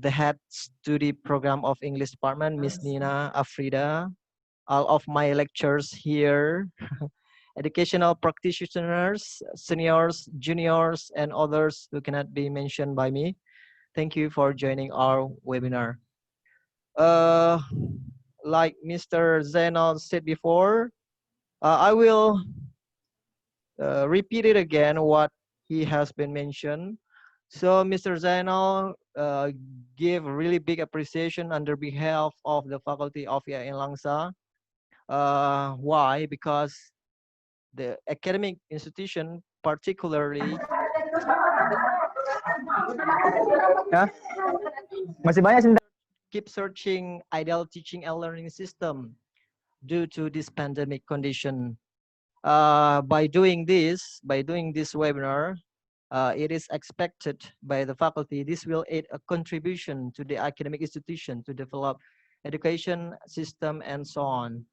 the head study program of English department, Miss Nina Afrida, all of my lectures here, educational practitioners, seniors, juniors, and others who cannot be mentioned by me. Thank you for joining our webinar. Uh, like Mr. Zainal said before, I will repeat it again what he has been mentioned. So Mr. Zainal give really big appreciation on the behalf of the faculty of IAIN Langsa. Why? Because the academic institution, particularly, Ya, masih banyak sih. keep searching ideal teaching and learning system due to this pandemic condition. By doing this webinar, it is expected by the faculty this will aid a contribution to the academic institution to develop education system and so on.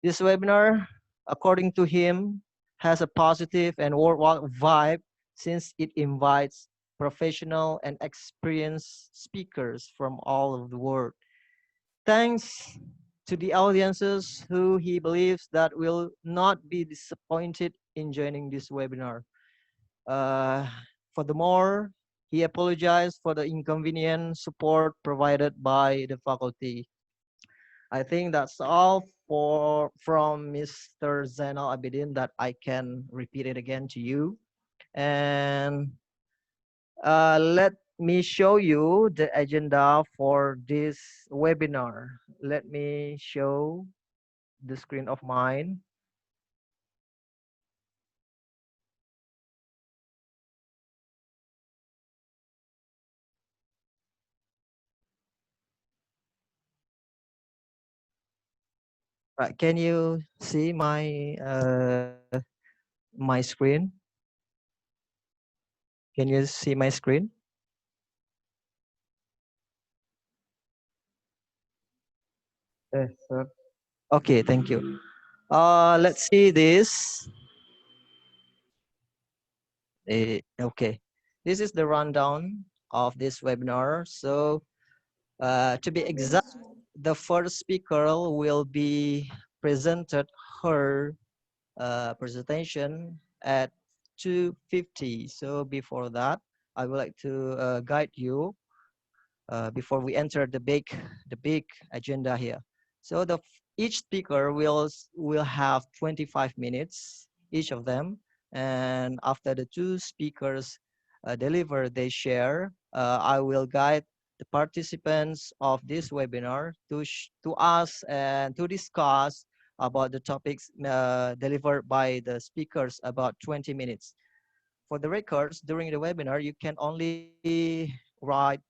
This webinar, according to him, has a positive and worldwide vibe since it invites professional and experienced speakers from all over the world. Thanks to the audiences who he believes that will not be disappointed in joining this webinar. Uh, Furthermore, he apologized for the inconvenient support provided by the faculty. I think that's all from Mr. Zainal Abidin that I can repeat it again to you. And let me show you the agenda for this webinar. Let me show the screen of mine. Right, can you see my screen? Can you see my screen? Yes, sir. Okay, thank you. Let's see this. Okay, this is the rundown of this webinar. So to be exact, the first speaker will be presented her presentation at 2:50. So before that, I would like to guide you before we enter the big agenda here. So each speaker will have 25 minutes, each of them. And after the two speakers deliver their share, I will guide the participants of this webinar to ask and to discuss about the topics delivered by the speakers about 20 minutes. For the records, during the webinar, you can only write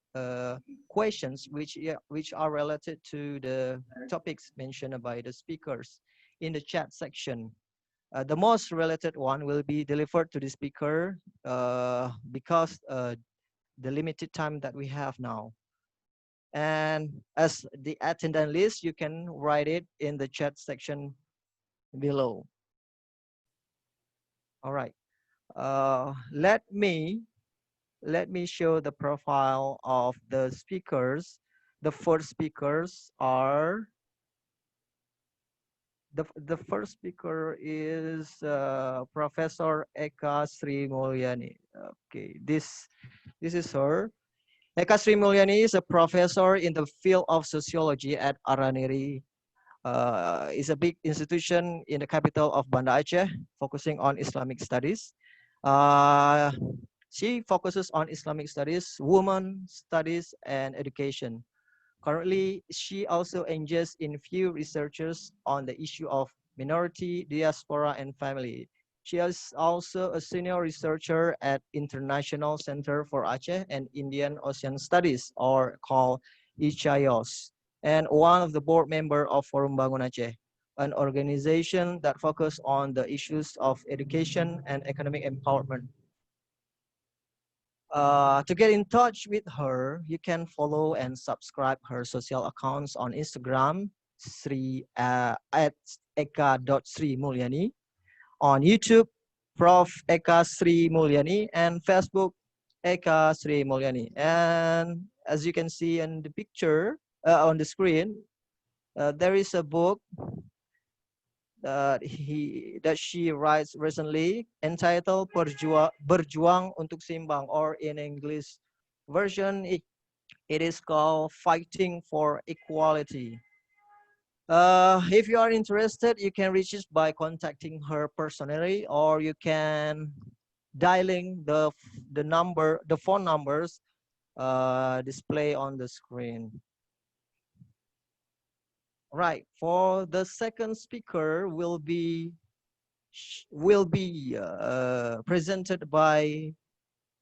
questions which are related to the topics mentioned by the speakers in the chat section. The most related one will be delivered to the speaker because the limited time that we have now. And as the attendance list, you can write it in the chat section below. All right. Let me show the profile of the speakers. The first speakers are the first speaker is Professor Eka Sri Mulyani. Okay, this is her. Eka Sri Mulyani is a professor in the field of sociology at Araniri. It's a big institution in the capital of Banda Aceh, focusing on Islamic studies. Uh, she focuses on Islamic studies, women studies, and education. Currently, she also engages in few researchers on the issue of minority, diaspora, and family. She is also a senior researcher at International Center for Aceh and Indian Ocean Studies, or called ICAIOS, and one of the board member of Forum Bangun Aceh, an organization that focuses on the issues of education and economic empowerment. To get in touch with her, you can follow and subscribe her social accounts on Instagram, at eka.srimulyani, on YouTube, Prof. Eka Sri Mulyani, and Facebook, Eka Sri Mulyani. And as you can see in the picture on the screen, there is a book that she writes recently entitled Berjuang untuk Seimbang, or in English version it is called Fighting for Equality. If you are interested, you can reach us by contacting her personally, or you can dialing the phone numbers display on the screen. Right. For the second speaker will be presented by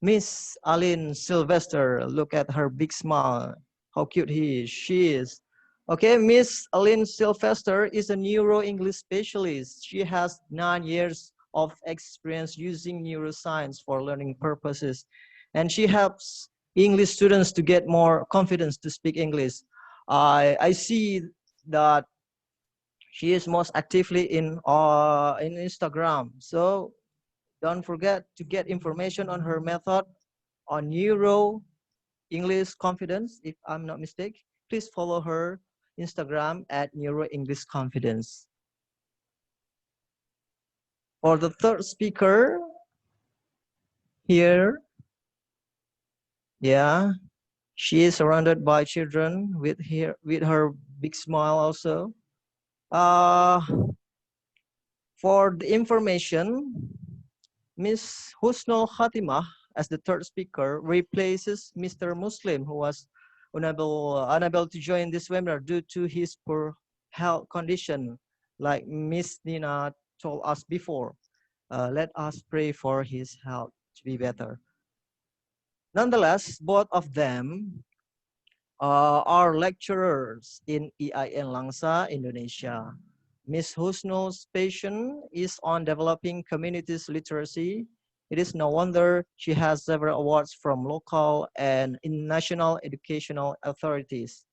Miss Aline Sylvester. Look at her big smile. How cute she is. Okay, Miss Aline Sylvester is a neuro-English specialist. She has 9 years of experience using neuroscience for learning purposes. And she helps English students to get more confidence to speak English. I see that she is most actively in Instagram. So don't forget to get information on her method on Neuro English Confidence, if I'm not mistaken. Please follow her Instagram at Neuro English Confidence. For the third speaker here, yeah, she is surrounded by children with her big smile also. For the information, Ms. Husnul Khatimah as the third speaker replaces Mr. Muslim, who was unable to join this webinar due to his poor health condition, like Miss Nina told us before. Let us pray for his health to be better. Nonetheless, both of them are lecturers in IAIN Langsa, Indonesia. Ms. Husnul's passion is on developing communities literacy. It is no wonder she has several awards from local and national educational authorities.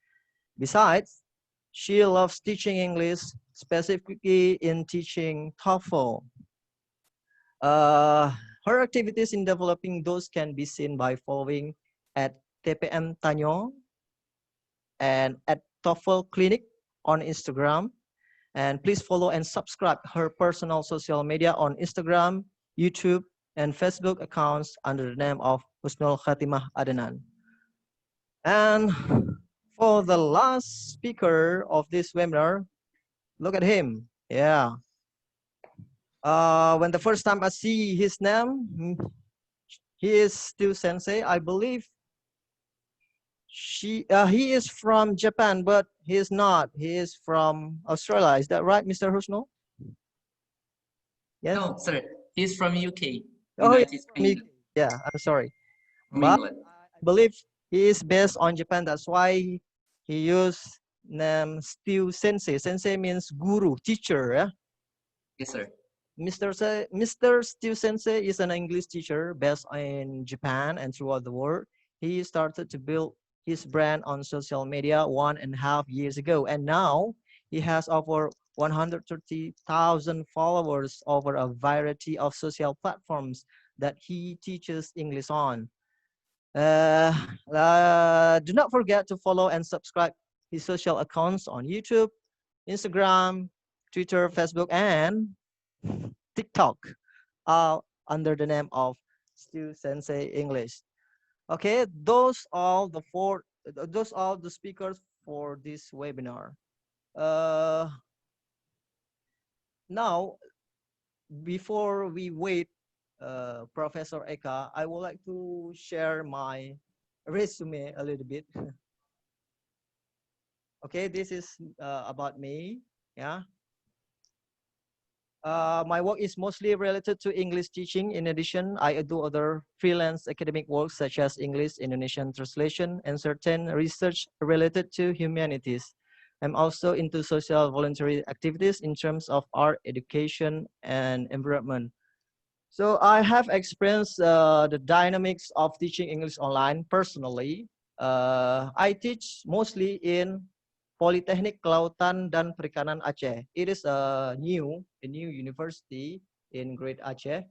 Besides, she loves teaching English, specifically in teaching TOEFL. Her activities in developing those can be seen by following at TPM Tanyo and at TOEFL Clinic on Instagram. And please follow and subscribe her personal social media on Instagram, YouTube, and Facebook accounts under the name of Husnul Khatimah Adnan. And for the last speaker of this webinar, look at him. Yeah. When the first time I see his name, he is still sensei. I believe he is from Japan, but he is not. He is from Australia. Is that right, Mr. Husnul? Yes? No, sir. He's from UK. Oh, United Kingdom. Yeah, I'm sorry. From but England. I believe he is based on Japan. That's why he used name Steve Sensei. Sensei means guru, teacher. Yeah. Yes, sir. Mr. Steve Sensei is an English teacher based in Japan and throughout the world. He started to build his brand on social media 1.5 years ago, and now he has over 130,000 followers over a variety of social platforms that he teaches English on. Do not forget to follow and subscribe his social accounts on YouTube, Instagram, Twitter, Facebook, and TikTok, under the name of Stu Sensei English. Okay, those are the speakers for this webinar. Now, before we wait, Professor Eka, I would like to share my resume a little bit. Okay, this is about me. Yeah. My work is mostly related to English teaching. In addition, I do other freelance academic work such as English, Indonesian translation, and certain research related to humanities. I'm also into social voluntary activities in terms of art, education, and environment. So I have experienced the dynamics of teaching English online personally. I teach mostly in Politeknik Kelautan dan Perikanan Aceh. It is a new university in Great Aceh.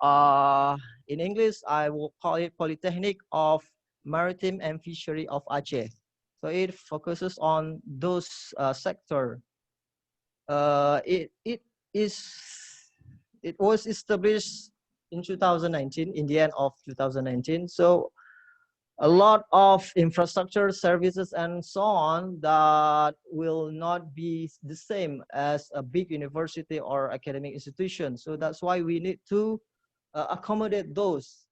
In English, I will call it Polytechnic of Maritime and Fishery of Aceh. So it focuses on those sector. It is it was established in 2019, in the end of 2019. So a lot of infrastructure services and so on that will not be the same as a big university or academic institution. So that's why we need to accommodate those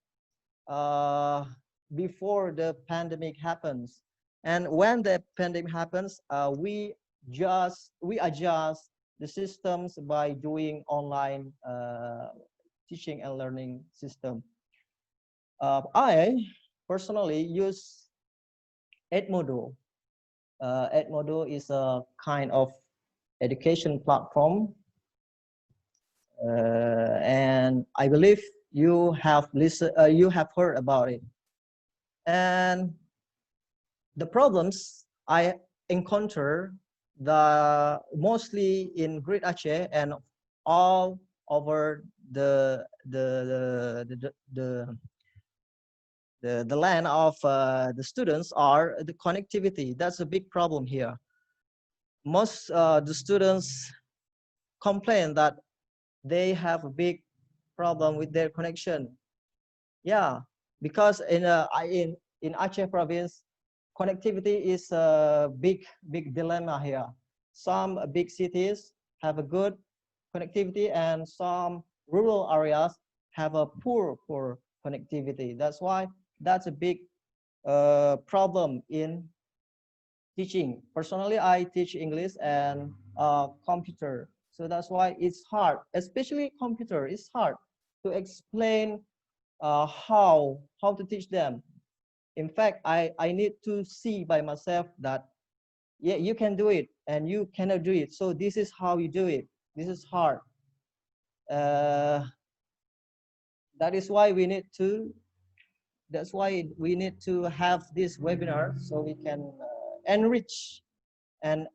before the pandemic happens. And when the pandemic happens, we adjust the systems by doing online teaching and learning system. I personally use Edmodo. Edmodo is a kind of education platform, and I believe you have you have heard about it. And the problems I encounter mostly in Great Aceh and all over the land of the students are the connectivity. That's a big problem here. Most the students complain that they have a big problem with their connection. Yeah, because in Aceh province, connectivity is a big dilemma here. Some big cities have a good connectivity, and some rural areas have a poor connectivity. That's why that's a big problem in teaching. Personally, I teach English and computer, so that's why it's hard, especially computer. It's hard to explain how to teach them. In fact, I need to see by myself that, yeah, you can do it and you cannot do it. So this is how you do it. This is hard. That is why we need to, that's why we need to have this webinar so we can enrich and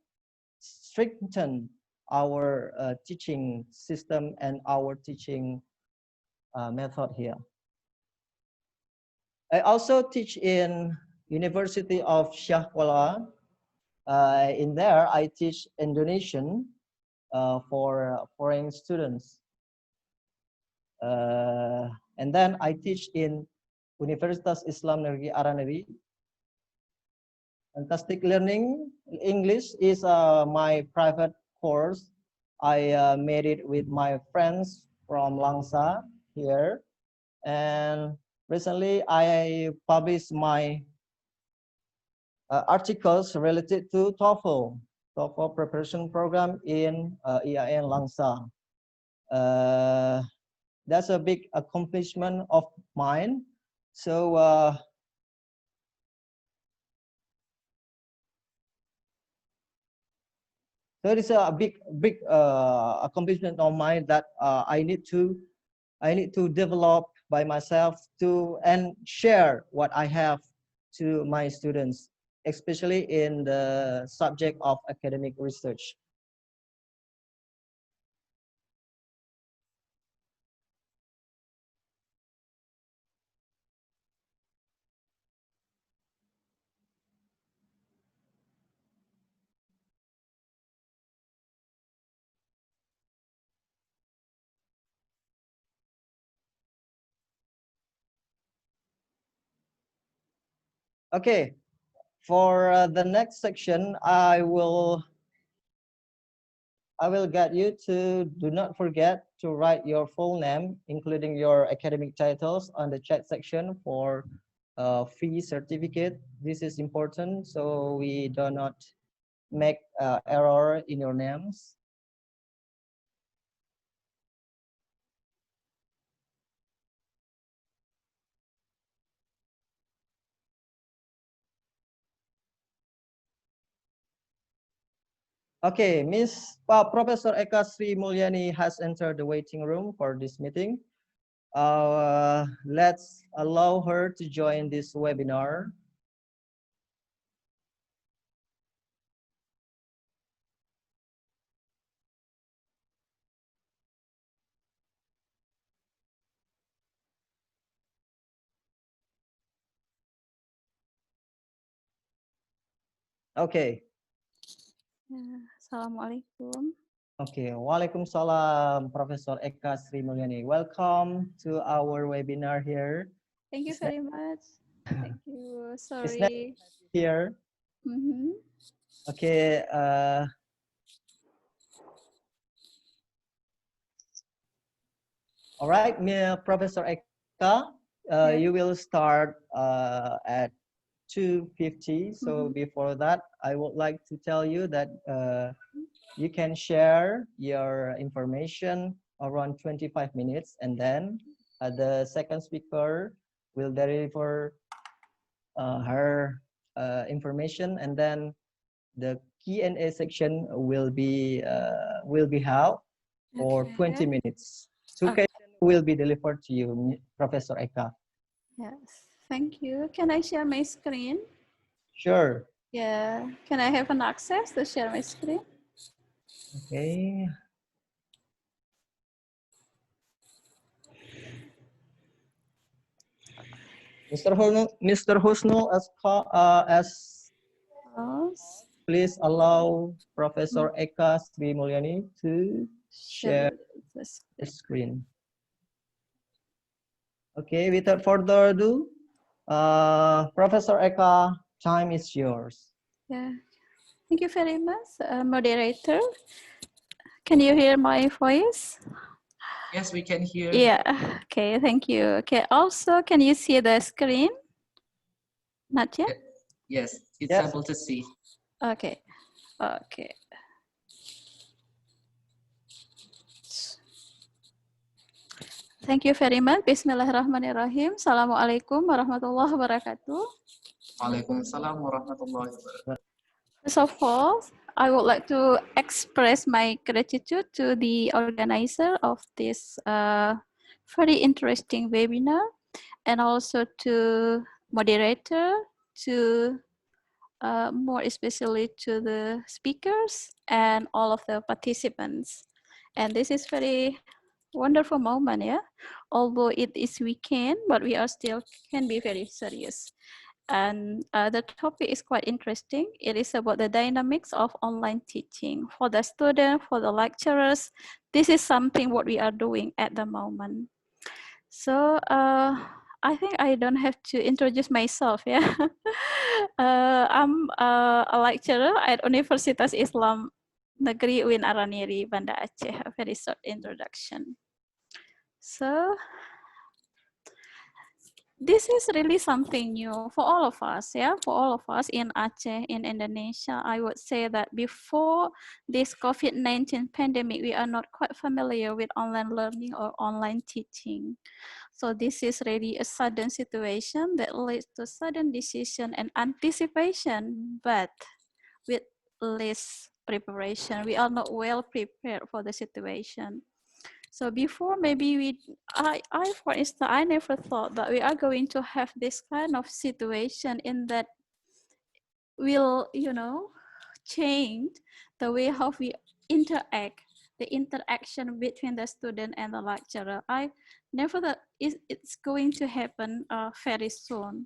strengthen our teaching system and our teaching method here. I also teach in University of Shah Kuala. In there, I teach Indonesian for foreign students. And then I teach in Universitas Islam Negeri Araneri. Fantastic Learning English is my private course. I made it with my friends from Langsa here. And recently I published my articles related to TOEFL preparation program in IAIN Langsa. That's a big accomplishment of mine. So it is a big accomplishment of mine that I need to develop by myself and share what I have to my students, especially in the subject of academic research. Okay, for the next section, I will get you to do not forget to write your full name, including your academic titles, on the chat section for free certificate. This is important so we do not make error in your names. Okay, Professor Eka Sri Mulyani has entered the waiting room for this meeting. Let's allow her to join this webinar. Okay. Assalamualaikum. Okay. Waalaikumsalam, Professor Eka Sri Mulyani. Welcome to our webinar here. Thank you It's nice, very much. Thank you. it's nice Sorry. here. Okay. All right, Professor Eka, you will start at 2:50. So before that, I would like to tell you that you can share your information around 25 minutes, and then the second speaker will deliver her information, and then the Q&A section will be held for 20 minutes. Two questions will be delivered to you, Professor Eka. Yes. Thank you. Can I share my screen? Sure. Yeah. Can I have an access to share my screen? Okay. Mr. Husnul, please allow Professor Eka Sri Mulyani to share the screen. Okay, without further ado, Professor Eka, time is yours. Yeah. Thank you very much, moderator. Can you hear my voice? Yes, we can hear. Yeah. Okay. Thank you. Okay. Also, can you see the screen? Not yet? Yes, it's Yes. able to see. Okay. Okay. Thank you very much. Bismillahirrahmanirrahim. Assalamualaikum warahmatullahi wabarakatuh. Waalaikumsalam warahmatullahi wabarakatuh. First of all, I would like to express my gratitude to the organizer of this very interesting webinar, and also to moderator, to more especially to the speakers and all of the participants. And this is very wonderful moment, yeah. Although it is weekend, but we are still can be very serious. And the topic is quite interesting. It is about the dynamics of online teaching for the student, for the lecturers. This is something what we are doing at the moment. So I think I don't have to introduce myself, yeah. I'm a lecturer at Universitas Islam Negeri UIN Araniri, Banda Aceh. A very short introduction. So this is really something new for all of us, yeah, for all of us in Aceh, in Indonesia. I would say that before this COVID-19 pandemic, we are not quite familiar with online learning or online teaching. So this is really a sudden situation that leads to sudden decision and anticipation, but with less preparation. We are not well prepared for the situation. So before, maybe I for instance, I never thought that we are going to have this kind of situation in that will, change the way how we interact, the interaction between the student and the lecturer. I never thought it's going to happen very soon,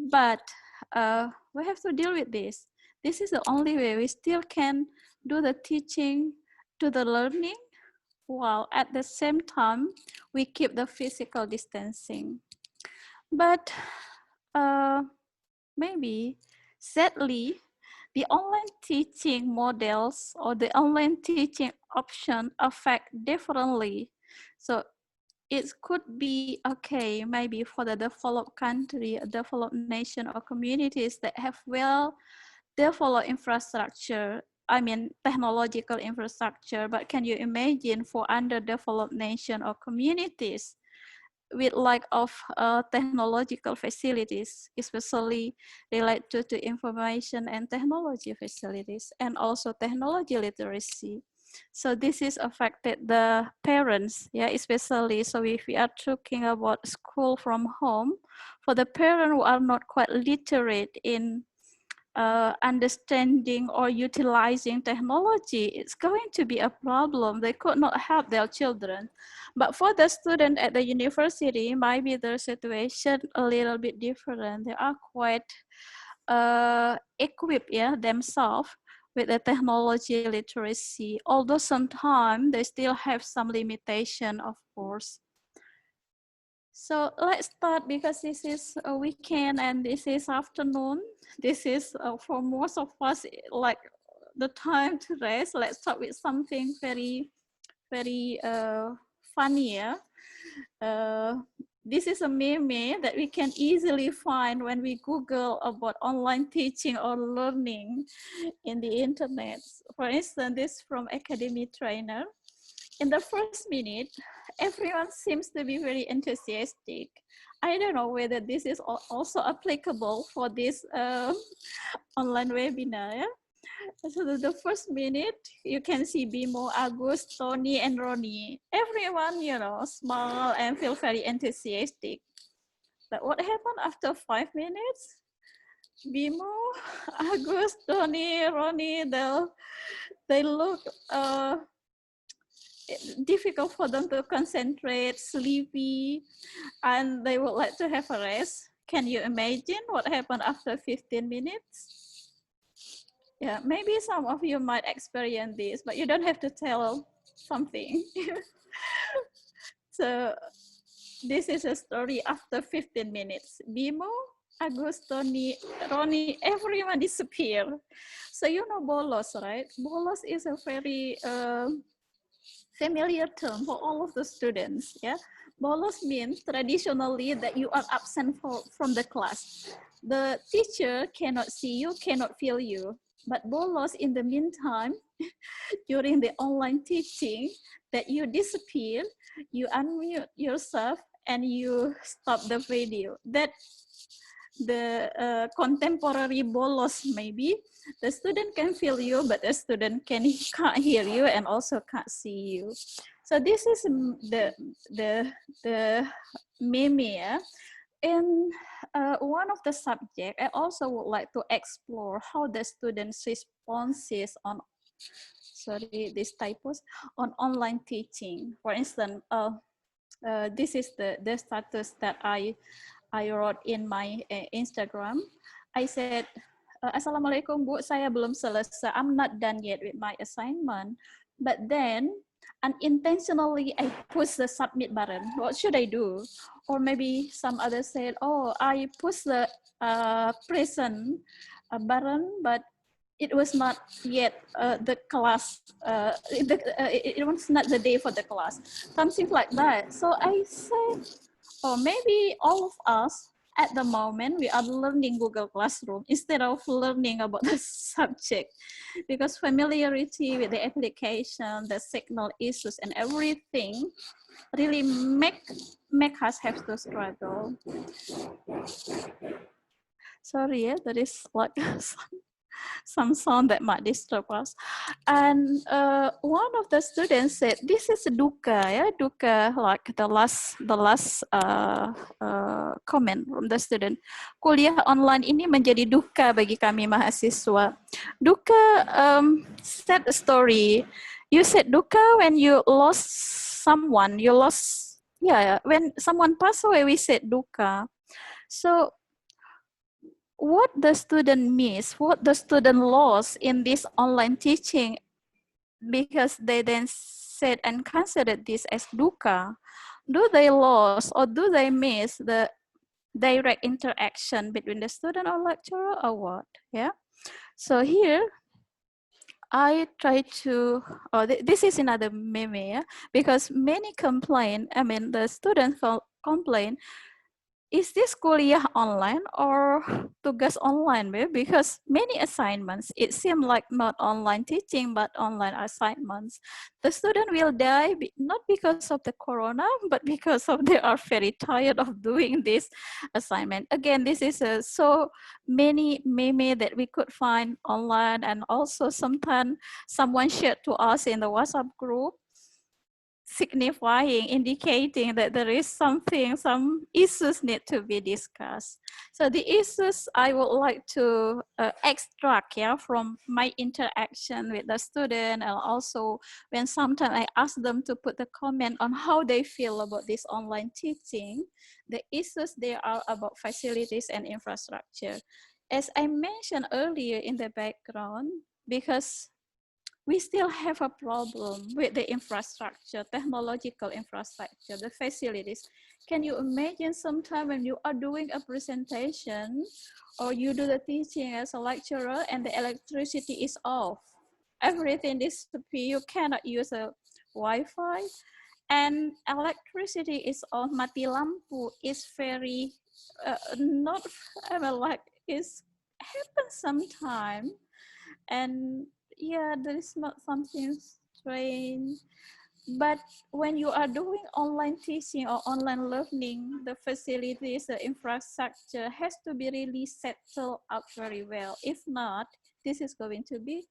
but we have to deal with this. This is the only way we still can do the teaching, do the learning, while at the same time, we keep the physical distancing. But maybe, sadly, the online teaching models or the online teaching option affect differently. So it could be okay, maybe for the developed country, developed nation or communities that have well developed infrastructure, I mean, technological infrastructure, but can you imagine for underdeveloped nation or communities with lack of technological facilities, especially related to information and technology facilities, and also technology literacy. So this is affected the parents, yeah, especially. So if we are talking about school from home, for the parents who are not quite literate in understanding or utilizing technology, it's going to be a problem. They could not help their children. But for the student at the university, maybe their situation a little bit different. They are quite equip themselves with the technology literacy, although sometimes they still have some limitation, of course. So let's start, because this is a weekend and this is afternoon. This is for most of us like the time to rest. Let's start with something very, very funny. This is a meme that we can easily find when we Google about online teaching or learning in the internet. For instance, this from Academy Trainer. In the first minute, everyone seems to be very enthusiastic. I don't know whether this is also applicable for this online webinar. Yeah? So the first minute, you can see Bimo, Agus, Tony, and Ronnie. Everyone, smile and feel very enthusiastic. But what happened after 5 minutes? Bimo, Agus, Tony, Ronnie, they look difficult for them to concentrate, sleepy, and they would like to have a rest. Can you imagine what happened after 15 minutes? Yeah, maybe some of you might experience this, but you don't have to tell something. So this is a story after 15 minutes. Bimo, Agus, Tony, Ronnie, everyone disappeared. So you know bolos, right? Bolos is a very familiar term for all of the students. Yeah, bolos means traditionally that you are absent from the class. The teacher cannot see you, cannot feel you. But bolos, in the meantime, during the online teaching, that you disappear, you unmute yourself, and you stop the video. That the contemporary bolos, maybe the student can feel you, but the student can't hear you and also can't see you. So this is the meme. Yeah? In one of the subjects, I also would like to explore how the students' responses on, sorry, these typos, on online teaching. For instance, this is the status that I wrote in my Instagram. I said, Assalamualaikum Bu, saya belum selesai. I'm not done yet with my assignment. But then, unintentionally, I push the submit button. What should I do? Or maybe some others said, oh, I pushed the present button, but it was not yet the class, it was not the day for the class. Something like that. So I said, oh, maybe all of us at the moment, we are learning Google Classroom instead of learning about the subject, because familiarity with the application, the signal issues and everything really make us have to struggle. Sorry, yeah, that is like some sound that might disturb us. And one of the students said, this is duka, yeah, duka, like the last comment from the student. Kuliah online ini menjadi duka bagi kami mahasiswa. Duka said a story. You said duka when you lost someone, you lost, yeah, when someone passed away, we said duka. So what the student missed, what the student lost in this online teaching, because they then said and considered this as dukkha, do they lose or do they miss the direct interaction between the student or lecturer or what? Yeah. So here, I try to, this is another meme, yeah? Because many complain, I mean, the students complain, is this kuliah online or tugas online? Because many assignments, it seems like not online teaching, but online assignments. The student will die, not because of the corona, but because of they are very tired of doing this assignment. Again, this is so many meme that we could find online, and also sometimes someone shared to us in the WhatsApp group, signifying, indicating that there is something, some issues need to be discussed. So the issues I would like to extract, yeah, from my interaction with the student, and also when sometimes I ask them to put the comment on how they feel about this online teaching, the issues there are about facilities and infrastructure. as I mentioned earlier in the background, because we still have a problem with the infrastructure, technological infrastructure, the facilities. Can you imagine sometime when you are doing a presentation or you do the teaching as a lecturer and the electricity is off? Everything disappears, you cannot use a Wi-Fi, and electricity is on, mati lampu is very, not, I mean, like, it's happens sometime. And yeah, there is not something strange. But when you are doing online teaching or online learning, the facilities, the infrastructure has to be really settled up very well. If not, this is going to be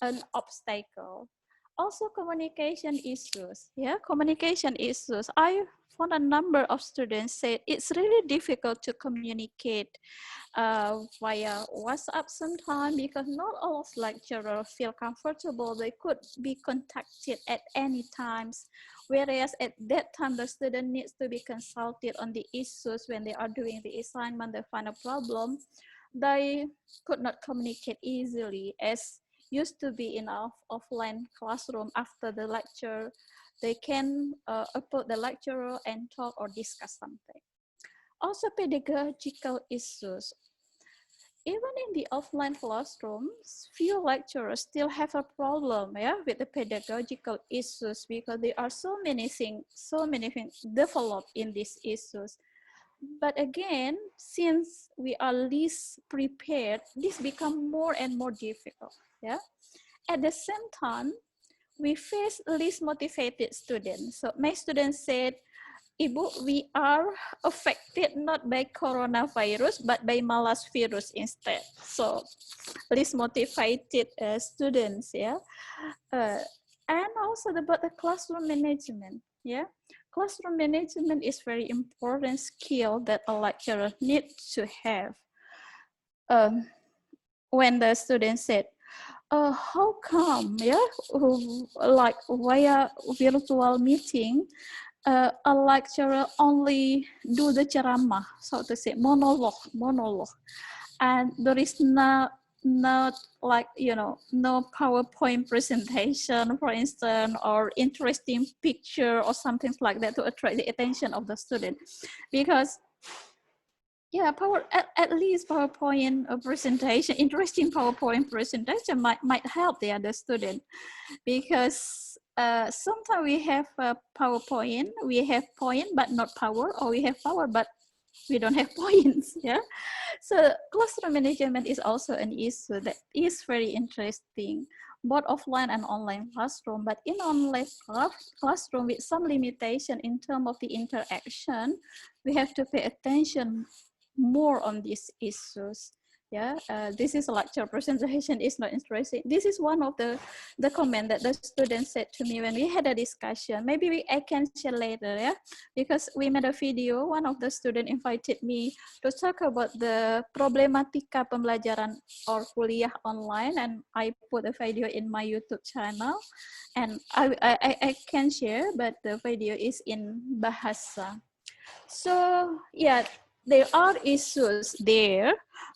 an obstacle. Also, communication issues. Yeah, communication issues. I found a number of students said it's really difficult to communicate via WhatsApp sometimes, because not all of lecturers feel comfortable. They could be contacted at any times, whereas at that time the student needs to be consulted on the issues when they are doing the assignment, they find a problem. They could not communicate easily as used to be in our offline classroom. After the lecture, they can approach the lecturer and talk or discuss something. Also, pedagogical issues. Even in the offline classrooms, few lecturers still have a problem, yeah, with the pedagogical issues, because there are so many things developed in these issues. But again, since we are least prepared, this become more and more difficult. Yeah. At the same time, we face least motivated students. So my students said, Ibu, we are affected not by coronavirus, but by malas virus instead. So least motivated students, yeah. And also about the classroom management, yeah. Classroom management is very important skill that a lecturer needs to have. When the student said, how come, yeah, like via virtual meeting, a lecturer only do the ceramah, so to say, monologue, and there is not like, you know, no PowerPoint presentation, for instance, or interesting picture or something like that to attract the attention of the student. Because yeah, at least PowerPoint presentation, interesting PowerPoint presentation might help the other student, because sometimes we have a PowerPoint, we have point but not power, or we have power but we don't have points. Yeah, so classroom management is also an issue that is very interesting, both offline and online classroom. But in online classroom, with some limitation in terms of the interaction, we have to pay attention more on these issues. Yeah, this is a lecture presentation is not interesting. This is one of the comment that the student said to me when we had a discussion. Maybe I can share later, yeah, because we made a video. One of the student invited me to talk about the problematika pembelajaran or kuliah online, and I put a video in my YouTube channel, and I can share, but the video is in Bahasa. So yeah, there are issues there,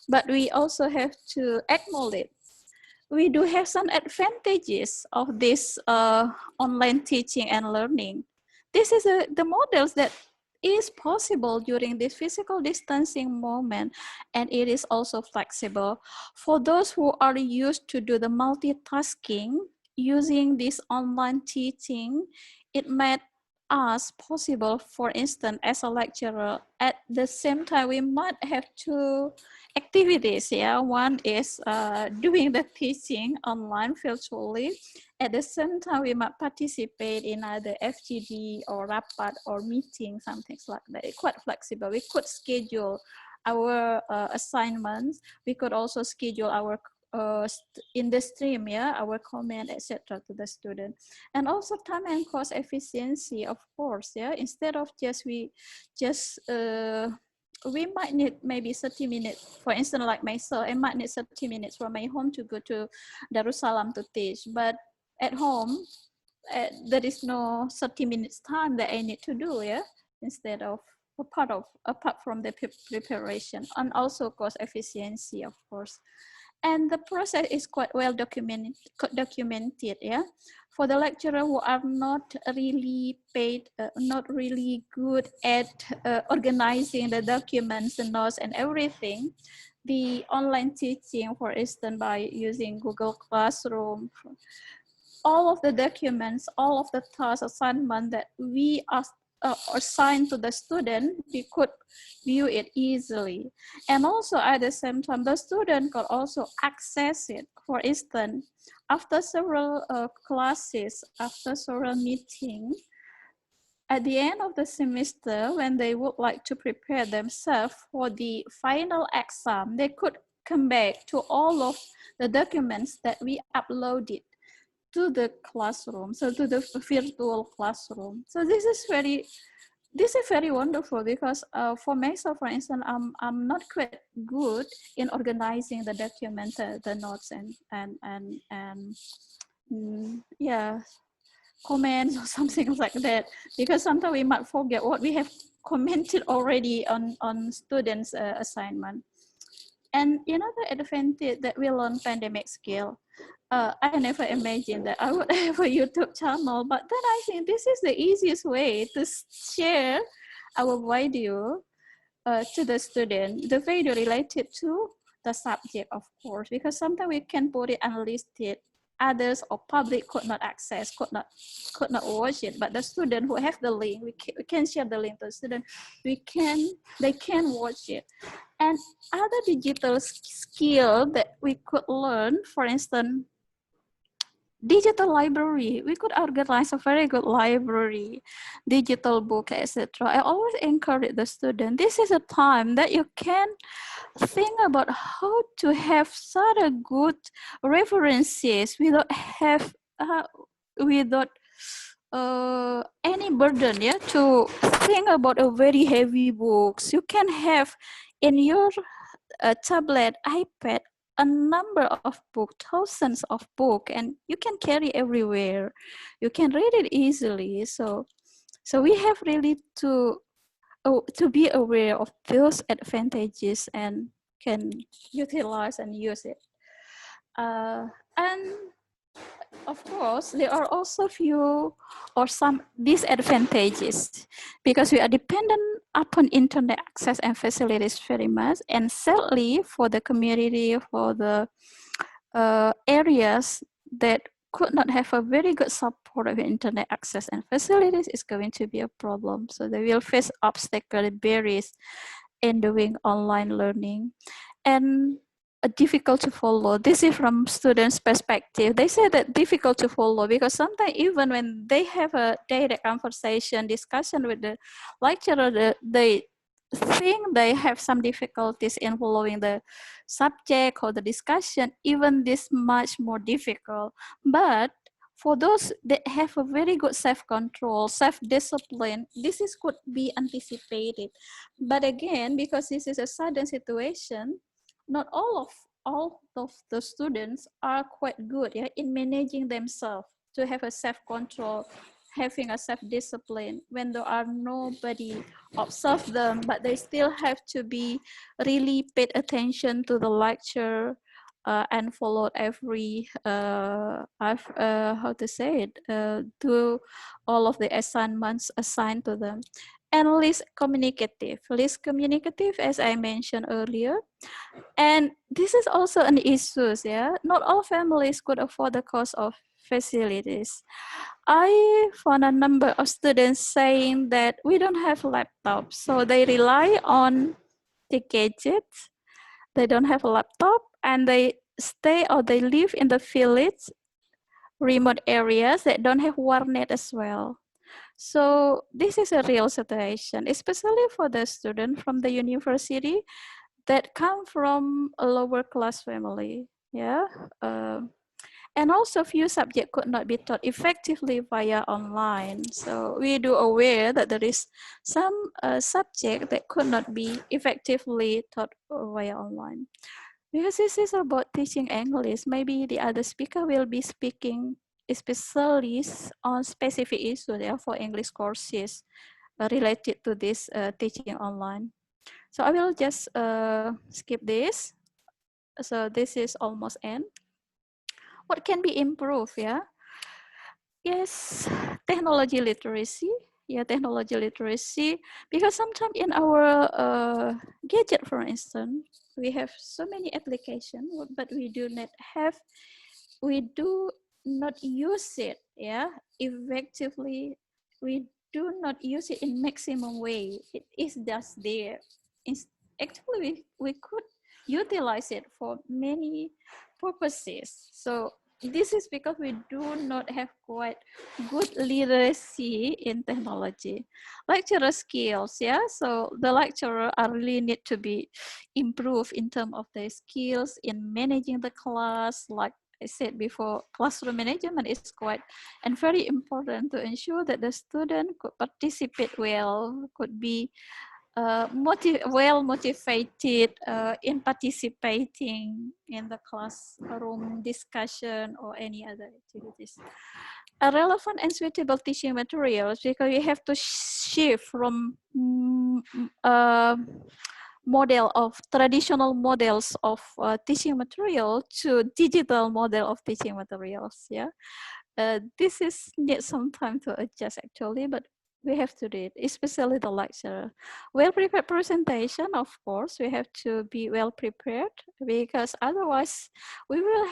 but we also have to acknowledge we do have some advantages of this online teaching and learning. This is the models that is possible during this physical distancing moment, and it is also flexible. For those who are used to do the multitasking using this online teaching, it made us possible. For instance, as a lecturer, at the same time we might have two activities. Yeah, one is doing the teaching online virtually. At the same time, we might participate in either FGD or rapat or meeting, something like that. It's quite flexible. We could schedule our assignments. We could also schedule our in the stream, yeah, our comment, etc. to the student. And also time and cost efficiency, of course, yeah. Instead of we might need maybe 30 minutes. For instance, like myself, I might need 30 minutes from my home to go to Darussalam to teach. But at home, there is no 30 minutes time that I need to do, yeah, instead of apart from the preparation, and also cost efficiency, of course. And the process is quite well documented, yeah. For the lecturer who are not really paid, not really good at organizing the documents, the notes, and everything, the online teaching, for instance, by using Google Classroom, all of the documents, all of the task assignment that we assigned to the student, we could view it easily. And also at the same time, the student could also access it. For instance, after several classes, after several meetings, at the end of the semester, when they would like to prepare themselves for the final exam, they could come back to all of the documents that we uploaded to the classroom, so to the virtual classroom. So this is very wonderful, because for myself, for instance, I'm not quite good in organizing the documents, the notes, and yeah, comments or something like that, because sometimes we might forget what we have commented already on students' assignment. And another advantage that we learn pandemic skill. I never imagined that I would have a YouTube channel, but then I think this is the easiest way to share our video to the student, the video related to the subject, of course, because sometimes we can put it unlisted, others or public could not access, could not watch it, but the student who have the link, we can share the link to the student, they can watch it. And other digital skill that we could learn, for instance, digital library. We could organize a very good library, digital book, etc. I always encourage the student, this is a time that you can think about how to have such a good references without any burden, yeah, to think about a very heavy books. You can have in your tablet, iPad, a number of books, thousands of books, and you can carry everywhere. You can read it easily. So we have really to be aware of those advantages and can utilize and use it. And of course, there are also few or some disadvantages, because we are dependent upon internet access and facilities very much. And sadly, for the community, for the areas that could not have a very good support of internet access and facilities, is going to be a problem. So they will face obstacles, barriers in doing online learning. And difficult to follow. This is from students' perspective. They say that difficult to follow because sometimes even when they have a direct conversation, discussion with the lecturer, they think they have some difficulties in following the subject or the discussion, even this much more difficult. But for those that have a very good self-control, self-discipline, this could be anticipated. But again, because this is a sudden situation, not all of the students are quite good, yeah, in managing themselves to have a self-control, having a self-discipline when there are nobody observe them, but they still have to be really paid attention to the lecture and follow every how to say it, do all of the assignments assigned to them. And least communicative, as I mentioned earlier. And this is also an issue, yeah. Not all families could afford the cost of facilities. I found a number of students saying that we don't have laptops, so they rely on the gadgets. They don't have a laptop, and they stay or they live in the village, remote areas that don't have warnet as well. So this is a real situation, especially for the student from the university that come from a lower class family, yeah. And also few subjects could not be taught effectively via online. So we do aware that there is some subject that could not be effectively taught via online. Because this is about teaching English, maybe the other speaker will be speaking especially on specific issues, yeah, for English courses. related to this teaching online. So I will just skip this. So this is almost end. What can be improved? Yeah. Yes, technology literacy. Yeah, technology literacy. Because sometimes in our gadget, for instance, we have so many applications, but we do not use it. Yeah, effectively. We do not use it in maximum way. It is just there. Actually, we could utilize it for many purposes. So this is because we do not have quite good literacy in technology. Lecturer skills, yeah. So the lecturer are really need to be improved in terms of their skills in managing the class. Like I said before, classroom management is quite and very important to ensure that the student could participate well, could be well motivated in participating in the classroom discussion or any other activities. A relevant and suitable teaching materials, because you have to shift from model of traditional models of teaching material to digital model of teaching materials. Yeah, this is need some time to adjust actually, but we have to do it, especially the lecturer. Well-prepared presentation, of course, we have to be well prepared, because otherwise we will,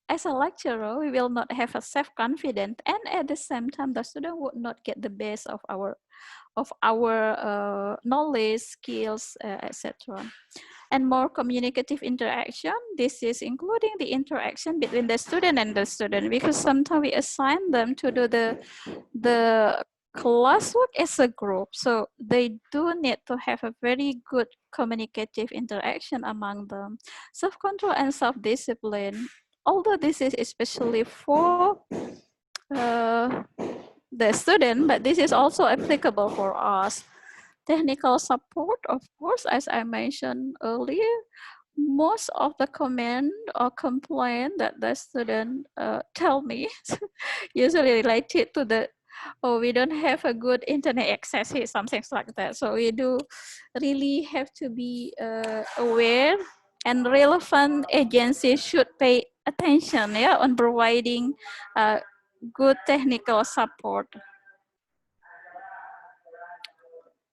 as a lecturer, we will not have a self-confidence, and at the same time, the student would not get the best of our knowledge, skills, etc. And more communicative interaction. This is including the interaction between the student and the student, because sometimes we assign them to do the classwork as a group. So they do need to have a very good communicative interaction among them. Self-control and self-discipline. Although this is especially for the student, but this is also applicable for us. Technical support, of course, as I mentioned earlier, most of the comment or complaint that the student tell me usually related to the, oh, we don't have a good internet access here, something like that. So we do really have to be aware, and relevant agencies should pay attention, yeah, on providing good technical support.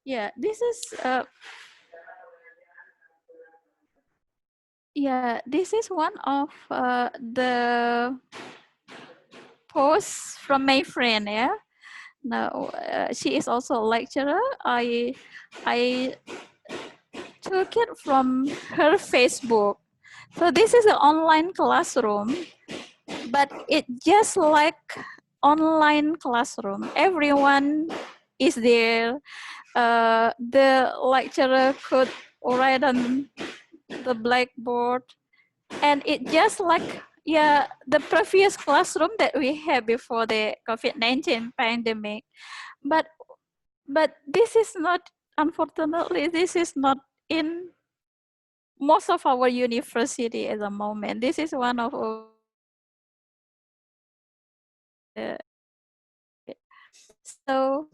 Yeah, this is yeah, this is one of the posts from my friend. Yeah, now she is also a lecturer. I took it from her Facebook. So this is an online classroom, but it just like online classroom. Everyone is there. The lecturer could write on the blackboard, and it just like, yeah, the previous classroom that we had before the COVID-19 pandemic. But this is not, unfortunately, this is not in most of our university at the moment. This is one of so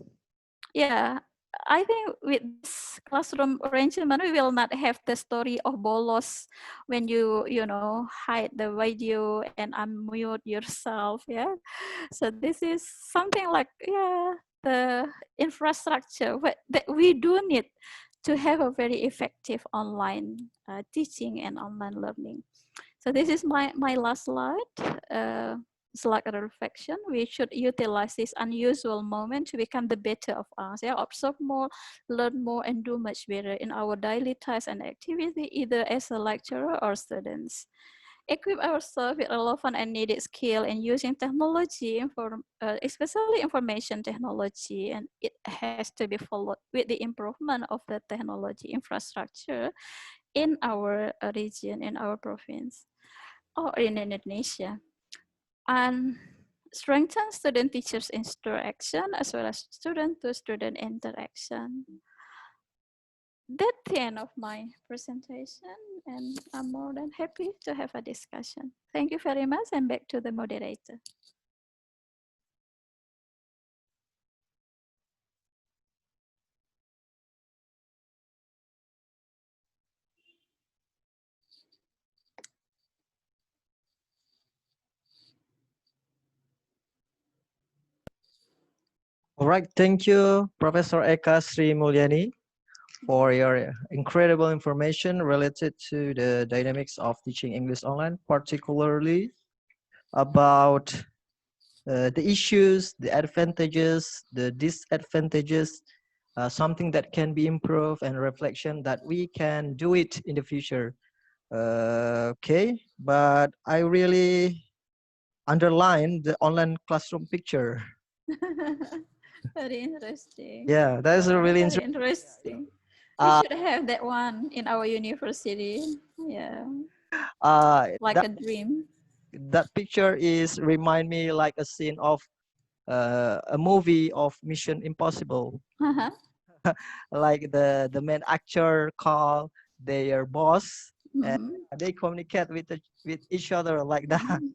yeah, I think with this classroom arrangement, we will not have the story of bolos when you know, hide the video and unmute yourself. Yeah, so this is something like, yeah, the infrastructure that we do need to have a very effective online teaching and online learning. So this is my last slide. It's like a reflection. We should utilize this unusual moment to become the better of us. Yeah, observe more, learn more, and do much better in our daily tasks and activity, either as a lecturer or students. Equip ourselves with relevant and needed skill in using technology, especially information technology, and it has to be followed with the improvement of the technology infrastructure in our region, in our province, or in Indonesia. And strengthen student-teachers interaction as well as student-to-student interaction. That's the end of my presentation, and I'm more than happy to have a discussion. Thank you very much, and back to the moderator. All right, thank you, Professor Eka Sri Mulyani, for your incredible information related to the dynamics of teaching English online, particularly about the issues, the advantages, the disadvantages, something that can be improved, and reflection that we can do it in the future. Okay, but I really underline the online classroom picture. Very interesting. Yeah, that is a really Very interesting. interesting. We Uh, should have that one in our university. Yeah, like that a dream. that picture is remind me like a scene of a movie of Mission Impossible. Uh-huh. Like the main actor call their boss and Mhm. they communicate with each other like that. Mhm.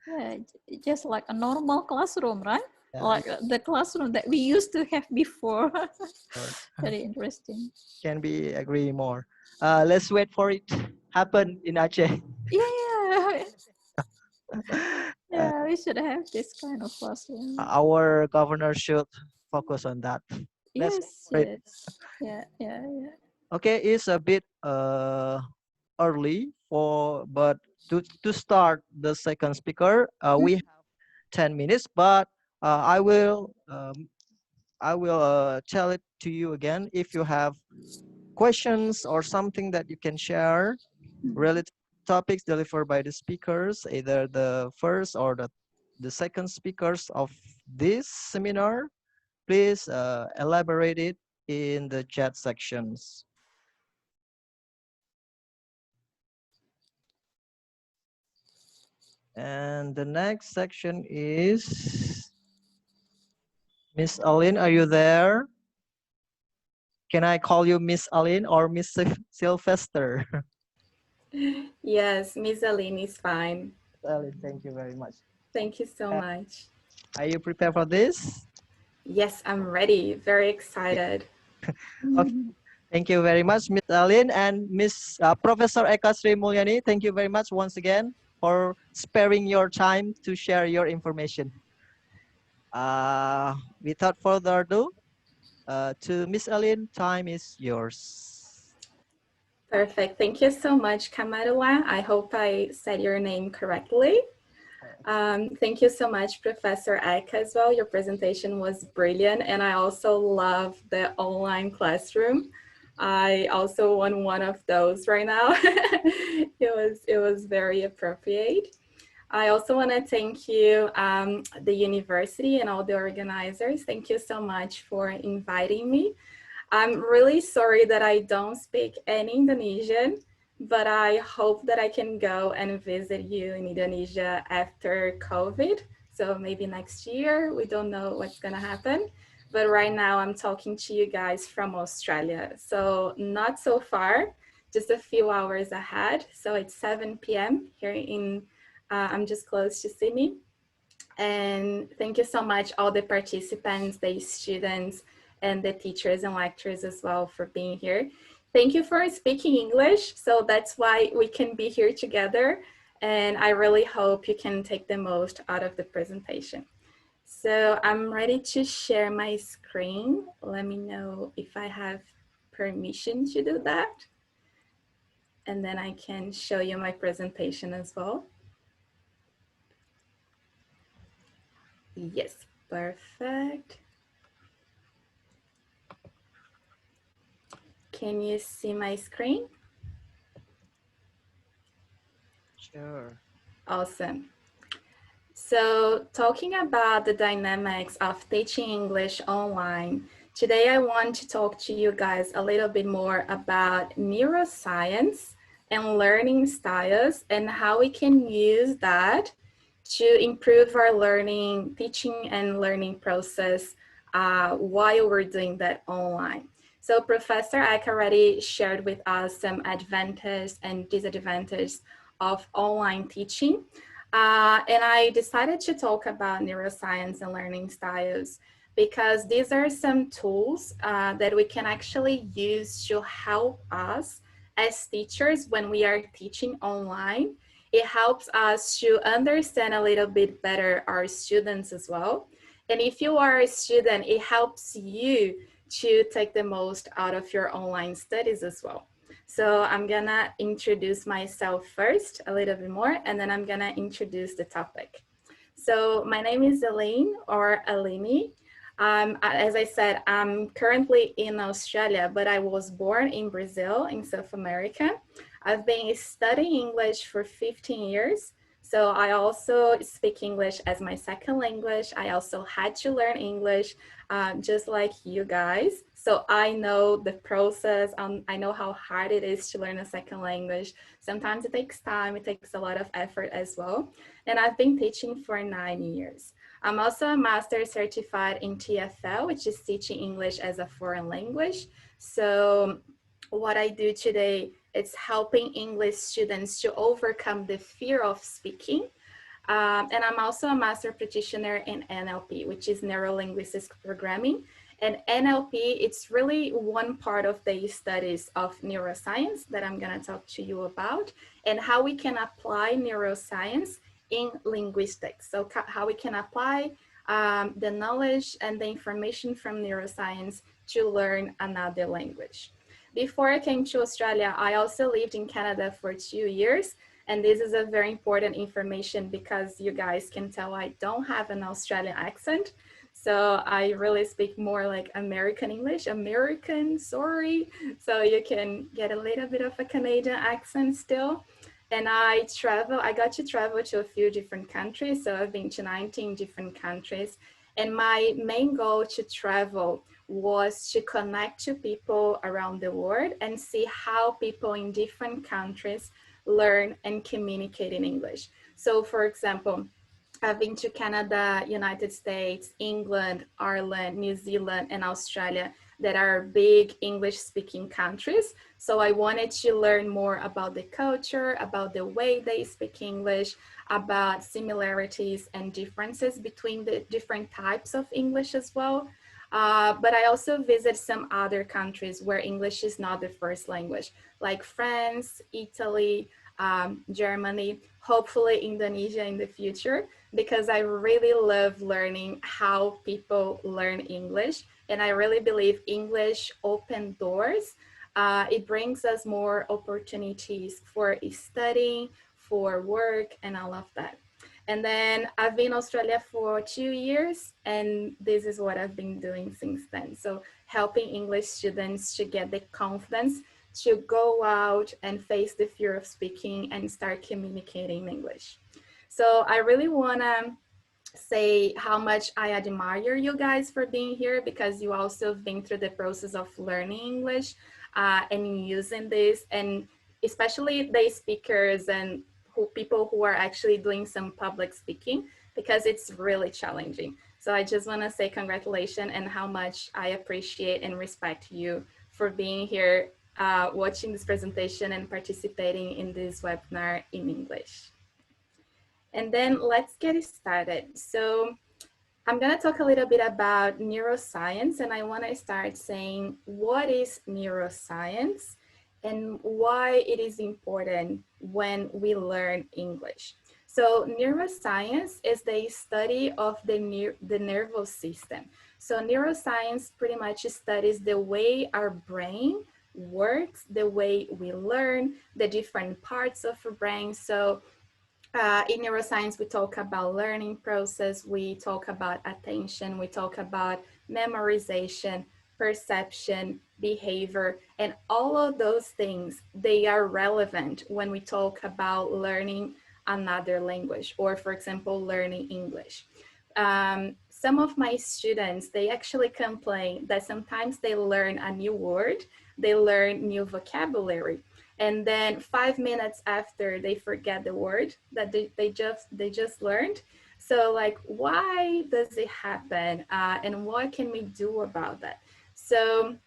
Yeah, just like a normal classroom, right? Yeah, Like the classroom that we used to have before. or Very interesting. can be agree more. Let's wait for it happen in Aceh. Yeah, Uh, yeah, we should have this kind of classroom. our governor should focus on that. Let's wait Yes, for it. yes. Yeah, yeah, yeah. Okay, it's a bit early for but to start the second speaker, we have 10 minutes, but I will tell it to you again if you have questions or something that you can share related topics delivered by the speakers, either the first or the second speakers of this seminar. Please elaborate it in the chat sections. And the next section is Miss Aline. Are you there? Can I call you Miss Aline or Miss Sylvester? Yes, Miss Aline is fine. Aline, thank you very much. Thank you so much. Are you prepared for this? Yes, I'm ready. Very excited. Okay. Thank you very much, Miss Aline and Miss Professor Eka Sri Mulyani. Thank you very much once again for sparing your time to share your information. Without further ado, to Miss Aline, time is yours. Perfect. Thank you so much, Kamarua. I hope I said your name correctly. Thank you so much, Professor Eck, as well. Your presentation was brilliant, and I also love the online classroom. I also want one of those right now. It was very appropriate. I also want to thank you, the university and all the organizers. Thank you so much for inviting me. I'm really sorry that I don't speak any Indonesian, but I hope that I can go and visit you in Indonesia after COVID. So maybe next year, we don't know what's gonna happen. But right now I'm talking to you guys from Australia. So not so far, just a few hours ahead. So it's 7 p.m. here in, I'm just close to Sydney. And thank you so much, all the participants, the students, and the teachers and lecturers as well for being here. Thank you for speaking English. So that's why we can be here together. And I really hope you can take the most out of the presentation. So I'm ready to share my screen. Let me know if I have permission to do that. And then I can show you my presentation as well. Yes, perfect. Can you see my screen? Sure. Awesome. So talking about the dynamics of teaching English online, today I want to talk to you guys a little bit more about neuroscience and learning styles and how we can use that to improve our learning, teaching and learning process while we're doing that online. So Professor Eck already shared with us some advantages and disadvantages of online teaching. And I decided to talk about neuroscience and learning styles because these are some tools that we can actually use to help us as teachers when we are teaching online. It helps us to understand a little bit better our students as well. And if you are a student, it helps you to take the most out of your online studies as well. So I'm gonna introduce myself first a little bit more, and then I'm gonna introduce the topic. So my name is Elaine, or Alini. As I said, I'm currently in Australia, but I was born in Brazil, in South America. I've been studying English for 15 years. So I also speak English as my second language. I also had to learn English, just like you guys. So I know the process. I know how hard it is to learn a second language. Sometimes it takes time, it takes a lot of effort as well. And I've been teaching for 9 years. I'm also a master certified in TFL, which is teaching English as a foreign language. So what I do today is helping English students to overcome the fear of speaking. And I'm also a master practitioner in NLP, which is neuro-linguistic programming. And NLP, it's really one part of the studies of neuroscience that I'm gonna talk to you about, and how we can apply neuroscience in linguistics. So how we can apply the knowledge and the information from neuroscience to learn another language. Before I came to Australia, I also lived in Canada for 2 years. And this is a very important information because you guys can tell I don't have an Australian accent. So I really speak more like American English, American, sorry. So you can get a little bit of a Canadian accent still. And I got to travel to a few different countries. So I've been to 19 different countries. And my main goal to travel was to connect to people around the world and see how people in different countries learn and communicate in English. So for example, I've been to Canada, United States, England, Ireland, New Zealand, and Australia that are big English-speaking countries. So I wanted to learn more about the culture, about the way they speak English, about similarities and differences between the different types of English as well. But I also visit some other countries where English is not the first language, like France, Italy, Germany, hopefully Indonesia in the future, because I really love learning how people learn English. And I really believe English opens doors. It brings us more opportunities for studying, for work, and all of that. And then I've been in Australia for 2 years, and this is what I've been doing since then. So helping English students to get the confidence to go out and face the fear of speaking and start communicating in English. So I really wanna say how much I admire you guys for being here, because you also have been through the process of learning English and using this, and especially the speakers and people who are actually doing some public speaking, because it's really challenging. So I just want to say congratulations and how much I appreciate and respect you for being here, watching this presentation and participating in this webinar in English. And then let's get started. So I'm going to talk a little bit about neuroscience, and I want to start saying what is neuroscience and why it is important when we learn English. So neuroscience is the study of the nervous system. So neuroscience pretty much studies the way our brain works, the way we learn, the different parts of our brain. So in neuroscience, we talk about learning process, we talk about attention, we talk about memorization, perception, behavior, and all of those things, they are relevant when we talk about learning another language, or for example, learning English. Some of my students, they actually complain that sometimes they learn a new word, they learn new vocabulary, and then 5 minutes after they forget the word that they just learned. So like, why does it happen? And what can we do about that? So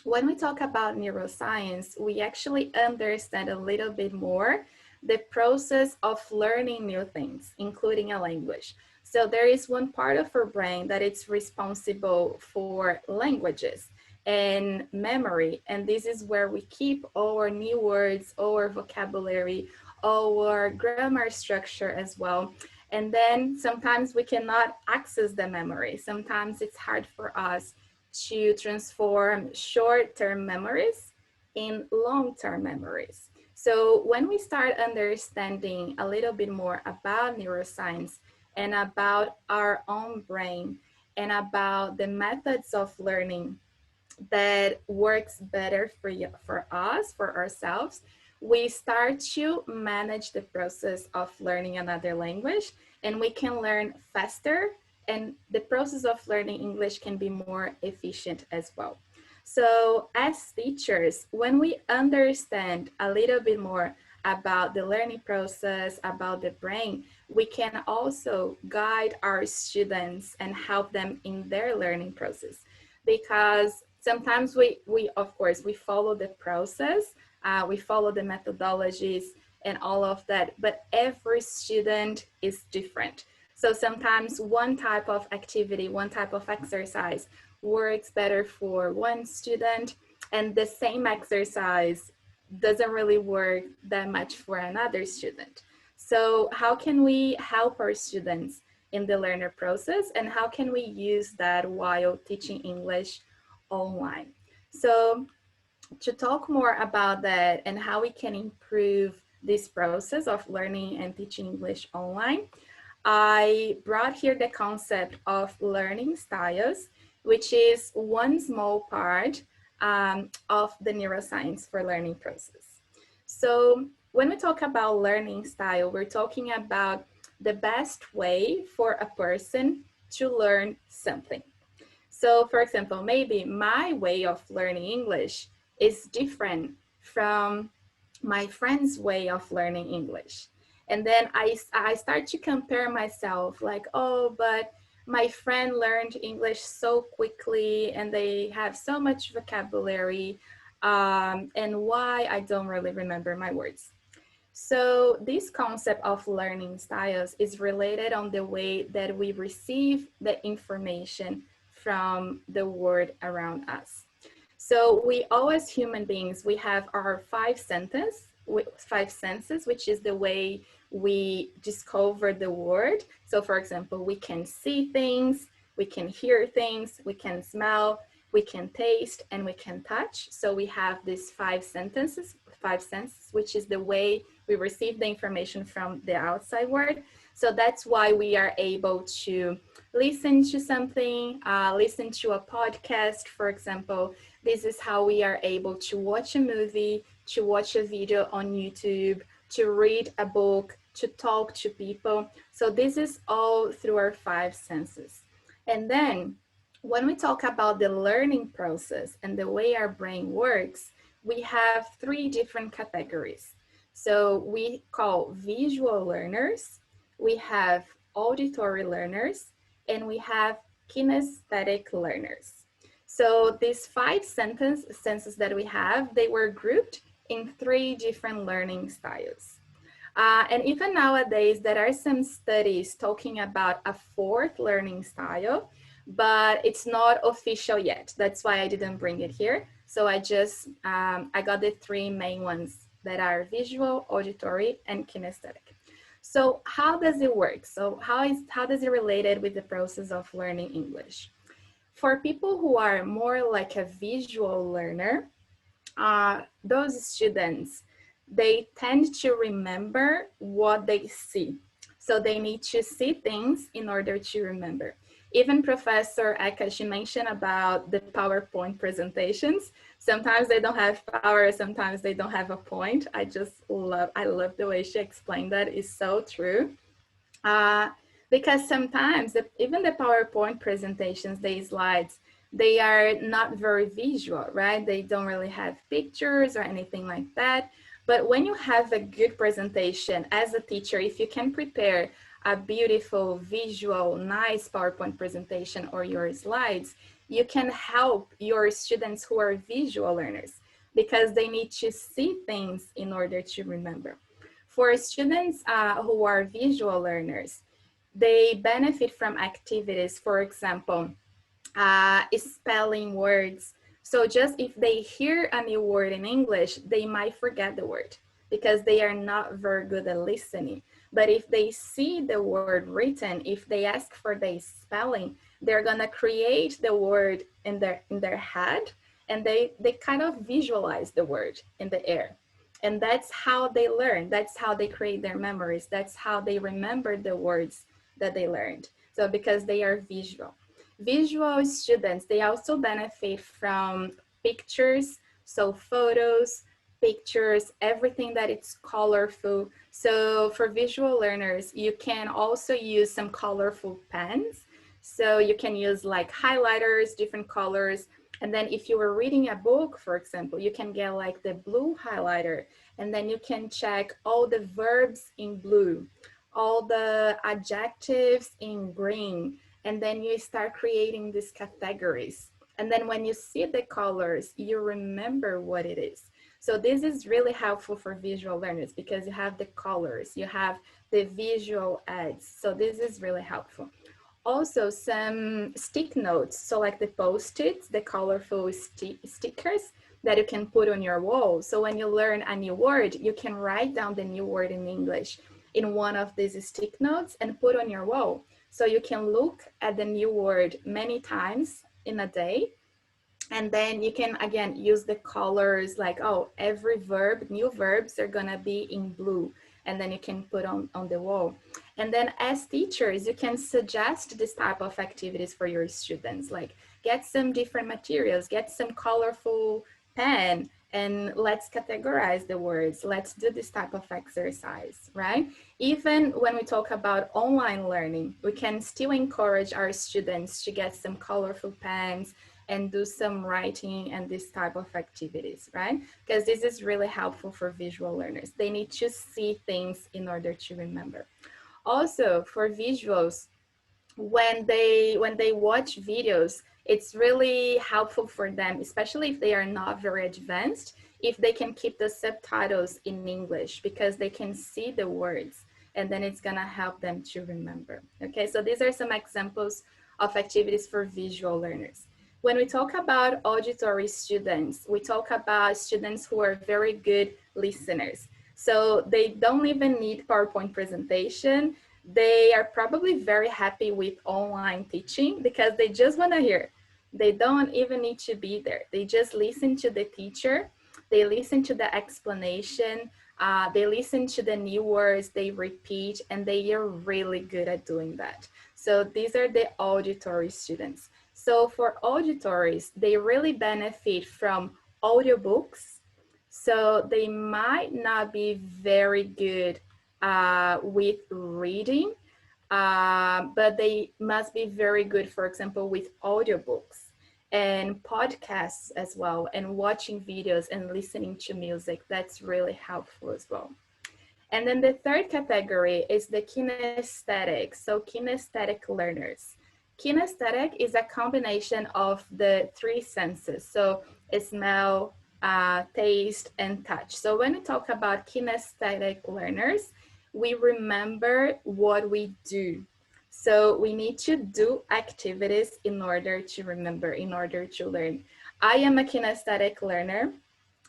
when we talk about neuroscience, we actually understand a little bit more the process of learning new things, including a language. So there is one part of our brain that it's responsible for languages and memory. And this is where we keep our new words, our vocabulary, our grammar structure as well. And then sometimes we cannot access the memory. Sometimes it's hard for us to transform short-term memories in long-term memories. So when we start understanding a little bit more about neuroscience and about our own brain and about the methods of learning that works better for you, for us, for ourselves, we start to manage the process of learning another language, and we can learn faster, and the process of learning English can be more efficient as well. So as teachers, when we understand a little bit more about the learning process, about the brain, we can also guide our students and help them in their learning process. Because sometimes we of course, we follow the process, we follow the methodologies and all of that, but every student is different. So sometimes one type of activity, one type of exercise works better for one student, and the same exercise doesn't really work that much for another student. So how can we help our students in the learner process, and how can we use that while teaching English online? So to talk more about that and how we can improve this process of learning and teaching English online, I brought here the concept of learning styles, which is one small part of the neuroscience for learning process. So when we talk about learning style, we're talking about the best way for a person to learn something. So for example, maybe my way of learning English is different from my friend's way of learning English. And then I start to compare myself like, oh, but my friend learned English so quickly and they have so much vocabulary, and why I don't really remember my words. So this concept of learning styles is related on the way that we receive the information from the world around us. So we all as human beings, we have our five senses, which is the way we discover the world. So for example, we can see things, we can hear things, we can smell, we can taste, and we can touch. So we have these five senses, which is the way we receive the information from the outside world. So that's why we are able to listen to something, listen to a podcast, for example. This is how we are able to watch a movie, to watch a video on YouTube, to read a book, to talk to people. So this is all through our five senses. And then when we talk about the learning process and the way our brain works, we have three different categories. So we call visual learners, we have auditory learners, and we have kinesthetic learners. So these five senses that we have, they were grouped in three different learning styles. And even nowadays, there are some studies talking about a fourth learning style, but it's not official yet. That's why I didn't bring it here. So I just, I got the three main ones that are visual, auditory, and kinesthetic. So how does it work? So how does it related with the process of learning English? For people who are more like a visual learner, those students, they tend to remember what they see. So they need to see things in order to remember. Even Professor Eka, she mentioned about the PowerPoint presentations. Sometimes they don't have power, sometimes they don't have a point. I love the way she explained that. It's so true. Because sometimes even the PowerPoint presentations, the slides, they are not very visual, right? They don't really have pictures or anything like that. But when you have a good presentation as a teacher, if you can prepare a beautiful visual, nice PowerPoint presentation or your slides, you can help your students who are visual learners because they need to see things in order to remember. For students who are visual learners, they benefit from activities, for example, spelling words. So just if they hear a new word in English, they might forget the word because they are not very good at listening. But if they see the word written, if they ask for the spelling, they're gonna create the word in their head, and they kind of visualize the word in the air. And that's how they learn. That's how they create their memories. That's how they remember the words that they learned. So because they are visual. Visual students, they also benefit from pictures, so photos, pictures, everything that it's colorful. So for visual learners, you can also use some colorful pens. So you can use like highlighters, different colors. And then if you were reading a book, for example, you can get like the blue highlighter, and then you can check all the verbs in blue, all the adjectives in green, and then you start creating these categories. And then when you see the colors, you remember what it is. So this is really helpful for visual learners because you have the colors, you have the visual aids. So this is really helpful. Also some stick notes, so like the post-its, the colorful stickers that you can put on your wall. So when you learn a new word, you can write down the new word in English in one of these stick notes and put on your wall. So you can look at the new word many times in a day. And then you can, again, use the colors like, oh, every verb, new verbs are gonna be in blue. And then you can put on the wall. And then as teachers, you can suggest this type of activities for your students, like get some different materials, get some colorful pen, and let's categorize the words. Let's do this type of exercise, right? Even when we talk about online learning, we can still encourage our students to get some colorful pens and do some writing and this type of activities, right? Because this is really helpful for visual learners. They need to see things in order to remember. Also for visuals, when they watch videos, it's really helpful for them, especially if they are not very advanced, if they can keep the subtitles in English because they can see the words, and then it's gonna help them to remember. Okay, so these are some examples of activities for visual learners. When we talk about auditory students, we talk about students who are very good listeners. So they don't even need PowerPoint presentation. They are probably very happy with online teaching because they just want to hear. They don't even need to be there. They just listen to the teacher. They listen to the explanation. They listen to the new words, they repeat, and they are really good at doing that. So these are the auditory students. So for auditories, they really benefit from audiobooks. So they might not be very good with reading, but they must be very good, for example, with audiobooks and podcasts as well, and watching videos and listening to music. That's really helpful as well. And then the third category is the kinesthetic, so kinesthetic learners. Kinesthetic is a combination of the three senses, so smell, taste, and touch. So when we talk about kinesthetic learners, we remember what we do. So we need to do activities in order to remember, in order to learn. I am a kinesthetic learner.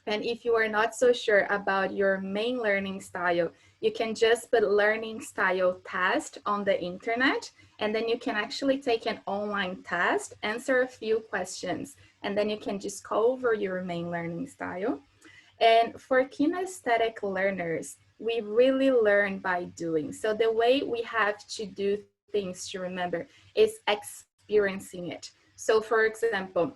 And if you are not so sure about your main learning style, you can just put learning style test on the internet, and then you can actually take an online test, answer a few questions, and then you can discover your main learning style. And for kinesthetic learners, we really learn by doing. So the way we have to do things to remember is experiencing it. So for example,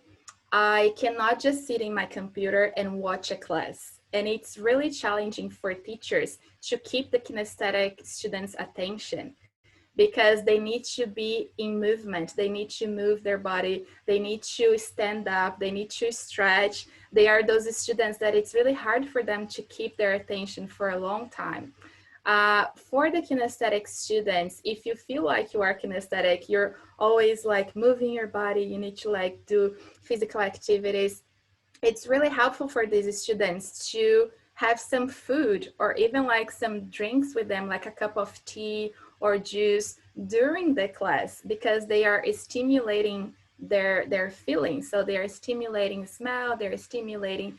I cannot just sit in my computer and watch a class. And it's really challenging for teachers to keep the kinesthetic students' attention because they need to be in movement. They need to move their body. They need to stand up. They need to stretch. They are those students that it's really hard for them to keep their attention for a long time. For the kinesthetic students, if you feel like you are kinesthetic, you're always like moving your body, you need to like do physical activities. It's really helpful for these students to have some food or even like some drinks with them, like a cup of tea or juice during the class, because they are stimulating their feelings. So they are stimulating smell, they're stimulating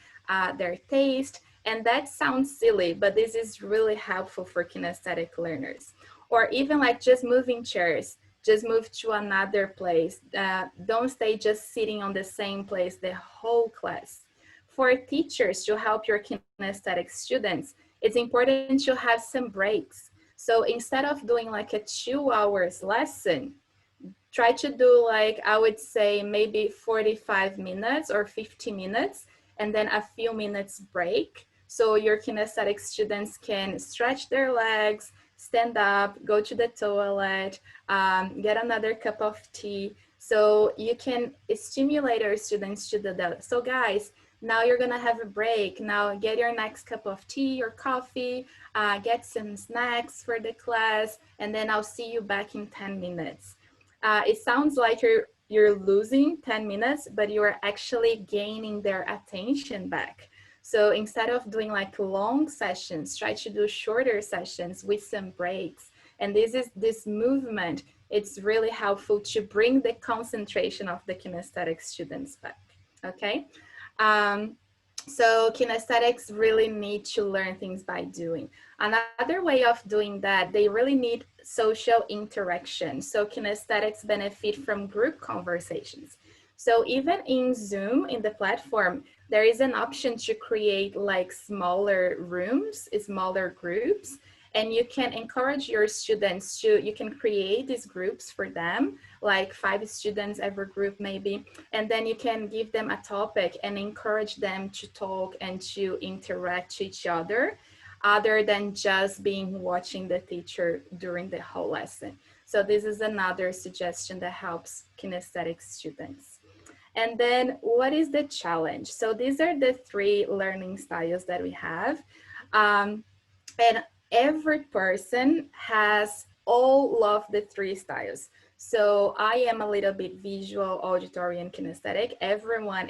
their taste, And that sounds silly, but this is really helpful for kinesthetic learners. Or even like just moving chairs, just move to another place. Don't stay just sitting on the same place the whole class. For teachers to help your kinesthetic students, it's important to have some breaks. So instead of doing like a 2 hours lesson, try to do like, I would say maybe 45 minutes or 50 minutes, and then a few minutes break. So your kinesthetic students can stretch their legs, stand up, go to the toilet, get another cup of tea. So you can stimulate your students to do that. So guys, now you're gonna have a break. Now get your next cup of tea or coffee, get some snacks for the class, and then I'll see you back in 10 minutes. It sounds like you're losing 10 minutes, but you're actually gaining their attention back. So instead of doing like long sessions, try to do shorter sessions with some breaks. And this movement, it's really helpful to bring the concentration of the kinesthetic students back, okay? So kinesthetics really need to learn things by doing. Another way of doing that, they really need social interaction. So kinesthetics benefit from group conversations. So even in Zoom, in the platform, there is an option to create like smaller rooms, smaller groups, and you can encourage your students to, you can create these groups for them, like 5 students every group maybe, and then you can give them a topic and encourage them to talk and to interact with each other than just watching the teacher during the whole lesson. So this is another suggestion that helps kinesthetic students. And then what is the challenge? So these are the 3 learning styles that we have. And every person has all of the 3 styles. So I am a little bit visual, auditory, and kinesthetic. Everyone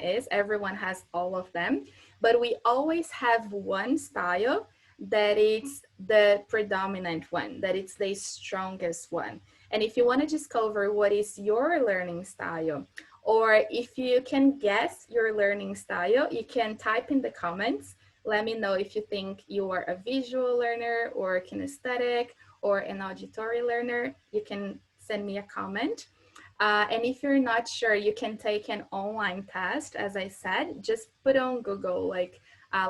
has all of them, but we always have one style that is the predominant one, that it's the strongest one. And if you want to discover what is your learning style, or if you can guess your learning style, you can type in the comments. Let me know if you think you are a visual learner or kinesthetic or an auditory learner. You can send me a comment. And if you're not sure, you can take an online test. As I said, just put on Google like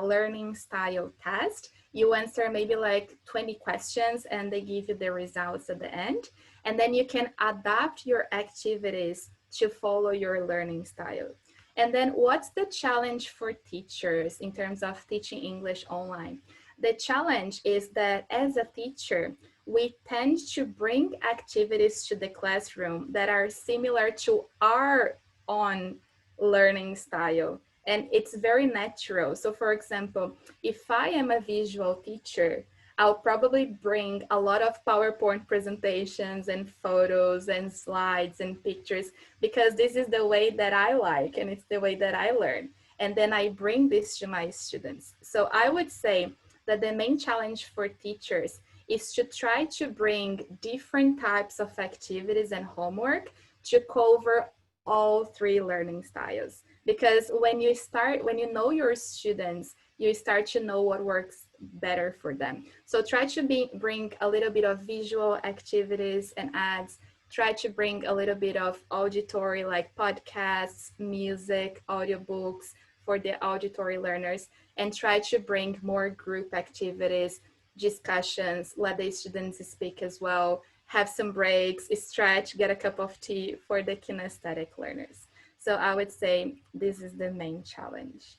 learning style test. You answer maybe like 20 questions and they give you the results at the end. And then you can adapt your activities to follow your learning style. And then what's the challenge for teachers in terms of teaching English online? The challenge is that as a teacher, we tend to bring activities to the classroom that are similar to our own learning style. And it's very natural. So for example, if I am a visual teacher, I'll probably bring a lot of PowerPoint presentations and photos and slides and pictures because this is the way that I like and it's the way that I learn. And then I bring this to my students. So I would say that the main challenge for teachers is to try to bring different types of activities and homework to cover all 3 learning styles. Because when you know your students, you start to know what works better for them. So try to bring a little bit of visual activities and ads. Try to bring a little bit of auditory, like podcasts, music, audiobooks for the auditory learners, and try to bring more group activities, discussions, let the students speak as well, have some breaks, stretch, get a cup of tea for the kinesthetic learners. So I would say this is the main challenge.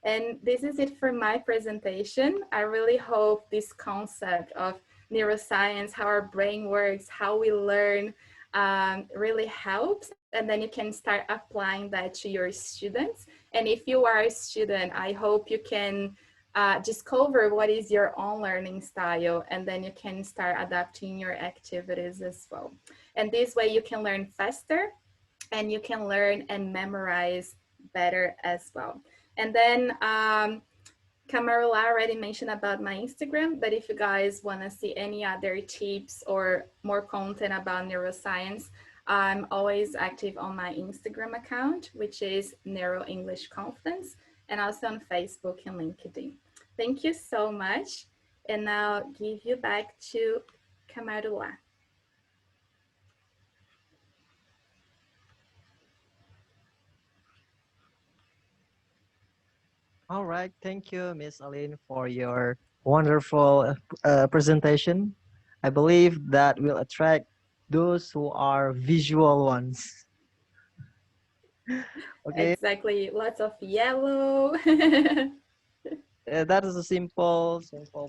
And this is it for my presentation. I really hope this concept of neuroscience, how our brain works, how we learn, really helps. And then you can start applying that to your students. And if you are a student, I hope you can discover what is your own learning style, and then you can start adapting your activities as well. And this way you can learn faster and you can learn and memorize better as well. And then Camarula already mentioned about my Instagram, but if you guys want to see any other tips or more content about neuroscience, I'm always active on my Instagram account, which is Neuro English Confidence, and also on Facebook and LinkedIn. Thank you so much. And now give you back to Kamarula. All right, thank you, Miss Aline, for your wonderful presentation. I believe that will attract those who are visual ones. Okay, Exactly, lots of yellow. that is a simple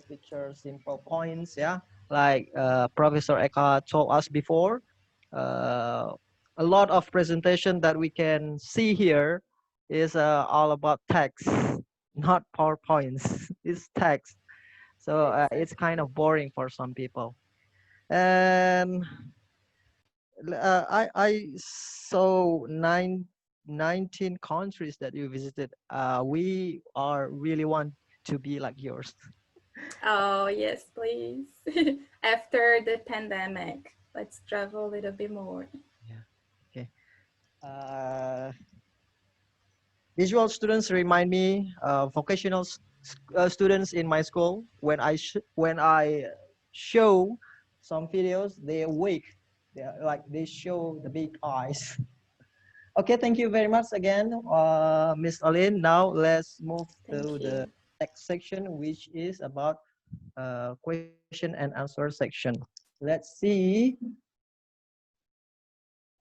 picture, simple points. Yeah, like Professor Eka told us before, uh, a lot of presentation that we can see here is all about text, not PowerPoints. It's text, so it's kind Exactly. of boring for some people. And I saw 19 countries that you visited. We are really want to be like yours. Oh, yes, please. After the pandemic, let's travel a little bit more. Yeah. Okay. Uh, Visual students remind me vocational students in my school. When I show some videos, they awake. They show the big eyes. Okay, thank you very much again, Miss Aline. Now let's move to Thank the you. next section, which is about question and answer section. Let's see.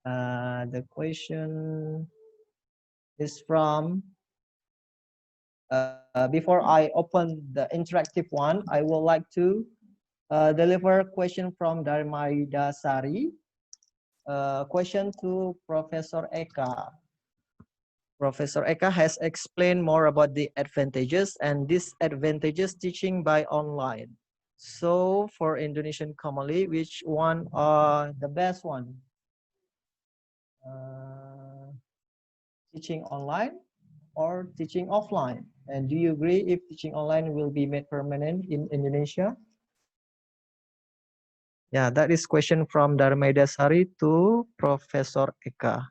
The question is from, before I open the interactive one, I would like to deliver a question from Dharmaida Sari. Question to Professor Eka. Professor Eka has explained more about the advantages and disadvantages teaching by online. So for Indonesian commonly, which one are the best one? Uh, Teaching online or teaching offline? And do you agree if teaching online will be made permanent in Indonesia? Yeah, that is question from Dharmaida Sari to Professor Eka.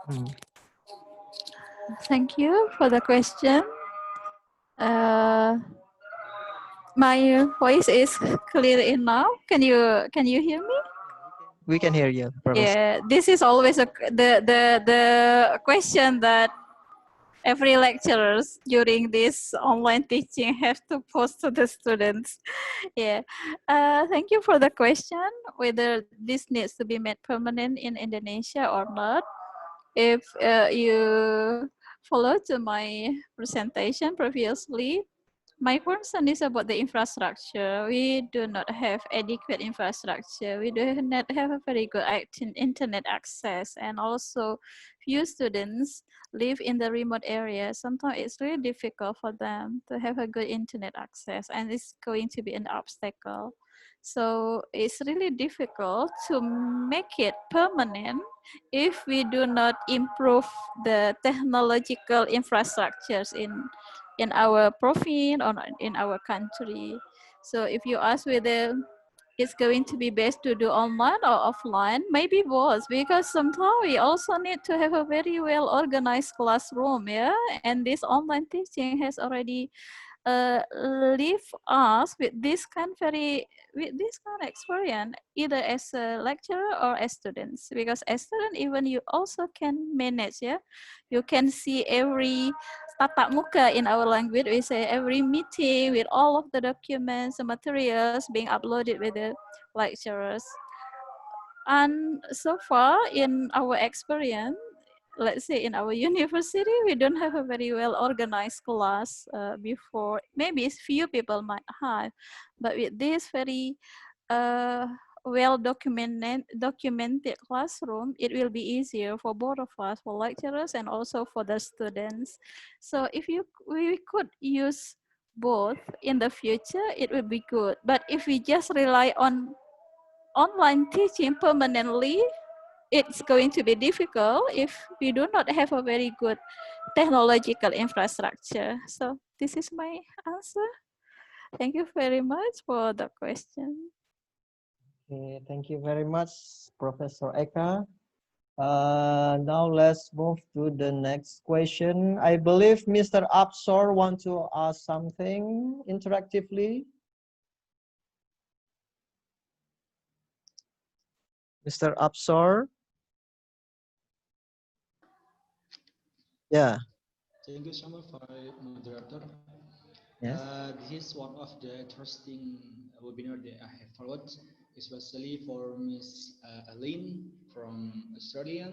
Hmm. Thank you for the question. My voice is clear enough. Can you hear me? We can hear you, Professor. Yeah, this is always the question that every lecturers during this online teaching have to pose to the students. Yeah, thank you for the question. Whether this needs to be made permanent in Indonesia or not. If you follow to my presentation previously, my concern is about the infrastructure. We do not have adequate infrastructure. We do not have a very good internet access, and also few students live in the remote areas. Sometimes it's really difficult for them to have a good internet access, and it's going to be an obstacle. So it's really difficult to make it permanent if we do not improve the technological infrastructures in our province or in our country. So if you ask whether it's going to be best to do online or offline, maybe both, because sometimes we also need to have a very well organized classroom, yeah, and this online teaching has already leave us with this kind of experience, either as a lecturer or as students, because as student even you also can manage, yeah, you can see every tatap muka in our language. We say every meeting with all of the documents and materials being uploaded with the lecturers. And so far in our experience, let's say in our university, we don't have a very well organized class before. Maybe few people might have, but with this very uh, well documented classroom, it will be easier for both of us, for lecturers and also for the students. So if we could use both in the future, it would be good. But if we just rely on online teaching permanently, it's going to be difficult if we do not have a very good technological infrastructure. So this is my answer. Thank you very much for the question. Okay, thank you very much, Professor Eka. Now let's move to the next question. I believe Mr. Absor want to ask something interactively. Mr. Absor? Yeah. Thank you so much for moderator. Yes. This is one of the interesting webinar that I have followed, especially for Miss Aline from Australia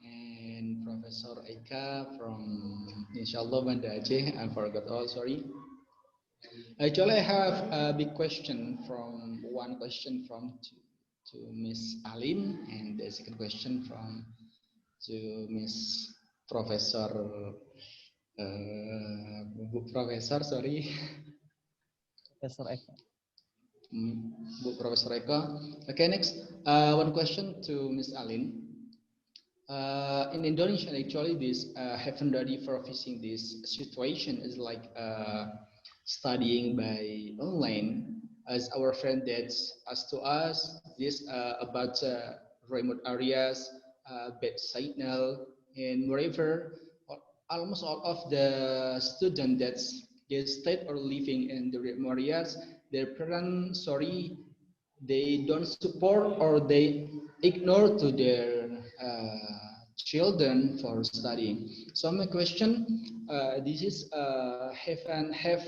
and Professor Eka from Inshallah Banda Aceh. I forgot all, sorry. Actually, I have a big question from to Miss Aline, and the second question to Miss Professor Professor, sorry. Professor Eka. Professor Eka. Okay, next. One question to Miss Aline. In Indonesia, actually, this haven't ready for facing this situation is like studying by online. As our friend that asked to us this about remote areas, bad signal, and wherever almost all of the students that they stayed or living in the remote areas, their parents, sorry, they don't support or they ignore to their children for studying. So my question, this is have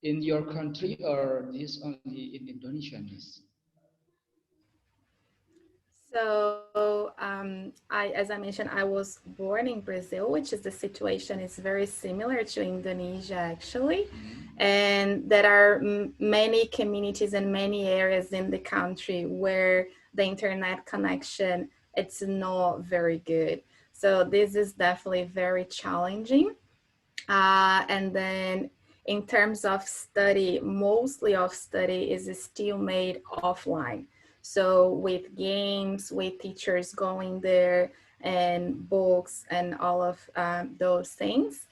in your country or this only in Indonesia? So as I mentioned, I was born in Brazil, which is the situation is very similar to Indonesia, actually. And there are many communities and many areas in the country where the internet connection, it's not very good. So this is definitely very challenging. And then in terms of study, mostly of study is still made offline. So with games, with teachers going there and books and all of those things.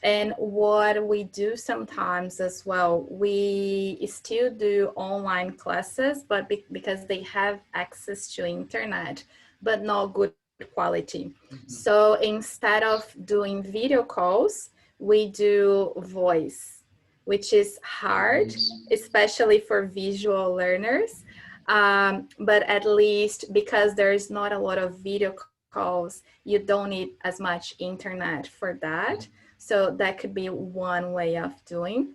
And what we do sometimes as well, we still do online classes, but because they have access to internet, but not good quality. So instead of doing video calls, we do voice, which is hard, especially for visual learners. But at least because there's not a lot of video calls, you don't need as much internet for that. So that could be one way of doing.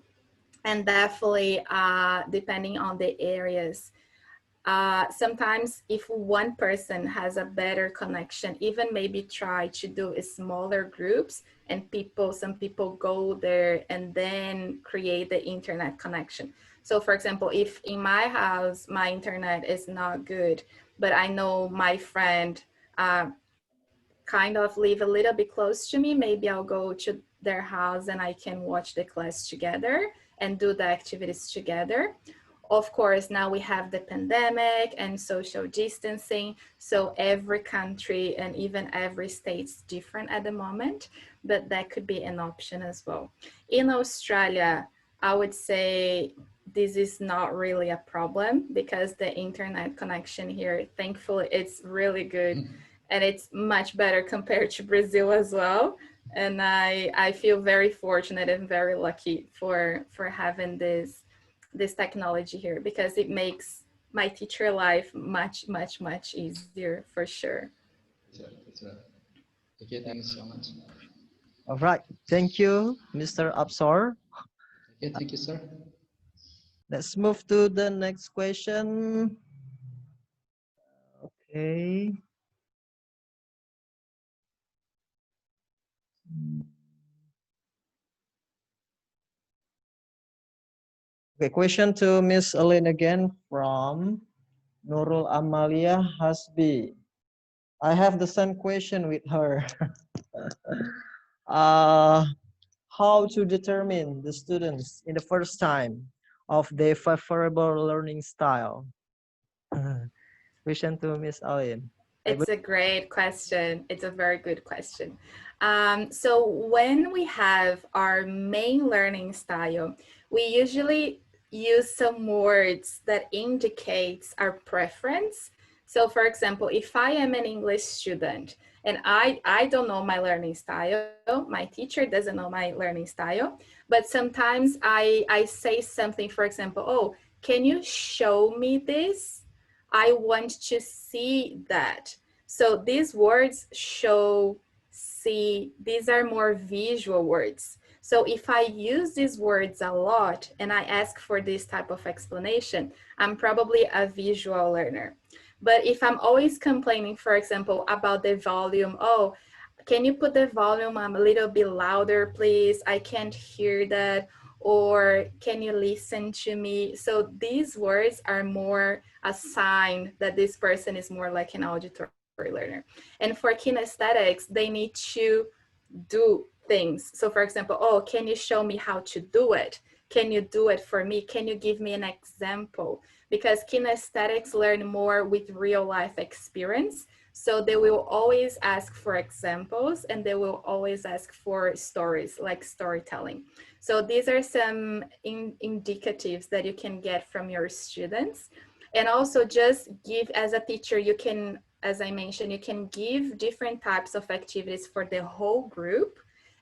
And definitely, depending on the areas, sometimes if one person has a better connection, even maybe try to do smaller groups and some people go there and then create the internet connection. So for example, if in my house, my internet is not good, but I know my friend kind of live a little bit close to me, maybe I'll go to their house and I can watch the class together and do the activities together. Of course, now we have the pandemic and social distancing, so every country and even every state is different at the moment, but that could be an option as well. In Australia, I would say this is not really a problem because the internet connection here, thankfully, it's really good and it's much better compared to Brazil as well. And I feel very fortunate and very lucky for having this technology here because it makes my teacher life much easier for sure. That's right. Okay, thank you so much. All right. Thank you, Mr. Absor. Okay, thank you, sir. Let's move to the next question. Okay. Okay, question to Miss Aline again from Nurul Amalia Hasbi. I have the same question with her. How to determine the students in the first time of their favorable learning style? Question to Miss Aline. It's a great question. It's a very good question. So when we have our main learning style, we usually use some words that indicates our preference. So for example, if I am an English student and I don't know my learning style, my teacher doesn't know my learning style, but sometimes I say something, for example, oh, can you show me this? I want to see that. So these words show, see, these are more visual words. So if I use these words a lot and I ask for this type of explanation, I'm probably a visual learner. But if I'm always complaining, for example, about the volume, oh, can you put the volume a little bit louder, please? I can't hear that. Or can you listen to me? So these words are more a sign that this person is more like an auditory learner. And for kinesthetics, they need to do things. So for example, oh, can you show me how to do it? Can you do it for me? Can you give me an example? Because kinesthetics learn more with real life experience. So they will always ask for examples and they will always ask for stories, like storytelling. So these are some indicatives that you can get from your students. And also just give, as a teacher, you can, as I mentioned, you can give different types of activities for the whole group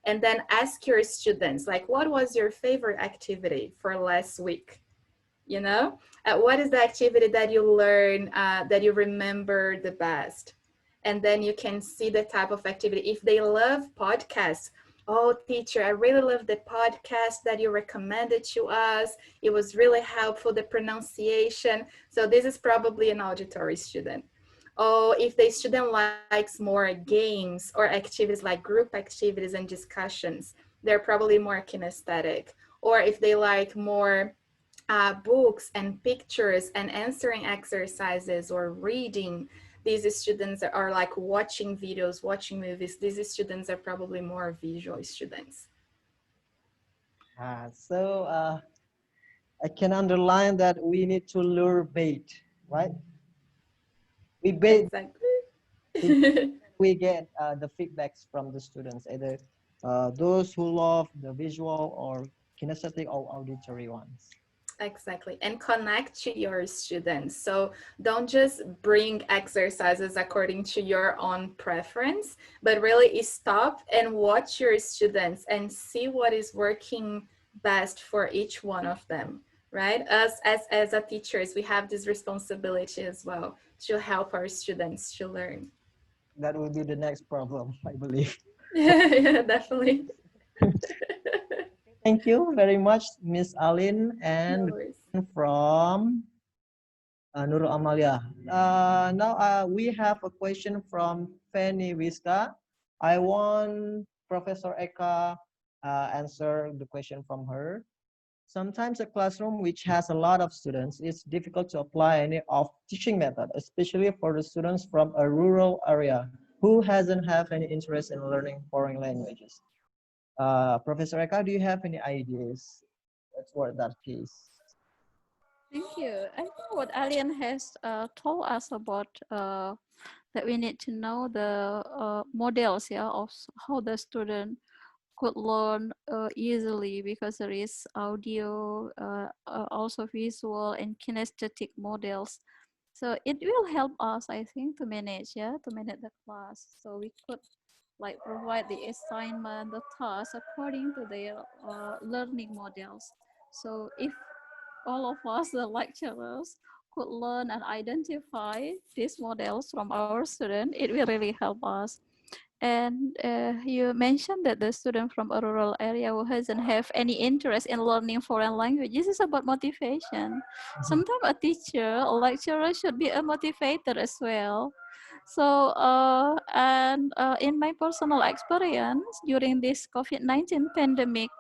and then ask your students, like, what was your favorite activity for last week? You know, what is the activity that you learn, that you remember the best? And then you can see the type of activity. If they love podcasts, oh, teacher, I really love the podcast that you recommended to us. It was really helpful, the pronunciation. So this is probably an auditory student. Oh, if the student likes more games or activities like group activities and discussions, they're probably more kinesthetic. Or if they like more books and pictures and answering exercises or reading, these students are like watching videos, watching movies. These students are probably more visual students. So I can underline that we need to lure bait, right? We bait, Exactly. we get the feedbacks from the students, either those who love the visual or kinesthetic or auditory ones. Exactly, and connect to your students. So don't just bring exercises according to your own preference, but really stop and watch your students and see what is working best for each one of them, right? Us as a teachers, we have this responsibility as well to help our students to learn. That will be the next problem, I believe. Yeah, definitely. Thank you very much, Miss Alin, No and worries. from Nurul Amalia. Now we have a question from Fanny Wiska. I want Professor Eka answer the question from her. Sometimes a classroom which has a lot of students, it's difficult to apply any of teaching method, especially for the students from a rural area who hasn't have any interest in learning foreign languages. Professor Eka, do you have any ideas for that case? Thank you. I think what Alien has told us about that we need to know the models, yeah, of how the student could learn easily, because there is audio, also visual and kinesthetic models. So it will help us, I think, to manage, yeah, to manage the class. So we could like provide the assignment, the task according to their learning models. So if all of us, the lecturers, could learn and identify these models from our students, it will really help us. And you mentioned that the student from a rural area who doesn't have any interest in learning foreign language, this is about motivation. Sometimes a teacher, a lecturer should be a motivator as well. So, in my personal experience during this COVID-19 pandemic,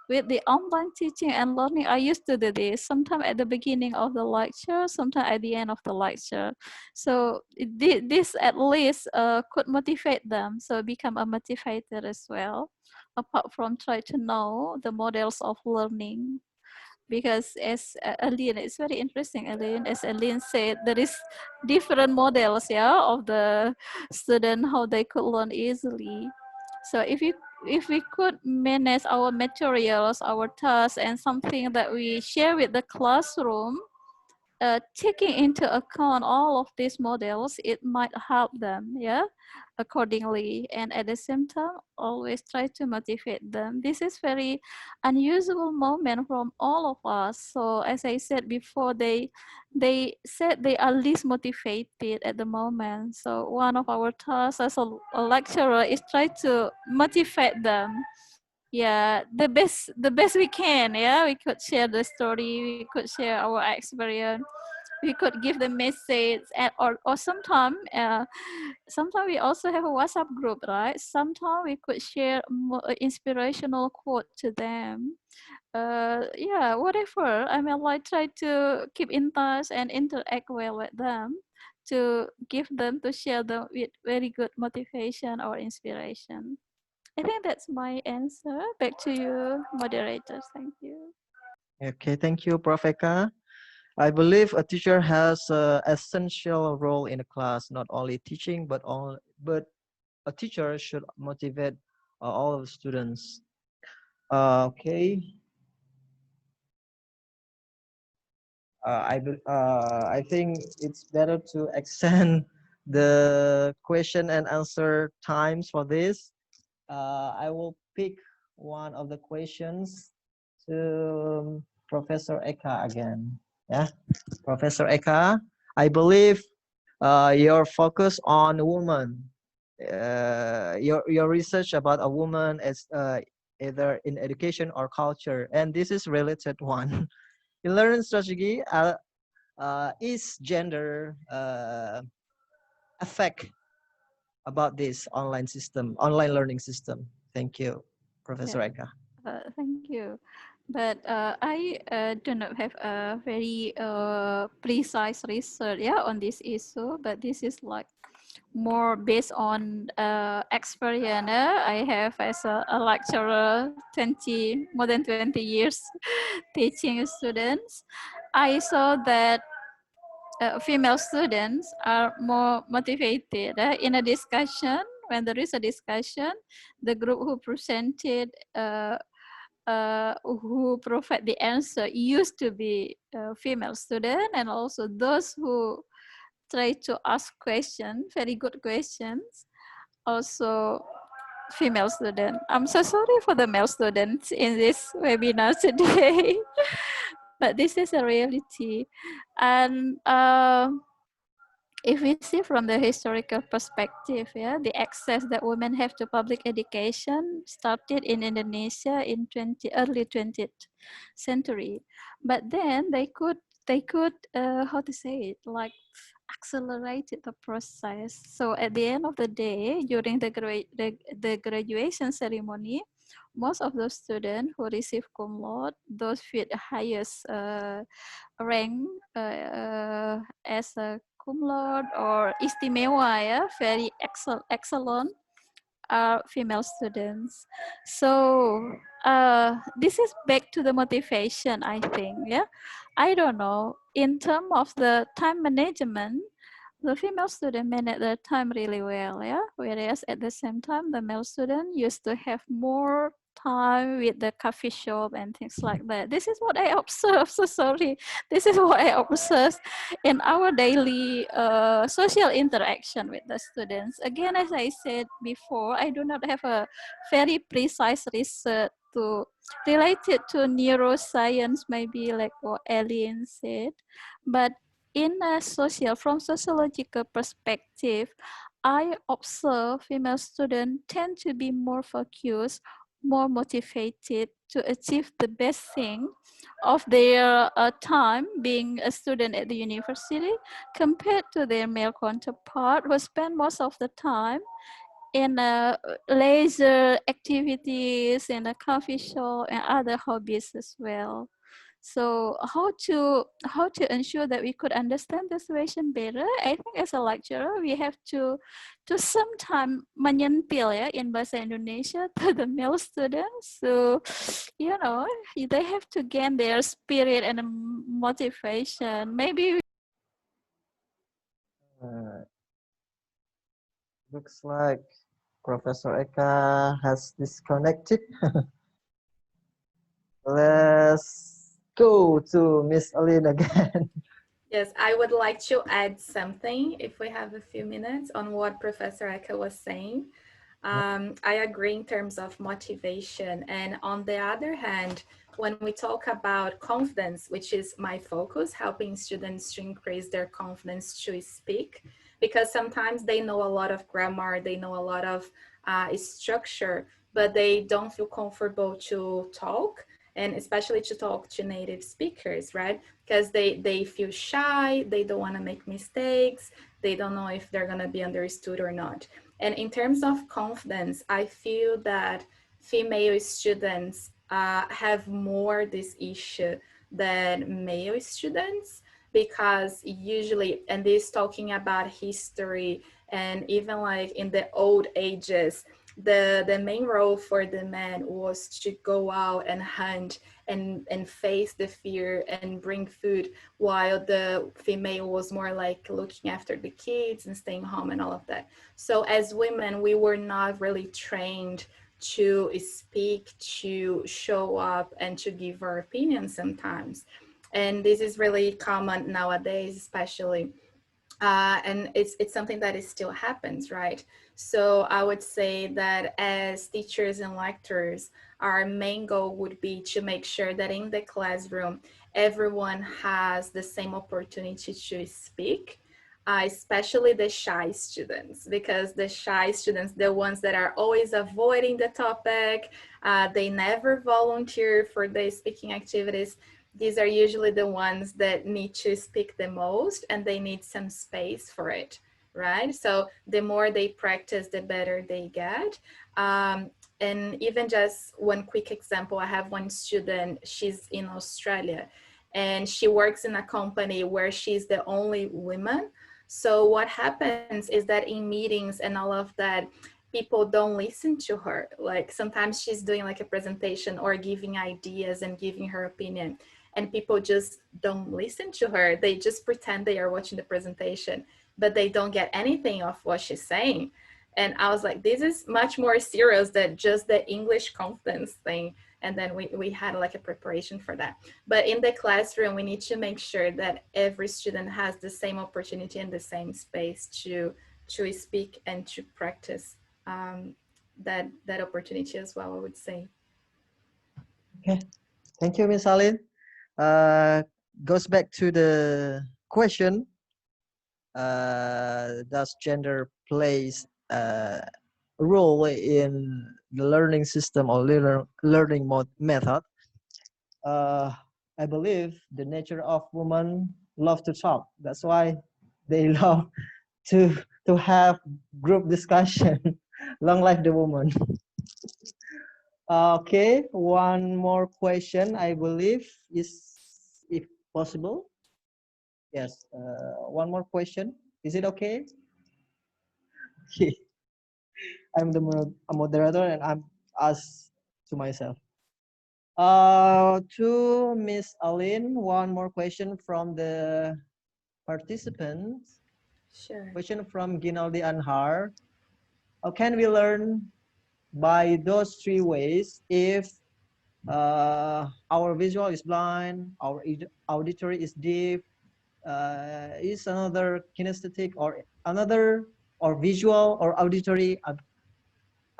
with the online teaching and learning, I used to do this, sometimes at the beginning of the lecture, sometimes at the end of the lecture. So this at least could motivate them, so become a motivator as well, apart from try to know the models of learning. Because as Aline, it's very interesting, Aline, as Aline said, there is different models, yeah, of the student, how they could learn easily. So if we could manage our materials, our tasks, and something that we share with the classroom, taking into account all of these models, it might help them, yeah, accordingly. And at the same time, always try to motivate them. This is very unusual moment from all of us. So as I said before, they said they are least motivated at the moment. So one of our tasks as a lecturer is try to motivate them. Yeah, the best we can. Yeah, we could share the story, we could share our experience, we could give the message, and or sometimes sometimes we also have a WhatsApp group, right? Sometimes we could share inspirational quote to them. Yeah, whatever. I mean, like try to keep in touch and interact well with them, to give them, to share them with very good motivation or inspiration. I think that's my answer. Back to you, moderators. Thank you. Okay, thank you, Prof. Eka. I believe a teacher has an essential role in a class, not only teaching, but a teacher should motivate all of the students. Okay. I think it's better to extend the question and answer times for this. I will pick one of the questions to Professor Eka again. Yeah, Professor Eka, I believe your focus on women, your research about a woman as either in education or culture, and this is related one. In learning strategy, is gender affect about this online learning system? Thank you, Professor Yeah. Eka. Thank you. But I do not have a very precise research, yeah, on this issue. But this is like more based on experience. I have as a lecturer more than 20 years teaching students. I saw that female students are more motivated in a discussion. When there is a discussion, the group who presented who provide the answer used to be female student, and also those who try to ask questions, very good questions, also female student. I'm so sorry for the male students in this webinar today, but this is a reality. And if we see from the historical perspective, yeah, the access that women have to public education started in Indonesia in early 20th century, but then they could how to say it, like accelerated the process. So at the end of the day, during the graduation ceremony, most of those students who receive cum laude, those with the highest rank as a cum laude or istimewa, yeah, very excellent, are female students. So this is back to the motivation, I think. Yeah, I don't know. In terms of the time management, the female student manage their time really well, yeah. Whereas at the same time, the male student used to have more time with the coffee shop and things like that. This is what I observe. So sorry. This is what I observe in our daily social interaction with the students. Again, as I said before, I do not have a very precise research to related to neuroscience, maybe like what Alien said, but from sociological perspective, I observe female students tend to be more focused, more motivated to achieve the best thing of their time being a student at the university compared to their male counterpart who spend most of the time in leisure activities, in a coffee shop and other hobbies as well. So how to ensure that we could understand the situation better? I think as a lecturer, we have to sometime menyentil, ya, in bahasa Indonesia to the male students. So, they have to gain their spirit and motivation. Maybe Uh, looks like Professor Eka has disconnected. Let's go to Miss Aline again. Yes, I would like to add something, if we have a few minutes, on what Professor Eka was saying. I agree in terms of motivation. And on the other hand, when we talk about confidence, which is my focus, helping students to increase their confidence to speak, because sometimes they know a lot of grammar, they know a lot of structure, but they don't feel comfortable to talk, and especially to talk to native speakers, right? Because they feel shy, they don't want to make mistakes, they don't know if they're going to be understood or not. And in terms of confidence, I feel that female students have more this issue than male students, because usually, and this talking about history, and even like in the old ages, the main role for the man was to go out and hunt and face the fear and bring food, while the female was more like looking after the kids and staying home and all of that. So as women, we were not really trained to speak, to show up, and to give our opinions sometimes. And this is really common nowadays, especially. And it's something that it still happens, right? So I would say that as teachers and lecturers, our main goal would be to make sure that in the classroom, everyone has the same opportunity to speak, especially the shy students, because the shy students, the ones that are always avoiding the topic, they never volunteer for the speaking activities. These are usually the ones that need to speak the most, and they need some space for it, right? So the more they practice, the better they get. And even just one quick example, I have one student, she's in Australia, and she works in a company where she's the only woman. So what happens is that in meetings and all of that, people don't listen to her. Like sometimes she's doing like a presentation or giving ideas and giving her opinion, and people just don't listen to her. They just pretend they are watching the presentation, but they don't get anything of what she's saying. And I was like, this is much more serious than just the English confidence thing. And then we had like a preparation for that. But in the classroom, we need to make sure that every student has the same opportunity and the same space to speak and to practice that opportunity as well, I would say. Okay, thank you, Miss Aline. Goes back to the question, does gender plays a role in the learning system or learning method? I believe the nature of women love to talk. That's why they love to have group discussion. Long life the woman. Okay, one more question, I believe, is if possible. Yes, one more question. Is it okay? Okay. I'm the moderator and I'm asked to myself. To Miss Aline, one more question from the participants. Sure. Question from Ginaldi Anhar. How can we learn by those three ways if our visual is blind, our auditory is deaf, is another kinesthetic or another or visual or auditory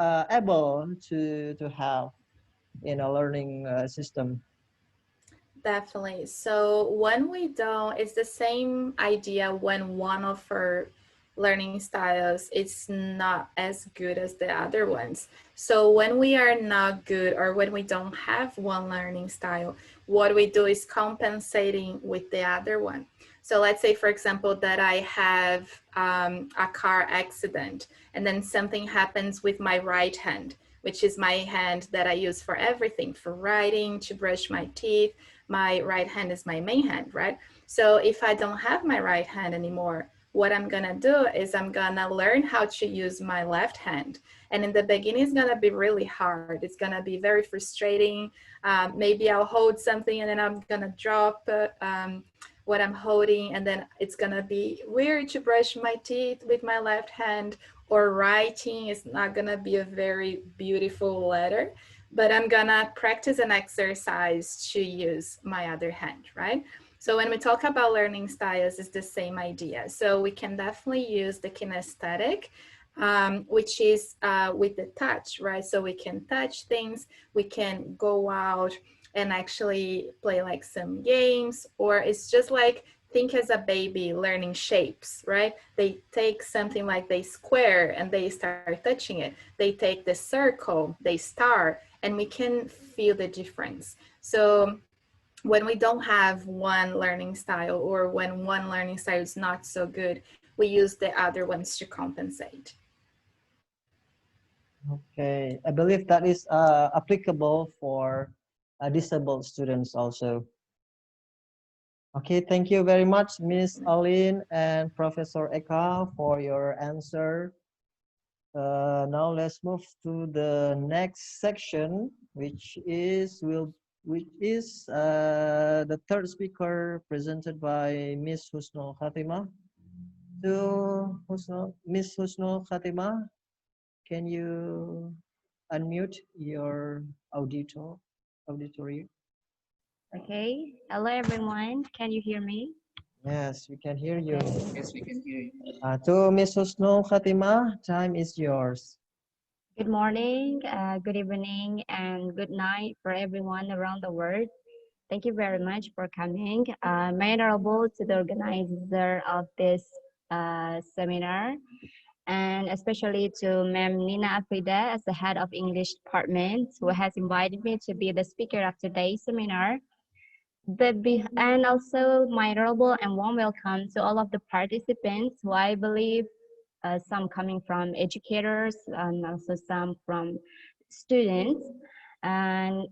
able to have in a learning system? Definitely. So when we don't, it's the same idea when one of our learning styles is not as good as the other ones. So when we are not good or when we don't have one learning style, what we do is compensating with the other one. So let's say, for example, that I have a car accident and then something happens with my right hand, which is my hand that I use for everything, for writing, to brush my teeth. My right hand is my main hand, right? So if I don't have my right hand anymore, what I'm gonna do is I'm gonna learn how to use my left hand. And in the beginning, it's gonna be really hard. It's gonna be very frustrating. Maybe I'll hold something and then I'm gonna drop what I'm holding, and then it's gonna be weird to brush my teeth with my left hand, or writing is not gonna be a very beautiful letter. but I'm gonna practice an exercise to use my other hand, right? So when we talk about learning styles, it's the same idea. So we can definitely use the kinesthetic, which is with the touch, right? So we can touch things, we can go out and actually play like some games, or it's just like, think as a baby learning shapes, right? They take something like the square and they start touching it. They take the circle, they start, and we can feel the difference. So when we don't have one learning style, or when one learning style is not so good, we use the other ones to compensate. Okay, I believe that is applicable for disabled students also. Okay, thank you very much, Miss Aline and Professor Eka, for your answer. Now let's move to the next section, which is the third speaker presented by Miss Husnul Khatimah. So, Miss Husnul Khatimah, can you unmute your auditory? Okay. Hello, everyone. Can you hear me? Yes, we can hear you. Okay. Yes, we can hear you. To Miss Husnul Khatimah, time is yours. Good morning, good evening, and good night for everyone around the world. Thank you very much for coming. My honorable to the organizer of this seminar, and especially to Ma'am Nina Afrida as the head of English department, who has invited me to be the speaker of today's seminar. And also my honorable and warm welcome to all of the participants who I believe some coming from educators and also some from students. And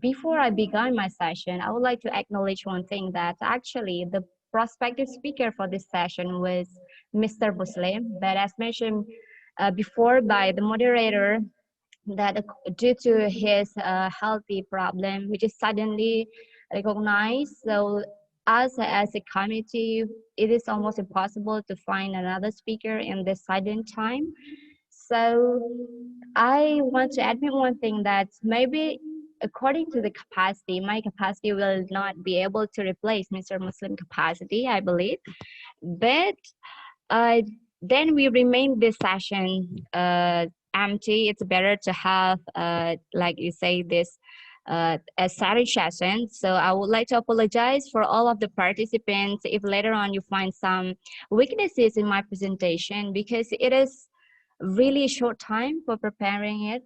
before I begin my session, I would like to acknowledge one thing, that actually the prospective speaker for this session was Mr. Muslim, but as mentioned before by the moderator, that due to his healthy problem, which is suddenly recognized, so us as a committee, it is almost impossible to find another speaker in this sudden time. So I want to admit one thing, that maybe according to the capacity, my capacity will not be able to replace Mr. Muslim capacity, I believe. But uh, then we remain this session empty. It's better to have, like you say, this a Saturday session. So I would like to apologize for all of the participants if later on you find some weaknesses in my presentation, because it is really short time for preparing it.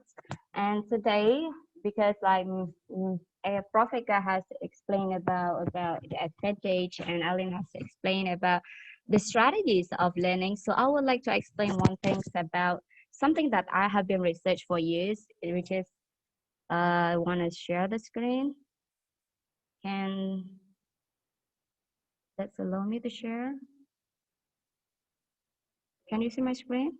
And today, because like Profika has explained about the advantage, and Aline has explained about the strategies of learning. So I would like to explain one thing about something that I have been research for years, which is I want to share the screen. Can that allow me to share? Can you see my screen?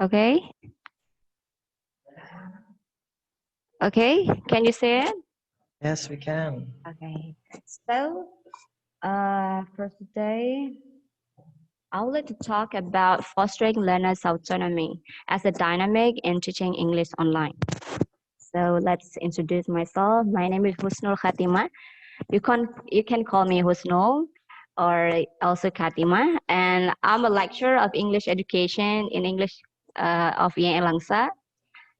Okay. Okay, can you see it? Yes, we can. Okay. So for today, I would like to talk about fostering learners' autonomy as a dynamic in teaching English online. So let's introduce myself. My name is Husnul Khatimah. You can call me Husnul or also Khatimah, and I'm a lecturer of English education in English of IAIN Langsa.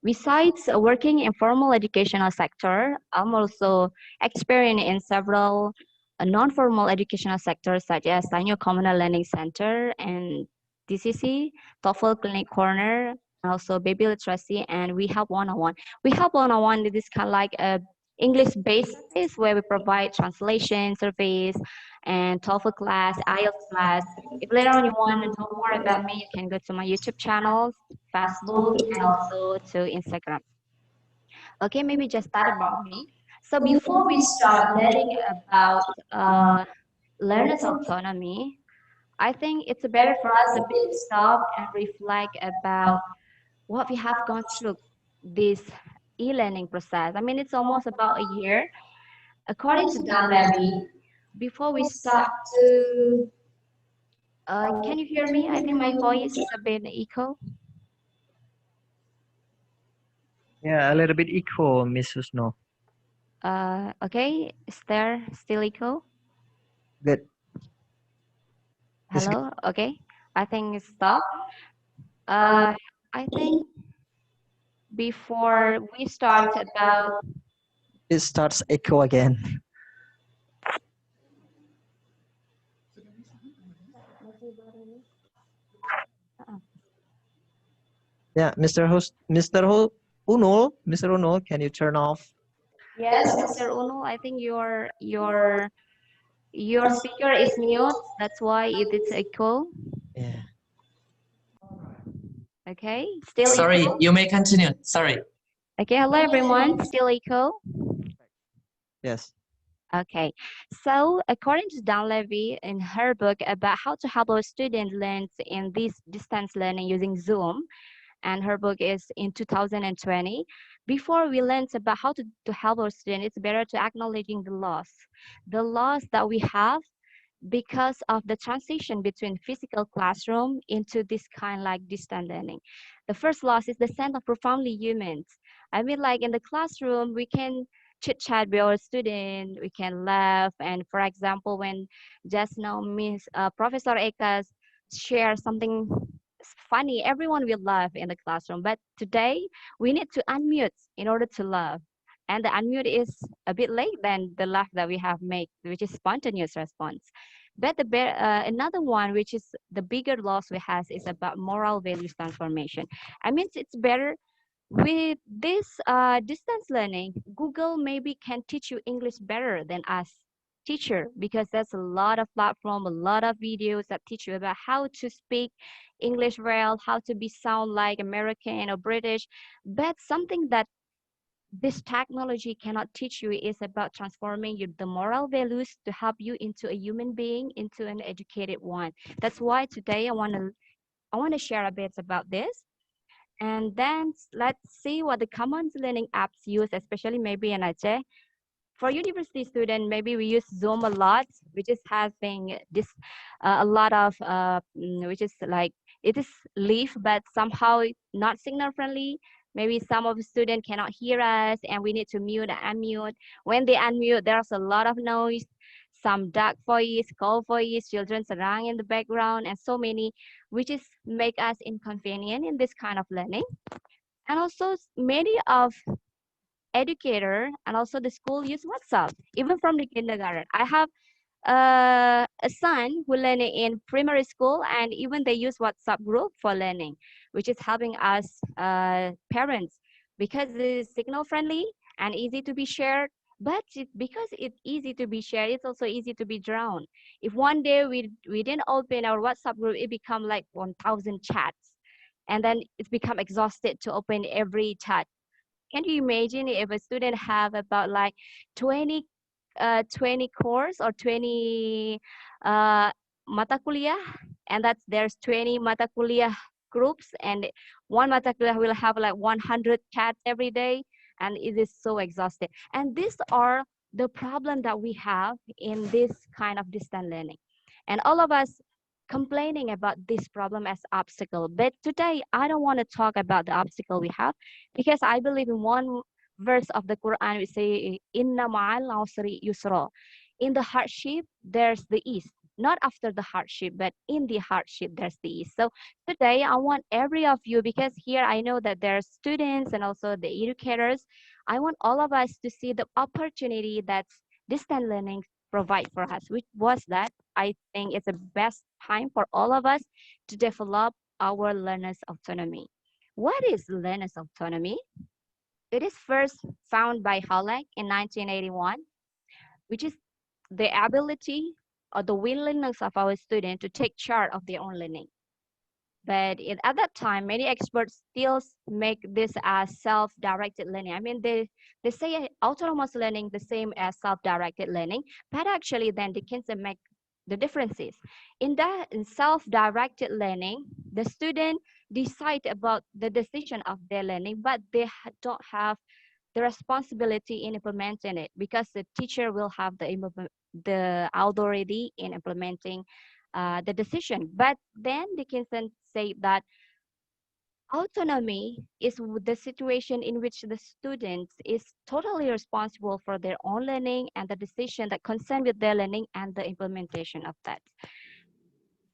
Besides working in formal educational sector, I'm also experienced in several non-formal educational sectors such as Sanyo Communal Learning Center and DCC, TOEFL Clinic Corner, and also baby literacy, and We Help 101. We Help 101 is this kind of like a English-based space where we provide translation, surveys, and TOEFL class, IELTS class. If later on you want to know more about me, you can go to my YouTube channels, Facebook, and also to Instagram. Okay, maybe just that about me. So before we start learning about learners' autonomy, I think it's better for us a bit to stop and reflect about what we have gone through this e-learning process. I mean, it's almost about a year. According to that levy, before we start to Can you hear me? I think my voice is a bit echo. Yeah, a little bit echo, Miss Susno. Okay, is there still echo? Good. It's good. Hello? Okay, I think it stopped. I think before we start about It starts echo again. Yeah, Mr. Unul, can you turn off? yes, Mr. Uno, I think your speaker is mute. That's why it is echo. Yeah. Okay, still Sorry, echo. you may continue. Sorry. Okay, hello everyone. Still echo. Yes. Okay, so according to Dan Levy in her book about how to help our students learn in this distance learning using Zoom, and her book is in 2020. Before we learn about how to help our students, it's better to acknowledging the loss that we have because of the transition between physical classroom into this kind like distant learning. The first loss is the sense of profoundly humans. I mean, like in the classroom, we can chit chat with our student, we can laugh. And for example, when just now Miss Professor Ekas share something funny, everyone will laugh in the classroom. But today, we need to unmute in order to laugh. And the unmute is a bit late than the laugh that we have made, which is spontaneous response. But another one, which is the bigger loss we have, is about moral values transformation. I mean, it's better with this distance learning. Google maybe can teach you English better than us teacher because there's a lot of platform, a lot of videos that teach you about how to speak English well, how to be sound like American or British. But something that this technology cannot teach you is about transforming the moral values to help you into a human being, into an educated one. That's why today I want to share a bit about this. And then let's see what the common learning apps use, especially maybe in Aceh. For university student, maybe we use Zoom a lot, which is having this a lot of which is like it is live, but somehow not signal friendly. Maybe some of the student cannot hear us, and we need to mute and unmute. When they unmute, there's a lot of noise, some dark voice, cold voice, children around in the background, and so many, which is make us inconvenient in this kind of learning. And also many of educator and also the school use WhatsApp, even from the kindergarten. I have a son who learning in primary school, and even they use WhatsApp group for learning, which is helping us parents because it is signal friendly and easy to be shared. But because it's easy to be shared, it's also easy to be drowned. If one day we didn't open our WhatsApp group, it become like 1,000 chats, and then it's become exhausted to open every chat. Can you imagine if a student have about like 20 course or 20 mata kuliah, and that's there's 20 mata kuliah groups, and one mata kuliah will have like 100 chats every day, and it is so exhausted. And these are the problem that we have in this kind of distant learning. And all of us complaining about this problem as obstacle. But today, I don't want to talk about the obstacle we have, because I believe in one verse of the Quran, we say, Inna ma'al usri yusra. In the hardship, there's the ease. Not after the hardship, but in the hardship, there's the ease. So today, I want every of you, because here I know that there's students and also the educators. I want all of us to see the opportunity that distant learning provide for us, which was that I think it's the best time for all of us to develop our learners' autonomy. What is learners' autonomy? It is first found by Halleck in 1981, which is the ability or the willingness of our students to take charge of their own learning. But at that time, many experts still make this as self-directed learning. I mean, they say autonomous learning the same as self-directed learning, but actually then they can make the differences. In self-directed learning, the student decide about the decision of their learning, but they don't have the responsibility in implementing it, because the teacher will have the authority in implementing the decision. But then Dickinson said that autonomy is the situation in which the student is totally responsible for their own learning and the decision that concern with their learning and the implementation of that.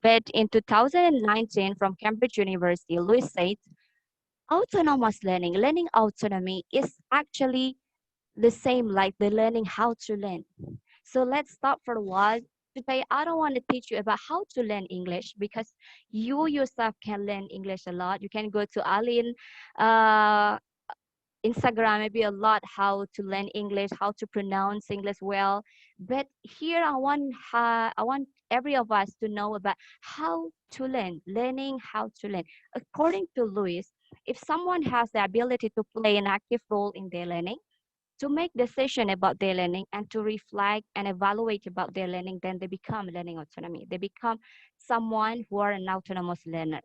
But in 2019, from Cambridge University, Lewis said, autonomous learning, learning autonomy is actually the same like the learning how to learn. So let's stop for a while. Today, I don't want to teach you about how to learn English because you yourself can learn English a lot. You can go to IAIN, Instagram, maybe a lot how to learn English, how to pronounce English well. But here I want every of us to know about how to learn, learning how to learn. According to Lewis, if someone has the ability to play an active role in their learning, to make decision about their learning and to reflect and evaluate about their learning, then they become learning autonomy. They become someone who are an autonomous learner.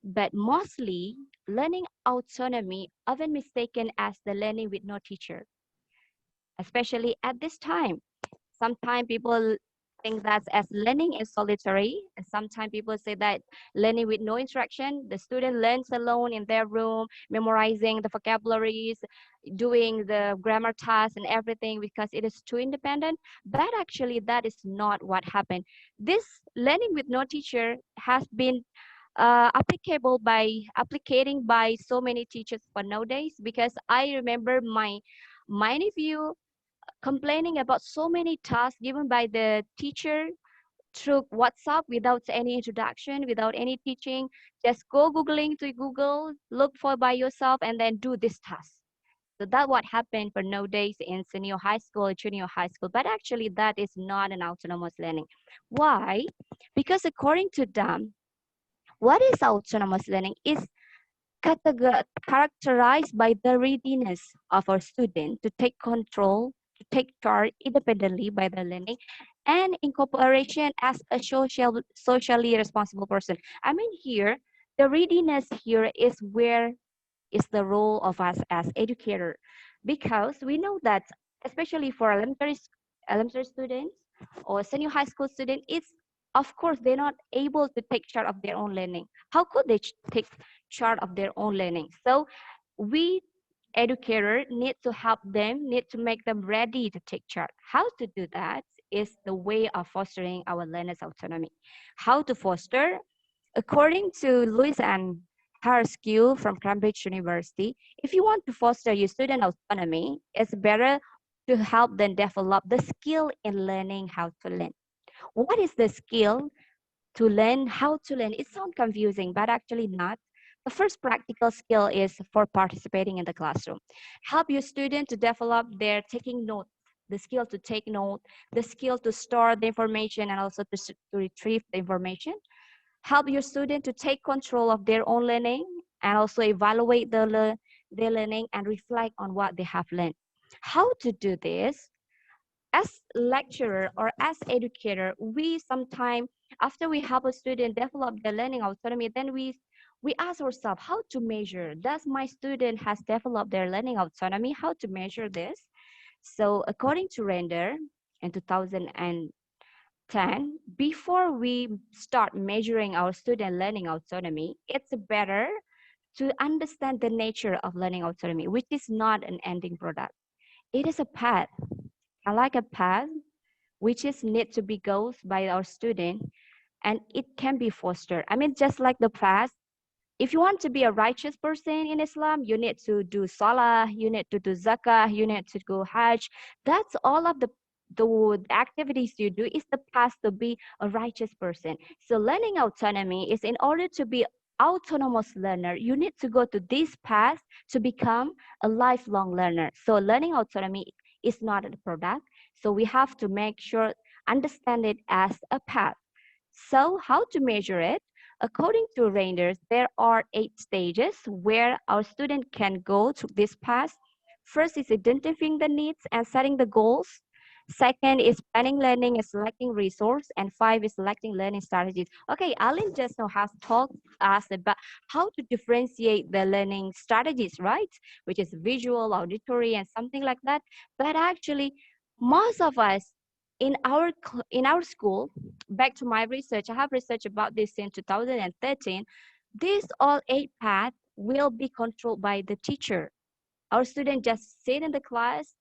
But mostly, learning autonomy often mistaken as the learning with no teacher, especially at this time. Sometimes people think that as learning is solitary, and sometimes people say that learning with no instruction, the student learns alone in their room, memorizing the vocabularies, doing the grammar tasks and everything because it is too independent. But actually, that is not what happened. This learning with no teacher has been applicable by applicating by so many teachers for nowadays, because I remember my nephew complaining about so many tasks given by the teacher through WhatsApp without any introduction, without any teaching. Just go Googling to Google, look for by yourself, and then do this task. So that's what happened for nowadays in senior high school, junior high school. But actually, that is not an autonomous learning. Why? Because according to them, what is autonomous learning is characterized by the readiness of our student to take control, to take charge independently by the learning, and in cooperation as a socially responsible person. I mean here, the readiness here is where is the role of us as educator, because we know that especially for elementary students or senior high school students, it's of course they're not able to take charge of their own learning. How could they take charge of their own learning? So we educator need to help them, need to make them ready to take charge. How to do that is the way of fostering our learners' autonomy. How to foster? According to Lewis and Harskew from Cambridge University, if you want to foster your student autonomy, it's better to help them develop the skill in learning how to learn. What is the skill to learn how to learn? It sounds confusing, but actually not. The first practical skill is for participating in the classroom. Help your student to develop their taking notes, the skill to take note, the skill to store the information and also to retrieve the information. Help your student to take control of their own learning and also evaluate their learning and reflect on what they have learned. How to do this? As lecturer or as educator, we sometimes, after we help a student develop their learning autonomy, then we ask ourselves how to measure. Does my student has developed their learning autonomy? How to measure this? So according to Render in 2010, before we start measuring our student learning autonomy, it's better to understand the nature of learning autonomy, which is not an ending product. It is a path. I like a path which is need to be goes by our student, and it can be fostered. I mean, just like the path, if you want to be a righteous person in Islam, you need to do salah, you need to do zakah, you need to go hajj. That's all of the activities you do is the path to be a righteous person. So learning autonomy is in order to be autonomous learner, you need to go to this path to become a lifelong learner. So learning autonomy is not a product. So we have to make sure, understand it as a path. So how to measure it? According to Reinders, there are 8 stages where our student can go through this path. First is identifying the needs and setting the goals. Second is planning learning and selecting resource. And 5 is selecting learning strategies. Okay, Aline just now has talked us about how to differentiate the learning strategies, right? Which is visual, auditory, and something like that. But actually, most of us in our school, back to my research, I have researched about this in 2013. These all 8 paths will be controlled by the teacher. Our students just sit in the class,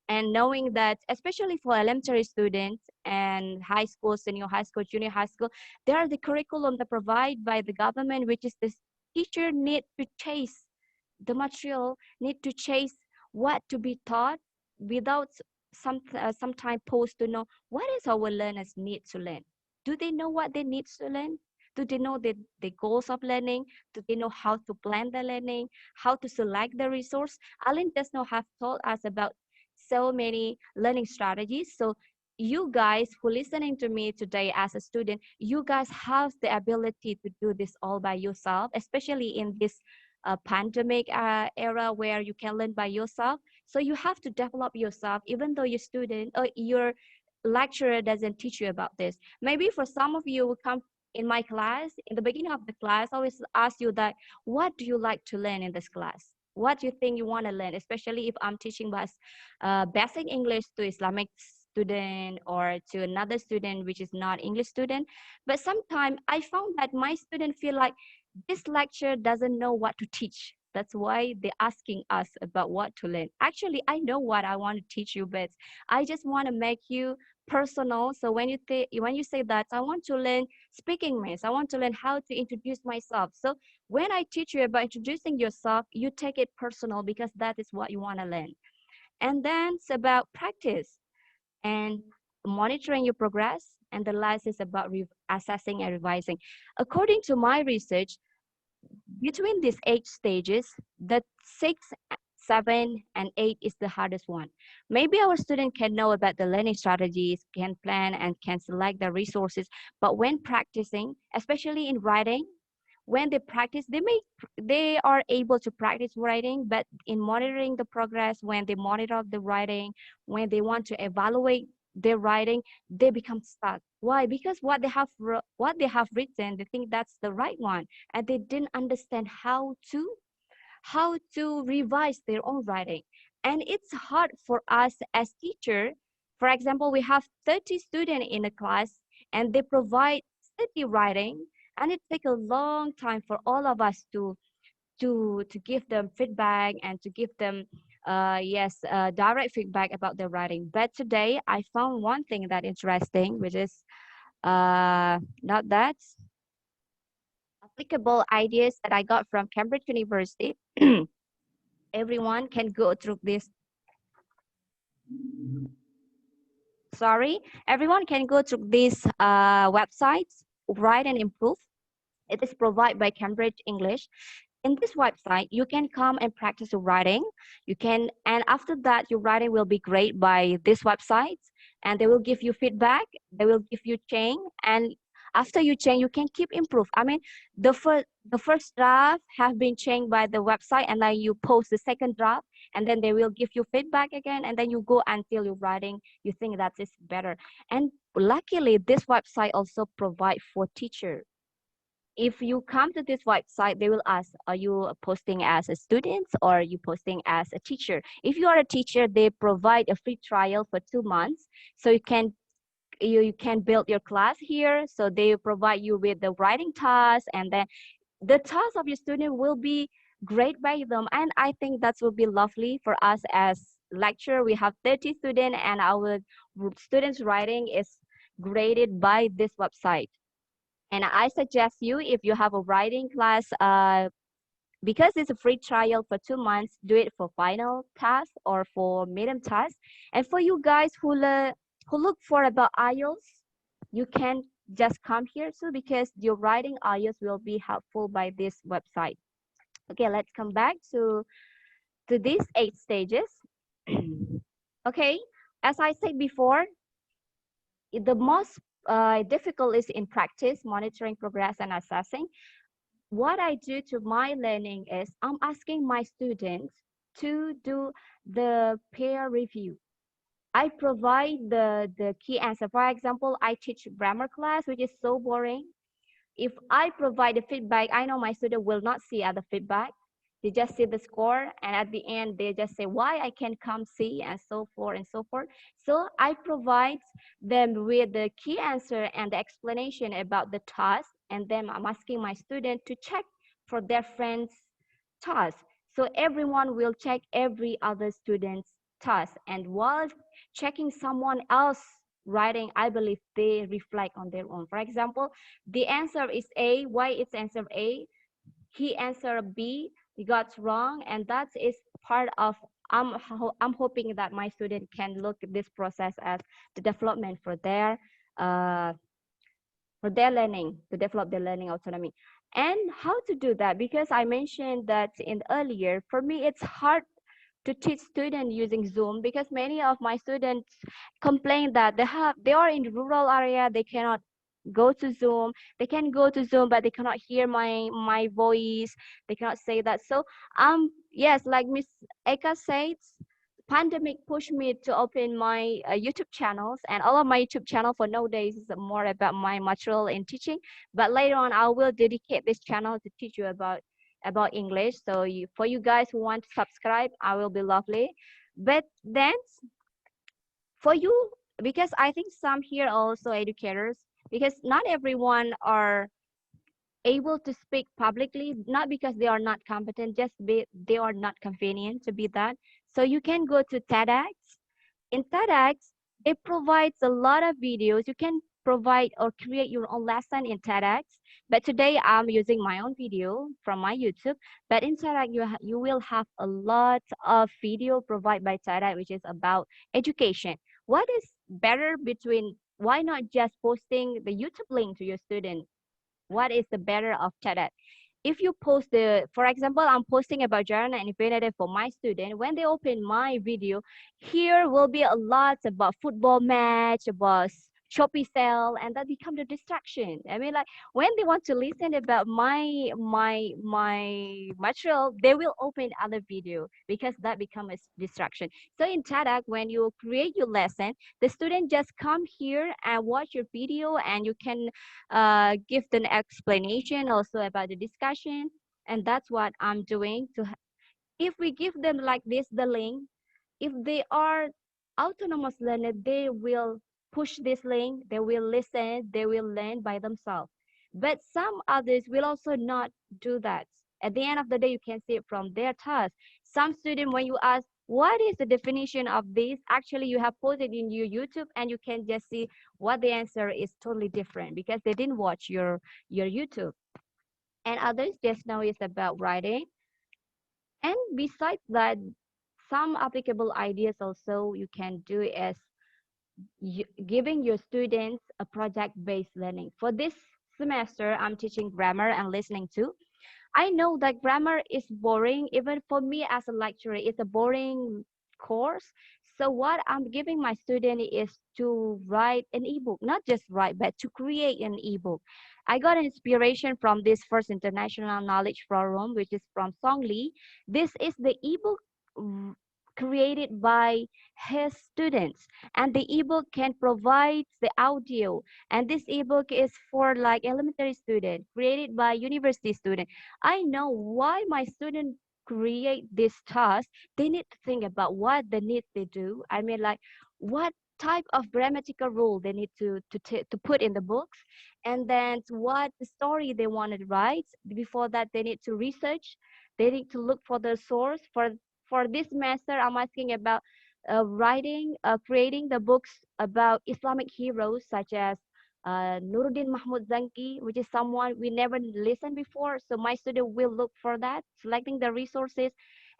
and knowing that, especially for elementary students and high school, senior high school, junior high school, there are the curriculum that provide by the government, which is this teacher need to chase the material, need to chase what to be taught without some time post to know what is our learners need to learn. Do they know what they need to learn? Do they know the goals of learning? Do they know how to plan the learning, how to select the resource? Alan does not have told us about so many learning strategies. So you guys who listening to me today as a student, you guys have the ability to do this all by yourself, especially in this pandemic era where you can learn by yourself. So you have to develop yourself, even though your student or your lecturer doesn't teach you about this. Maybe for some of you who come in my class, in the beginning of the class, I always ask you that, what do you like to learn in this class? What do you think you want to learn, especially if I'm teaching basic English to Islamic student or to another student which is not English student. But sometimes I found that my student feel like this lecture doesn't know what to teach. That's why they're asking us about what to learn. Actually, I know what I want to teach you, but I just want to make you personal. So when you say that I want to learn speaking English, I want to learn how to introduce myself. So when I teach you about introducing yourself, you take it personal because that is what you want to learn. And then it's about practice and monitoring your progress. And the last is about assessing and revising. According to my research, between these 8 stages, the 6, 7, and 8 is the hardest one. Maybe our student can know about the learning strategies, can plan and can select the resources, but when practicing, especially in writing, when they practice, they are able to practice writing, but in monitoring the progress, when they monitor the writing, when they want to evaluate their writing, they become stuck. Why? Because what they have written, they think that's the right one, and they didn't understand how to revise their own writing. And it's hard for us as teacher. For example, we have 30 students in a class and they provide 30 writing, and it takes a long time for all of us to give them feedback and to give them direct feedback about their writing. But today I found one thing that interesting, which is not that applicable ideas that I got from Cambridge University. Everyone can go through this. Sorry, everyone can go through these websites, Write and Improve. It is provided by Cambridge English. In this website, you can come and practice your writing. And after that, your writing will be great by this website, and they will give you feedback. They will give you change, and after you change, you can keep improve. I mean, the first draft have been changed by the website, and then you post the second draft, and then they will give you feedback again, and then you go until your writing you think that is better. And luckily, this website also provide for teacher. If you come to this website, they will ask, are you posting as a student or are you posting as a teacher? If you are a teacher, they provide a free trial for 2 months. So you can build your class here. So they provide you with the writing task, and then the task of your student will be great by them. And I think that will be lovely for us as lecturer. We have 30 students and our students' writing is graded by this website. And I suggest you, if you have a writing class, because it's a free trial for 2 months, do it for final task or for medium task. And for you guys who look for about IELTS, you can just come here too, because your writing IELTS will be helpful by this website. Okay, let's come back to these 8 stages. Okay, as I said before, the most difficult is in practice, monitoring progress and assessing. What I do to my learning is I'm asking my students to do the peer review. I provide the key answer. For example, I teach grammar class, which is so boring. If I provide the feedback, I know my student will not see other feedback. They just see the score, and at the end, they just say why I can come see, and so forth and so forth. So I provide them with the key answer and the explanation about the task, and then I'm asking my student to check for their friends' task. So everyone will check every other student's task, and while checking someone else writing, I believe they reflect on their own. For example, the answer is A. Why it's answer A? He answered B. He got wrong, and that is part of. I'm hoping that my student can look at this process as the development uh, for their learning, to develop their learning autonomy. And how to do that? Because I mentioned that in earlier, for me it's hard to teach students using Zoom, because many of my students complain that they are in the rural area, they cannot go to Zoom. They can go to Zoom, but they cannot hear my voice. They cannot say that. So yes, like Miss Eka said, pandemic pushed me to open my YouTube channels, and all of my YouTube channel for nowadays is more about my material in teaching. But later on, I will dedicate this channel to teach you about English. So for you guys who want to subscribe, I will be lovely. But then for you, because I think some here are also educators, because not everyone are able to speak publicly, not because they are not competent, they are not convenient to be that. So you can go to TEDx. In TEDx, it provides a lot of videos. You can provide or create your own lesson in TEDx. But today I'm using my own video from my YouTube. But in TEDx, you will have a lot of video provided by TEDx, which is about education. What is better between, why not just posting the YouTube link to your student? What is the better of TEDx? If you post for example, I'm posting about Jarana and Infinity for my student. When they open my video, here will be a lot about football match, about Shopee sale, and that become the distraction. I mean, like when they want to listen about my material, they will open other video because that becomes a distraction. So in TEDx, when you create your lesson, the student just come here and watch your video, and you can give an explanation also about the discussion. And that's what I'm doing. If we give them like this, the link, if they are autonomous learner, they will push this link, they will listen, they will learn by themselves. But some others will also not do that. At the end of the day, you can see it from their task. Some student, when you ask, what is the definition of this? Actually, you have posted in your YouTube, and you can just see what the answer is totally different because they didn't watch your YouTube. And others just know it's about writing. And besides that, some applicable ideas also you can do is giving your students a project-based learning. For this semester, I'm teaching grammar and listening too. I know that grammar is boring. Even for me as a lecturer, it's a boring course. So what I'm giving my student is to write an ebook, not just write, but to create an ebook. I got inspiration from this first International Knowledge Forum, which is from Song Lee. This is the ebook created by his students, and the ebook can provide the audio, and this ebook is for like elementary student, created by university student. I know why my student create this task. They need to think about what they need to do. I mean, like what type of grammatical rule they need to put in the books, and then what the story they want to write. Before that, they need to research, they need to look for the source. For this semester, I'm asking about creating the books about Islamic heroes such as Nuruddin Mahmud Zanki, which is someone we never listened before. So my student will look for that, selecting the resources,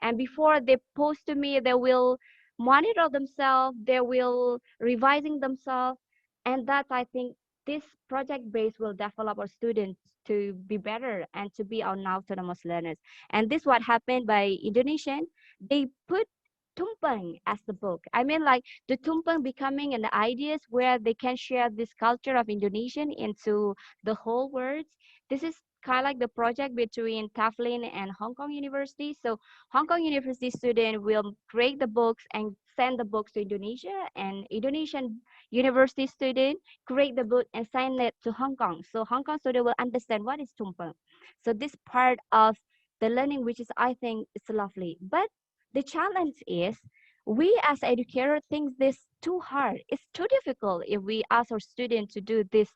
and before they post to me, they will monitor themselves, they will revising themselves, and that I think this project base will develop our students to be better and to be our autonomous learners. And this what happened by Indonesian. They put tumpeng as the book. I mean, like the tumpeng becoming an ideas where they can share this culture of Indonesian into the whole world. This is kind of like the project between Taflin and Hong Kong University. So Hong Kong University student will create the books and send the books to Indonesia, and Indonesian university student create the book and send it to Hong Kong. So Hong Kong student will understand what is tumpeng. So this part of the learning, which is, I think, it's lovely. But the challenge is, we as educators think this too hard. It's too difficult if we ask our students to do this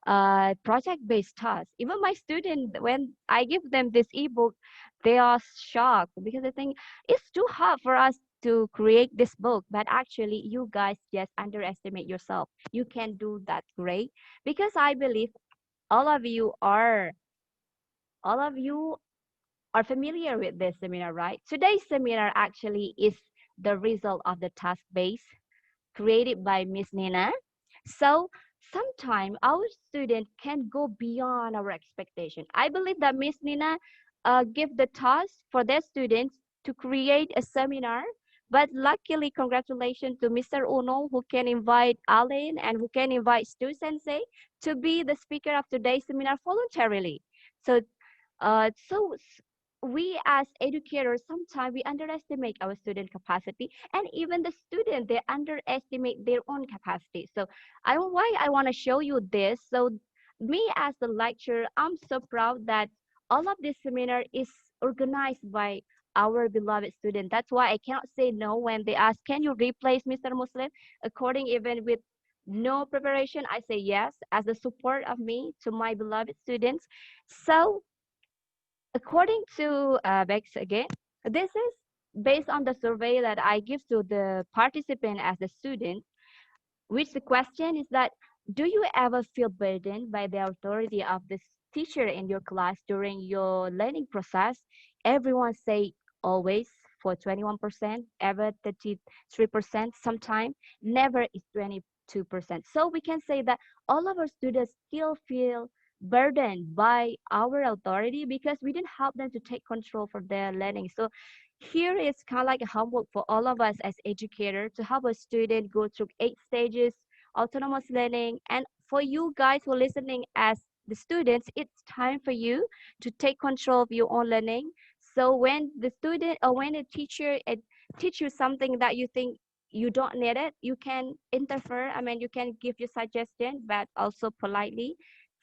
project-based task. Even my students, when I give them this ebook, they are shocked because they think it's too hard for us to create this book. But actually, you guys just underestimate yourself. You can do that great, because I believe all of you are familiar with this seminar, right? Today's seminar actually is the result of the task base created by Miss Nina. So sometimes our students can go beyond our expectation. I believe that Miss Nina give the task for their students to create a seminar. But luckily, congratulations to Mr. Uno, who can invite Aline and who can invite Stu Sensei to be the speaker of today's seminar voluntarily. So we as educators, sometimes we underestimate our student capacity, and even the student, they underestimate their own capacity. So why I want to show you this. So me as the lecturer, I'm so proud that all of this seminar is organized by our beloved student. That's why I cannot say no when they ask, can you replace Mr. Muslim? According even with no preparation, I say yes, as the support of me to my beloved students. So according to Bex again, this is based on the survey that I give to the participant as the student, which the question is that, do you ever feel burdened by the authority of the teacher in your class during your learning process? Everyone say always for 21%, ever 33%, sometime, never is 22%. So we can say that all of our students still feel burdened by our authority because we didn't help them to take control for their learning. So here is kind of like a homework for all of us as educators to help a student go through 8 stages autonomous learning. And for you guys who are listening as the students, it's time for you to take control of your own learning. So when the student or when a teacher teach you something that you think you don't need it, you can interfere. I mean, you can give your suggestion, but also politely.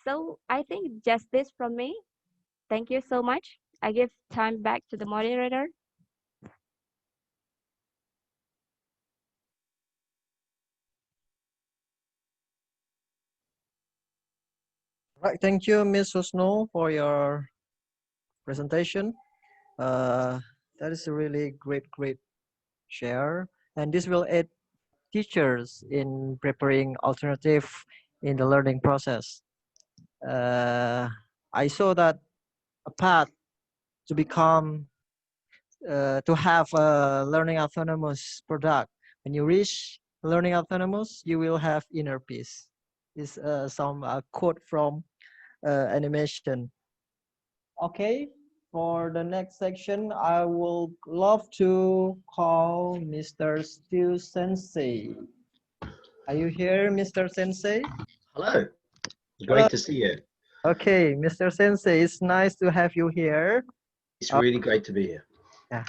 So I think just this from me. Thank you so much. I give time back to the moderator. Right, thank you, Ms. Husno, for your presentation. That is a really great share, and this will aid teachers in preparing alternative in the learning process. I saw that a path to become to have a learning autonomous product. When you reach learning autonomous, you will have inner peace. This some quote from animation. Okay, for the next section, I will love to call Mr. Stu Sensei. Are you here, Mr. Sensei? Hello. Great Hello. to see you. Okay, Mr. Sensei, it's nice to have you here. It's really great to be here. Yeah.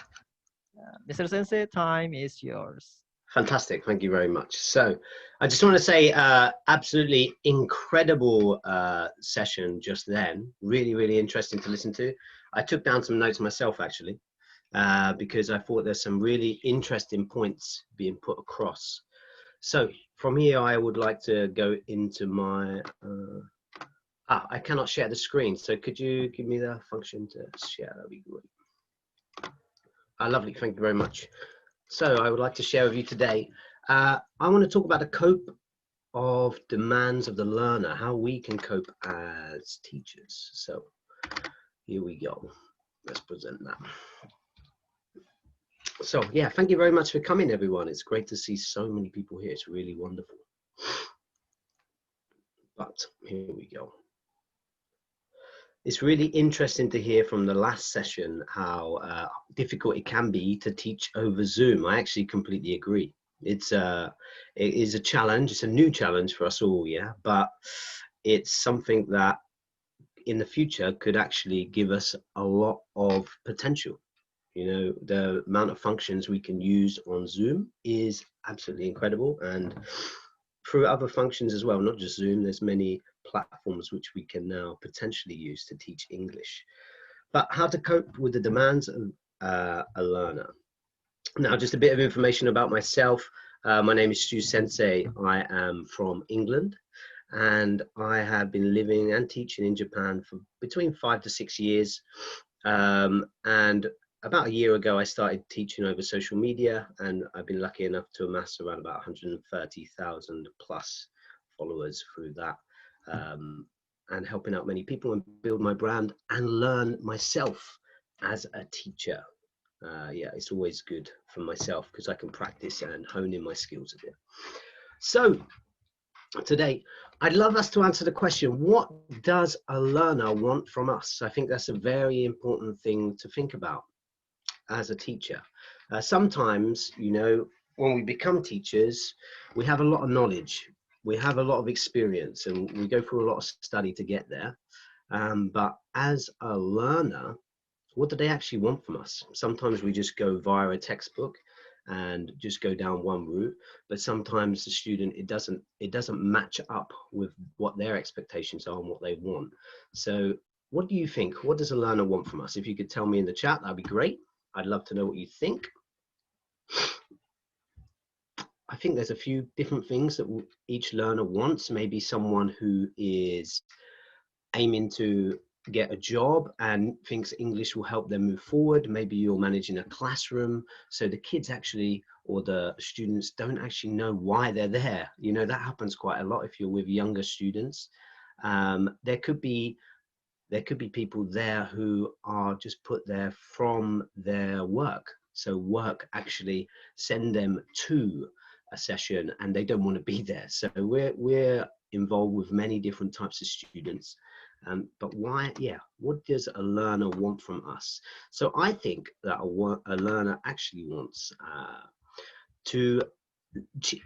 Mr. Sensei, time is yours. Fantastic. Thank you very much. So I just want to say absolutely incredible session just then. Really interesting to listen to. I took down some notes myself, actually, because I thought there's some really interesting points being put across. So from here, I would like to go into my... I cannot share the screen. So could you give me the function to share? That'd be great. Lovely. Thank you very much. So I would like to share with you today, I want to talk about the cope of demands of the learner, how we can cope as teachers. So here we go. Let's present that. So yeah, thank you very much for coming, everyone. It's great to see so many people here. It's really wonderful. But here we go. It's really interesting to hear from the last session how difficult it can be to teach over Zoom. I actually completely agree. It is a challenge. It's a new challenge for us all, yeah. But it's something that in the future could actually give us a lot of potential. You know, the amount of functions we can use on Zoom is absolutely incredible, and through other functions as well, not just Zoom. There's many platforms which we can now potentially use to teach English. but how to cope with the demands of a learner. Now, just a bit of information about myself. My name is Stu Sensei. I am from England, and I have been living and teaching in Japan for between 5 to 6 years. And about a year ago, I started teaching over social media, and I've been lucky enough to amass around about 130,000 plus followers through that, and helping out many people and build my brand and learn myself as a teacher. Yeah, it's always good for myself because I can practice and hone in my skills a bit. So today, I'd love us to answer the question, what does a learner want from us? I think that's a very important thing to think about as a teacher. Sometimes, you know, when we become teachers, we have a lot of knowledge, we have a lot of experience, and we go through a lot of study to get there. But as a learner, what do they actually want from us? Sometimes we just go via a textbook and just go down one route, but sometimes the student, it doesn't match up with what their expectations are and what they want. So what do you think? What does a learner want from us? If you could tell me in the chat, that'd be great. I'd love to know what you think. I think there's a few different things that each learner wants. Maybe someone who is aiming to get a job and thinks English will help them move forward. Maybe you're managing a classroom, so the kids actually, or the students, don't actually know why they're there. You know, that happens quite a lot if you're with younger students. There could be people there who are just put there from their work. So work actually send them to a session and they don't want to be there. So we're involved with many different types of students. But why, yeah, what does a learner want from us? So I think that a learner actually wants to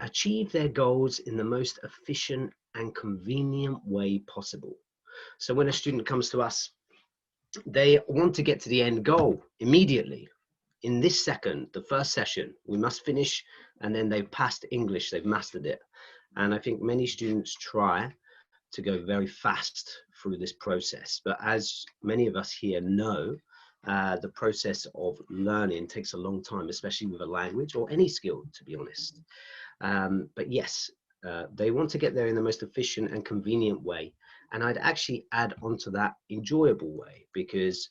achieve their goals in the most efficient and convenient way possible. So when a student comes to us, they want to get to the end goal immediately. In this second, the first session, we must finish, and then they've passed English, they've mastered it. And I think many students try to go very fast through this process. But as many of us here know, the process of learning takes a long time, especially with a language or any skill, to be honest. But yes, they want to get there in the most efficient and convenient way. And I'd actually add onto that enjoyable way, because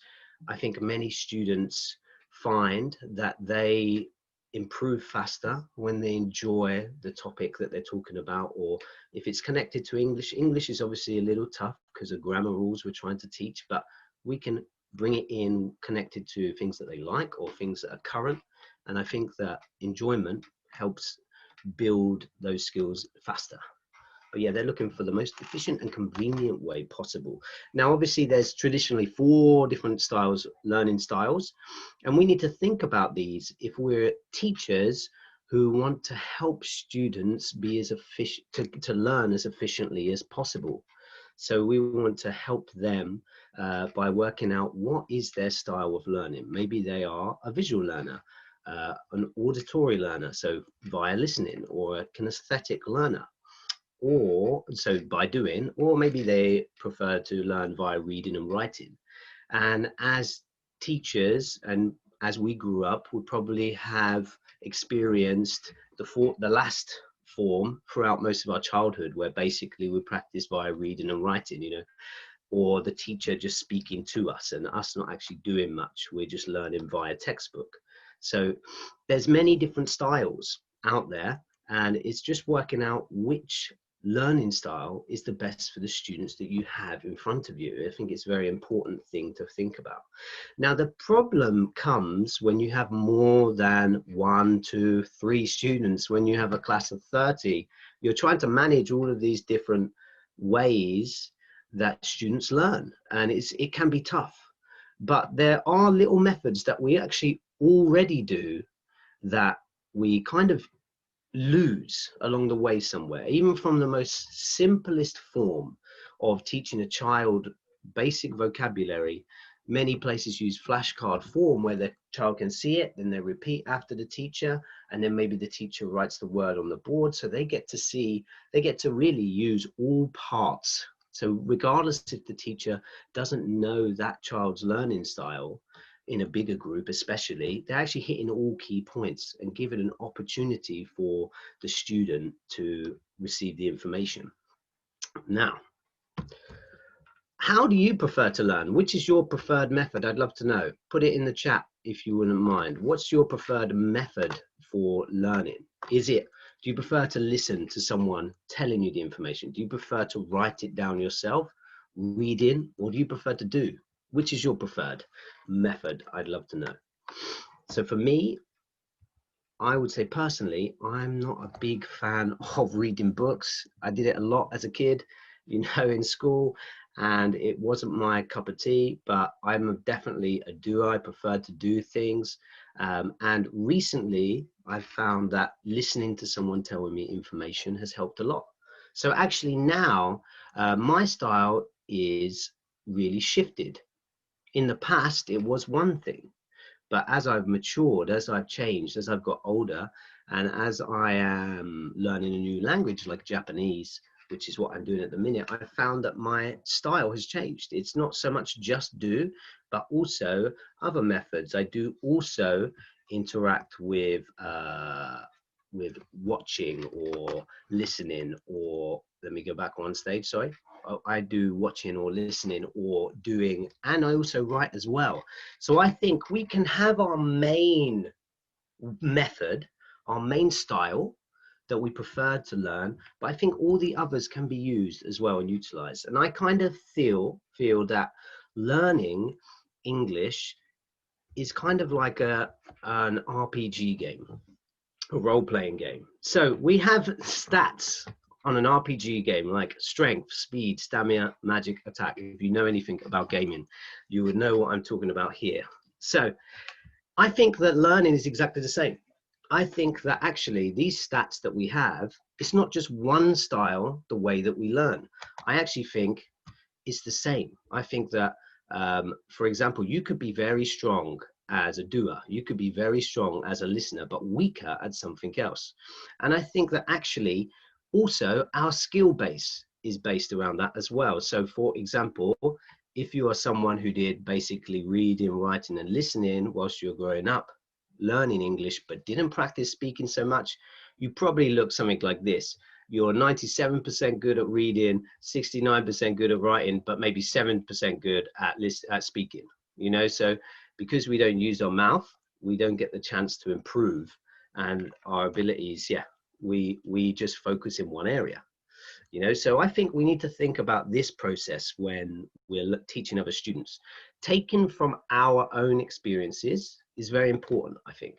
I think many students find that they improve faster when they enjoy the topic that they're talking about, or if it's connected to English. English is obviously a little tough because of grammar rules we're trying to teach, but we can bring it in connected to things that they like or things that are current. And I think that enjoyment helps build those skills faster. But yeah, they're looking for the most efficient and convenient way possible. Now, obviously, there's traditionally 4 different styles, learning styles, and we need to think about these if we're teachers who want to help students be as efficient, to learn as efficiently as possible. So we want to help them by working out what is their style of learning. Maybe they are a visual learner, an auditory learner, so via listening, or a kinesthetic learner, or so by doing, or maybe they prefer to learn via reading and writing. And as teachers, and as we grew up, we probably have experienced the last form throughout most of our childhood, where basically we practice via reading and writing, you know, or the teacher just speaking to us and us not actually doing much. We're just learning via textbook. So there's many different styles out there, and it's just working out which learning style is the best for the students that you have in front of you. I think it's a very important thing to think about. Now, the problem comes when you have more than 1, 2, 3 students. When you have a class of 30, you're trying to manage all of these different ways that students learn, and it can be tough. But there are little methods that we actually already do that we kind of lose along the way somewhere. Even from the most simplest form of teaching a child basic vocabulary, many places use flashcard form where the child can see it, then they repeat after the teacher, and then maybe the teacher writes the word on the board, so they get to see, they get to really use all parts So regardless if the teacher doesn't know that child's learning style, in a bigger group especially, they're actually hitting all key points and giving an opportunity for the student to receive the information. Now, how do you prefer to learn? Which is your preferred method? I'd love to know. Put it in the chat if you wouldn't mind. What's your preferred method for learning? Do you prefer to listen to someone telling you the information? Do you prefer to write it down yourself, reading, or do you prefer to do? Which is your preferred method? I'd love to know. So for me, I would say personally, I'm not a big fan of reading books. I did it a lot as a kid, you know, in school, and it wasn't my cup of tea, but I'm definitely a doer. I prefer to do things. And recently I've found that listening to someone telling me information has helped a lot. So actually now my style is really shifted. In the past, it was one thing, but as I've matured, as I've changed, as I've got older, and as I am learning a new language like Japanese, which is what I'm doing at the minute, I found that my style has changed. It's not so much just do, but also other methods. I do also interact with watching or listening, or let me go back on stage, sorry. I do watching or listening or doing, and I also write as well. So I think we can have our main method, our main style that we prefer to learn, but I think all the others can be used as well and utilized. And I kind of feel that learning English is kind of like an RPG game, a role-playing game. So we have stats on an RPG game like strength, speed, stamina, magic, attack. If you know anything about gaming, you would know what I'm talking about here. So I think that learning is exactly the same. I think that actually these stats that we have, it's not just one style, the way that we learn. I actually think it's the same. I think that, for example, you could be very strong as a doer, you could be very strong as a listener, but weaker at something else. And I think that actually also our skill base is based around that as well. So for example, if you are someone who did basically reading, writing and listening whilst you're growing up, learning English, but didn't practice speaking so much, you probably look something like this. You're 97% good at reading, 69% good at writing, but maybe 7% good at speaking, you know? So because we don't use our mouth, we don't get the chance to improve, and our abilities, yeah, we just focus in one area, you know? So I think we need to think about this process when we're teaching other students. Taken from our own experiences is very important, I think.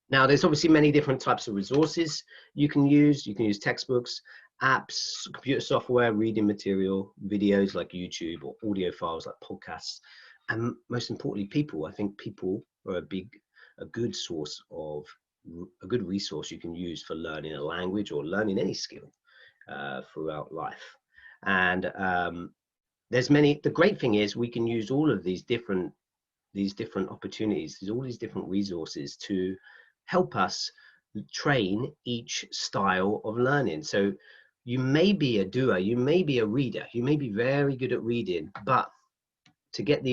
Now, there's obviously many different types of resources you can use. You can use textbooks, apps, computer software, reading material, videos like YouTube, or audio files like podcasts. And most importantly, people. I think people are a good source of, a good resource you can use for learning a language or learning any skill throughout life. And there's many, the great thing is we can use all of these different opportunities, all these different resources to help us train each style of learning. So you may be a doer, you may be a reader, you may be very good at reading, but to get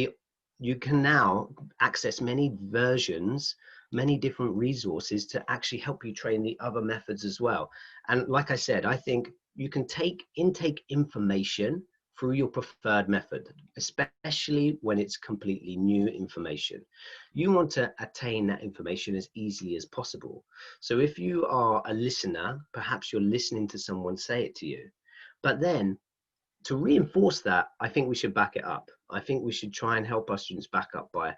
you can now access many versions, many different resources to actually help you train the other methods as well. And like I said, I think you can intake information through your preferred method, especially when it's completely new information. You want to attain that information as easily as possible. So if you are a listener, perhaps you're listening to someone say it to you, but then to reinforce that, I think we should back it up. I think we should try and help our students back up by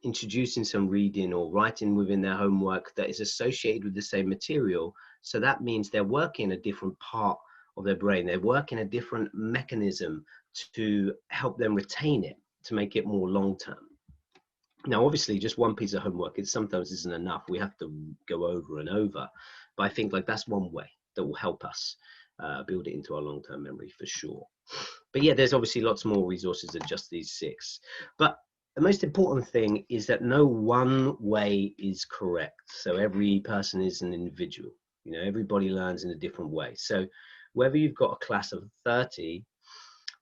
introducing some reading or writing within their homework that is associated with the same material. So that means they're working a different part of their brain. They're working a different mechanism to help them retain it, to make it more long-term. Now, obviously, just one piece of homework, it sometimes isn't enough. We have to go over and over. But I think like that's one way that will help us build it into our long-term memory for sure. But yeah, there's obviously lots more resources than just these 6. But the most important thing is that no one way is correct. So every person is an individual. You know, everybody learns in a different way. So whether you've got a class of 30,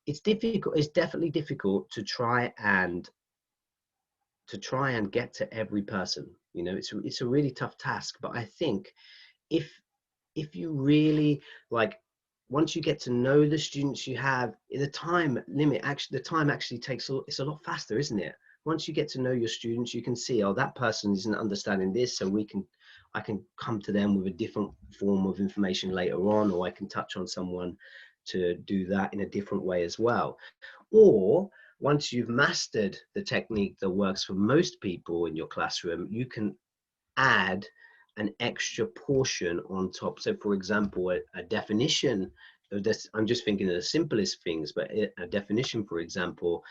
it's difficult. It's definitely difficult to try and get to every person. You know, it's a really tough task. But I think if you really like, once you get to know the students you have, the time limit actually, the time actually takes it's a lot faster, isn't it? Once you get to know your students, you can see, oh, that person isn't understanding this, so I can come to them with a different form of information later on, or I can touch on someone to do that in a different way as well. Or once you've mastered the technique that works for most people in your classroom, you can add an extra portion on top. So for example, a definition of this, I'm just thinking of the simplest things, but a definition, for example,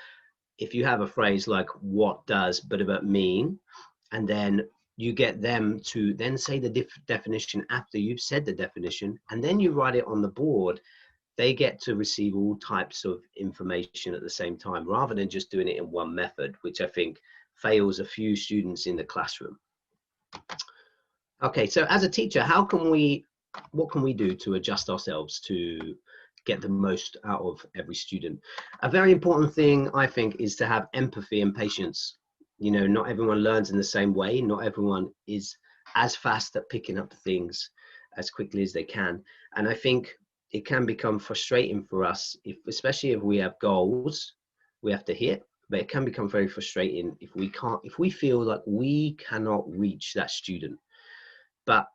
if you have a phrase like what does but mean, and then you get them to then say the definition after you've said the definition, and then you write it on the board, they get to receive all types of information at the same time, rather than just doing it in one method, which I think fails a few students in the classroom. Okay, so as a teacher, what can we do to adjust ourselves to get the most out of every student? A very important thing, I think, is to have empathy and patience. You know, not everyone learns in the same way. Not everyone is as fast at picking up things as quickly as they can. And I think it can become frustrating for us, especially if we have goals we have to hit, but it can become very frustrating if we feel like we cannot reach that student. But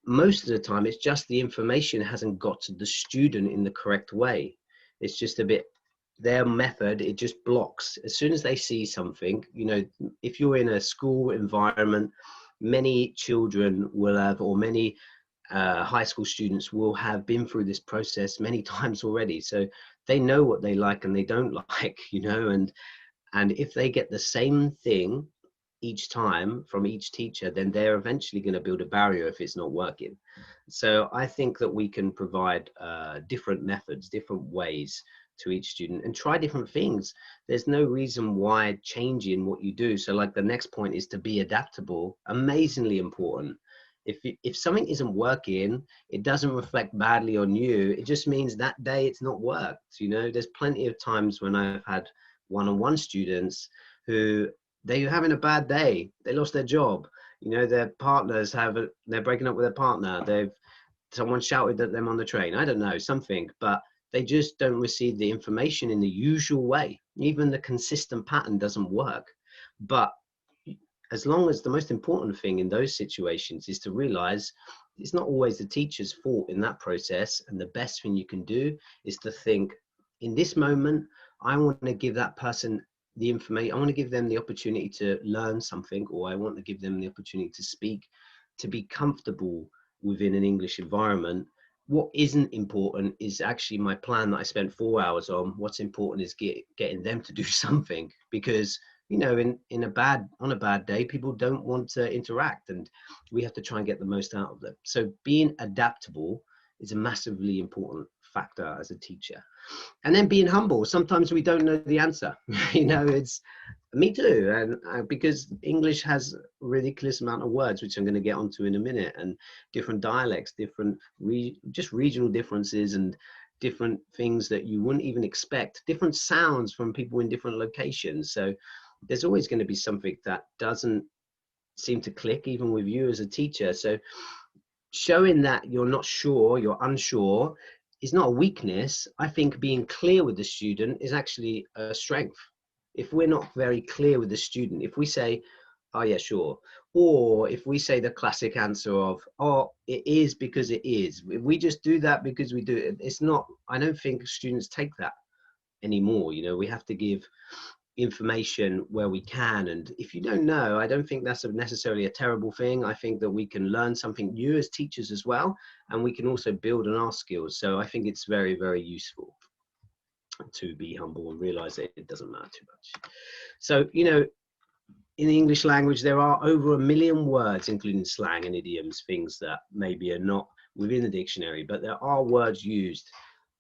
most of the time, it's just the information hasn't got to the student in the correct way. It's just a bit, their method, it just blocks. As soon as they see something, you know, if you're in a school environment, many children will have, or many high school students will have been through this process many times already. So they know what they like and they don't like, you know, and if they get the same thing each time from each teacher, then they're eventually going to build a barrier if it's not working. So I think that we can provide different methods, different ways to each student, and try different things. There's no reason why changing what you do. So like the next point is to be adaptable, amazingly important. If something isn't working, it doesn't reflect badly on you. It just means that day it's not worked. You know, there's plenty of times when I've had one-on-one students who they're having a bad day. They lost their job. You know, their partners they're breaking up with their partner. Someone shouted at them on the train. I don't know, something, but they just don't receive the information in the usual way. Even the consistent pattern doesn't work. But as long as the most important thing in those situations is to realize it's not always the teacher's fault in that process. And the best thing you can do is to think, in this moment, I want to give that person the information. I want to give them the opportunity to learn something, or I want to give them the opportunity to speak, to be comfortable within an English environment. What isn't important is actually my plan that I spent 4 hours on. What's important is getting them to do something, because, you know, on a bad day, people don't want to interact, and we have to try and get the most out of them. So being adaptable is a massively important factor as a teacher. And then being humble. Sometimes we don't know the answer. You know, it's me too. And because English has a ridiculous amount of words, which I'm going to get onto in a minute, and different dialects, different just regional differences, and different things that you wouldn't even expect, different sounds from people in different locations. So there's always going to be something that doesn't seem to click even with you as a teacher. So showing that you're not sure, you're unsure, is not a weakness. I think being clear with the student is actually a strength. If we're not very clear with the student, if we say, oh yeah, sure, or if we say the classic answer of, oh, it is because it is, if we just do that because we do it, it's not, I don't think students take that anymore. You know, we have to give information where we can, and if you don't know, I don't think that's necessarily a terrible thing. I think that we can learn something new as teachers as well, and we can also build on our skills. So I think it's very, very useful to be humble and realize that it doesn't matter too much. So, you know, in the English language, there are over 1 million words, including slang and idioms, things that maybe are not within the dictionary, but there are words used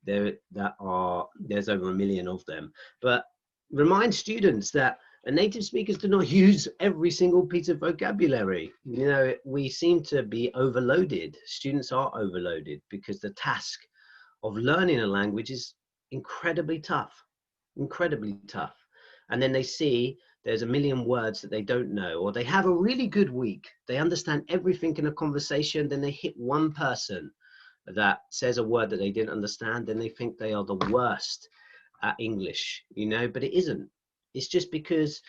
there there's over 1 million of them. But remind students that native speakers do not use every single piece of vocabulary. You know, we seem to be overloaded. Students are overloaded because the task of learning a language is incredibly tough, incredibly tough. And then they see there's a million words that they don't know, or they have a really good week. They understand everything in a conversation. Then they hit one person that says a word that they didn't understand. Then they think they are the worst at English, you know, but it isn't. It's just because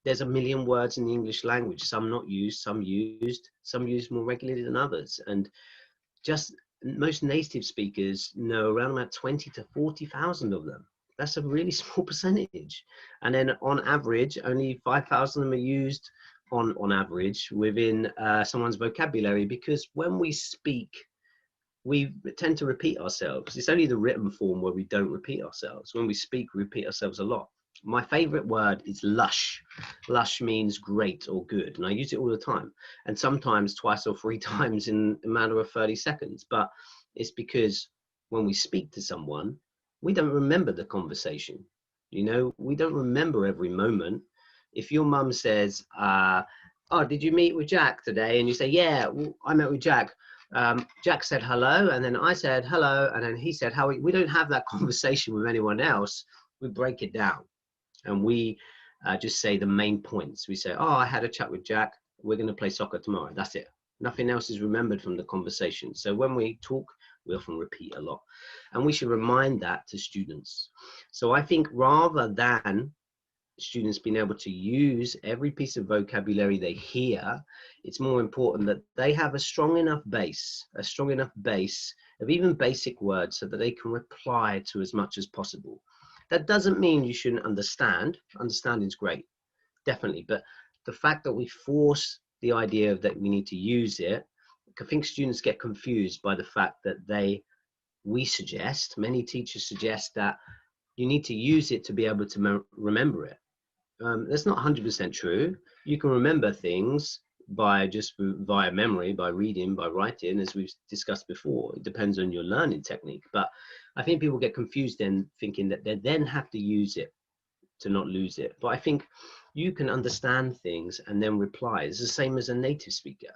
there's a million words in the English language, some not used, some used more regularly than others. And just most native speakers know around about 20 to 40,000 of them. That's a really small percentage. And then on average, only 5,000 of them are used on average within someone's vocabulary, because when we speak, we tend to repeat ourselves. It's only the written form where we don't repeat ourselves. When we speak, we repeat ourselves a lot. My favorite word is lush. Lush means great or good, and I use it all the time, and sometimes twice or three times in a matter of 30 seconds. But it's because when we speak to someone, we don't remember the conversation. You know, we don't remember every moment. If your mum says, oh, did you meet with Jack today? And you say, yeah, I met with Jack. Jack said hello, and then I said hello, and then he said how. We don't have that conversation with anyone else. We break it down, and we just say the main points. We say, oh, I had a chat with Jack. We're going to play soccer tomorrow. That's it. Nothing else is remembered from the conversation. So when we talk, we often repeat a lot, and we should remind that to students. So I think rather than students being able to use every piece of vocabulary they hear, it's more important that they have a strong enough base of even basic words so that they can reply to as much as possible. That doesn't mean you shouldn't understand. Understanding is great, definitely. But the fact that we force the idea of that we need to use it, I think students get confused by the fact that many teachers suggest that you need to use it to be able to remember it. That's not 100% true. You can remember things via memory, by reading, by writing, as we've discussed before. It depends on your learning technique. But I think people get confused then, thinking that they then have to use it to not lose it. But I think you can understand things and then reply. It's the same as a native speaker,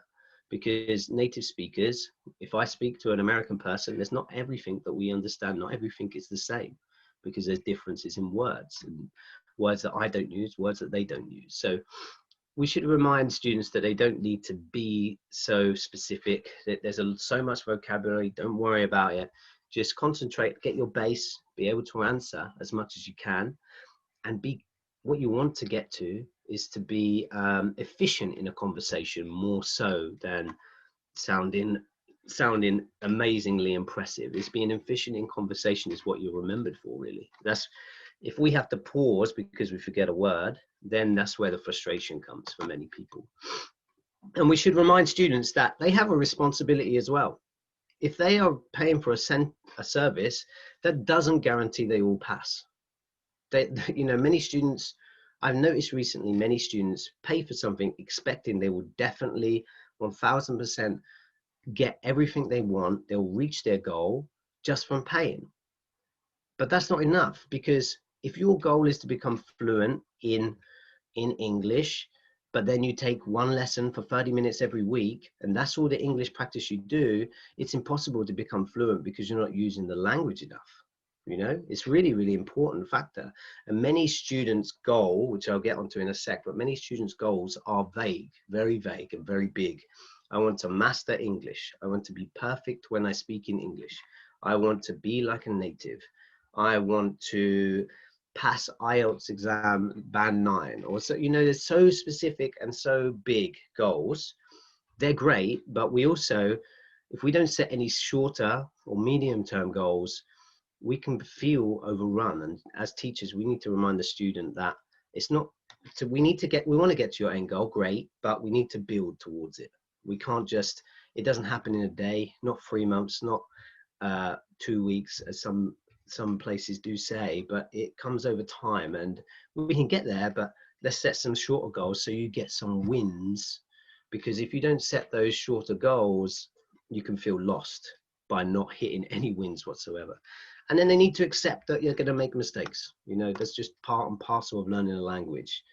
because native speakers, if I speak to an American person, there's not everything that we understand. Not everything is the same, because there's differences in words, and words that I don't use, words that they don't use. So we should remind students that they don't need to be so specific, that there's so much vocabulary. Don't worry about it. Just concentrate, get your base, be able to answer as much as you can, and what you want to get to is to be efficient in a conversation, more so than sounding amazingly impressive. It's being efficient in conversation is what you're remembered for, really. If we have to pause because we forget a word, then that's where the frustration comes for many people. And we should remind students that they have a responsibility as well. If they are paying for a service, that doesn't guarantee they will pass. Many students, I've noticed recently, many students pay for something expecting they will definitely 1000% get everything they want. They'll reach their goal just from paying. But that's not enough, because if your goal is to become fluent in English, but then you take one lesson for 30 minutes every week, and that's all the English practice you do, it's impossible to become fluent because you're not using the language enough. You know, it's really, really important factor. And many students' goal, which I'll get onto in a sec, but many students' goals are vague, very vague and very big. I want to master English. I want to be perfect when I speak in English. I want to be like a native. I want to pass IELTS exam band 9, or so. You know, they're so specific and so big goals. They're great, but we also, if we don't set any shorter or medium-term goals, we can feel overrun. And as teachers, we need to remind the student that it's not, we want to get to your end goal, great, but we need to build towards it. We can't just, it doesn't happen in a day, not 3 months, not 2 weeks, as some places do say, but it comes over time, and we can get there. But let's set some shorter goals so you get some wins, because if you don't set those shorter goals, you can feel lost by not hitting any wins whatsoever. And then they need to accept that you're going to make mistakes. You know, that's just part and parcel of learning a language.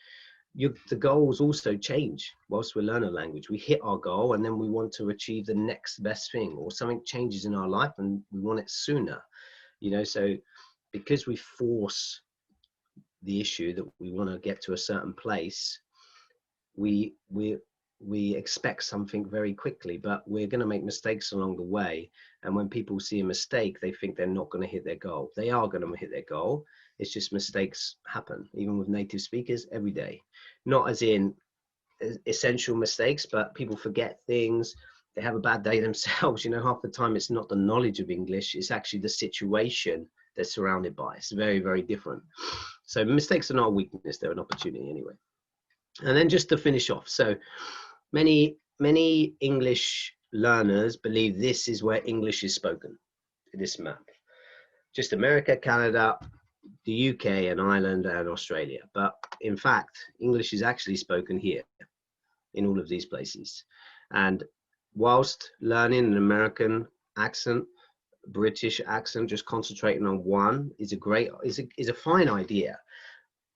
the goals also change whilst we learn a language. We hit our goal and then we want to achieve the next best thing, or something changes in our life and we want it sooner, you know. So because we force the issue that we want to get to a certain place, we expect something very quickly, but we're going to make mistakes along the way. And when people see a mistake, they think they're not going to hit their goal. They are going to hit their goal. It's just mistakes happen, even with native speakers every day. Not as in essential mistakes, but people forget things. They have a bad day themselves. You know, half the time it's not the knowledge of English, it's actually the situation they're surrounded by. It's very, very different. So mistakes are not a weakness, they're an opportunity anyway. And then just to finish off, so many English learners believe this is where English is spoken, this map. Just America, Canada, the UK and Ireland and Australia. But in fact, English is actually spoken here in all of these places. And whilst learning an American accent, British accent, just concentrating on one is a fine idea.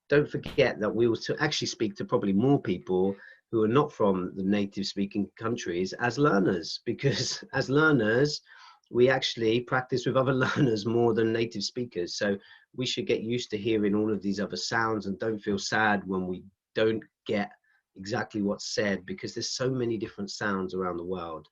Don't forget that we will actually speak to probably more people who are not from the native speaking countries as learners, because as learners, we actually practice with other learners more than native speakers. So we should get used to hearing all of these other sounds and don't feel sad when we don't get exactly what's said, because there's so many different sounds around the world.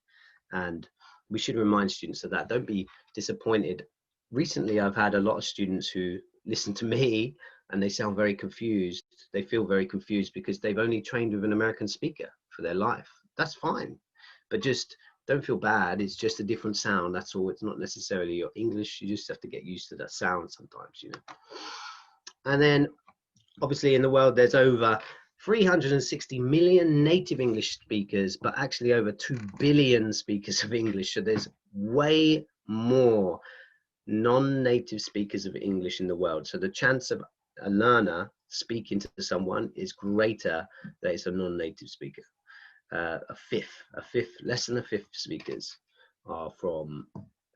And we should remind students of that. Don't be disappointed. Recently, I've had a lot of students who listen to me and they sound very confused. They feel very confused because they've only trained with an American speaker for their life. That's fine, but just don't feel bad. It's just a different sound. That's all. It's not necessarily your English. You just have to get used to that sound sometimes, you know. And then obviously in the world, there's over 360 million native English speakers, but actually over 2 billion speakers of English. So there's way more non-native speakers of English in the world. So the chance of a learner speaking to someone is greater that it's a non-native speaker. A fifth, less than a fifth speakers are from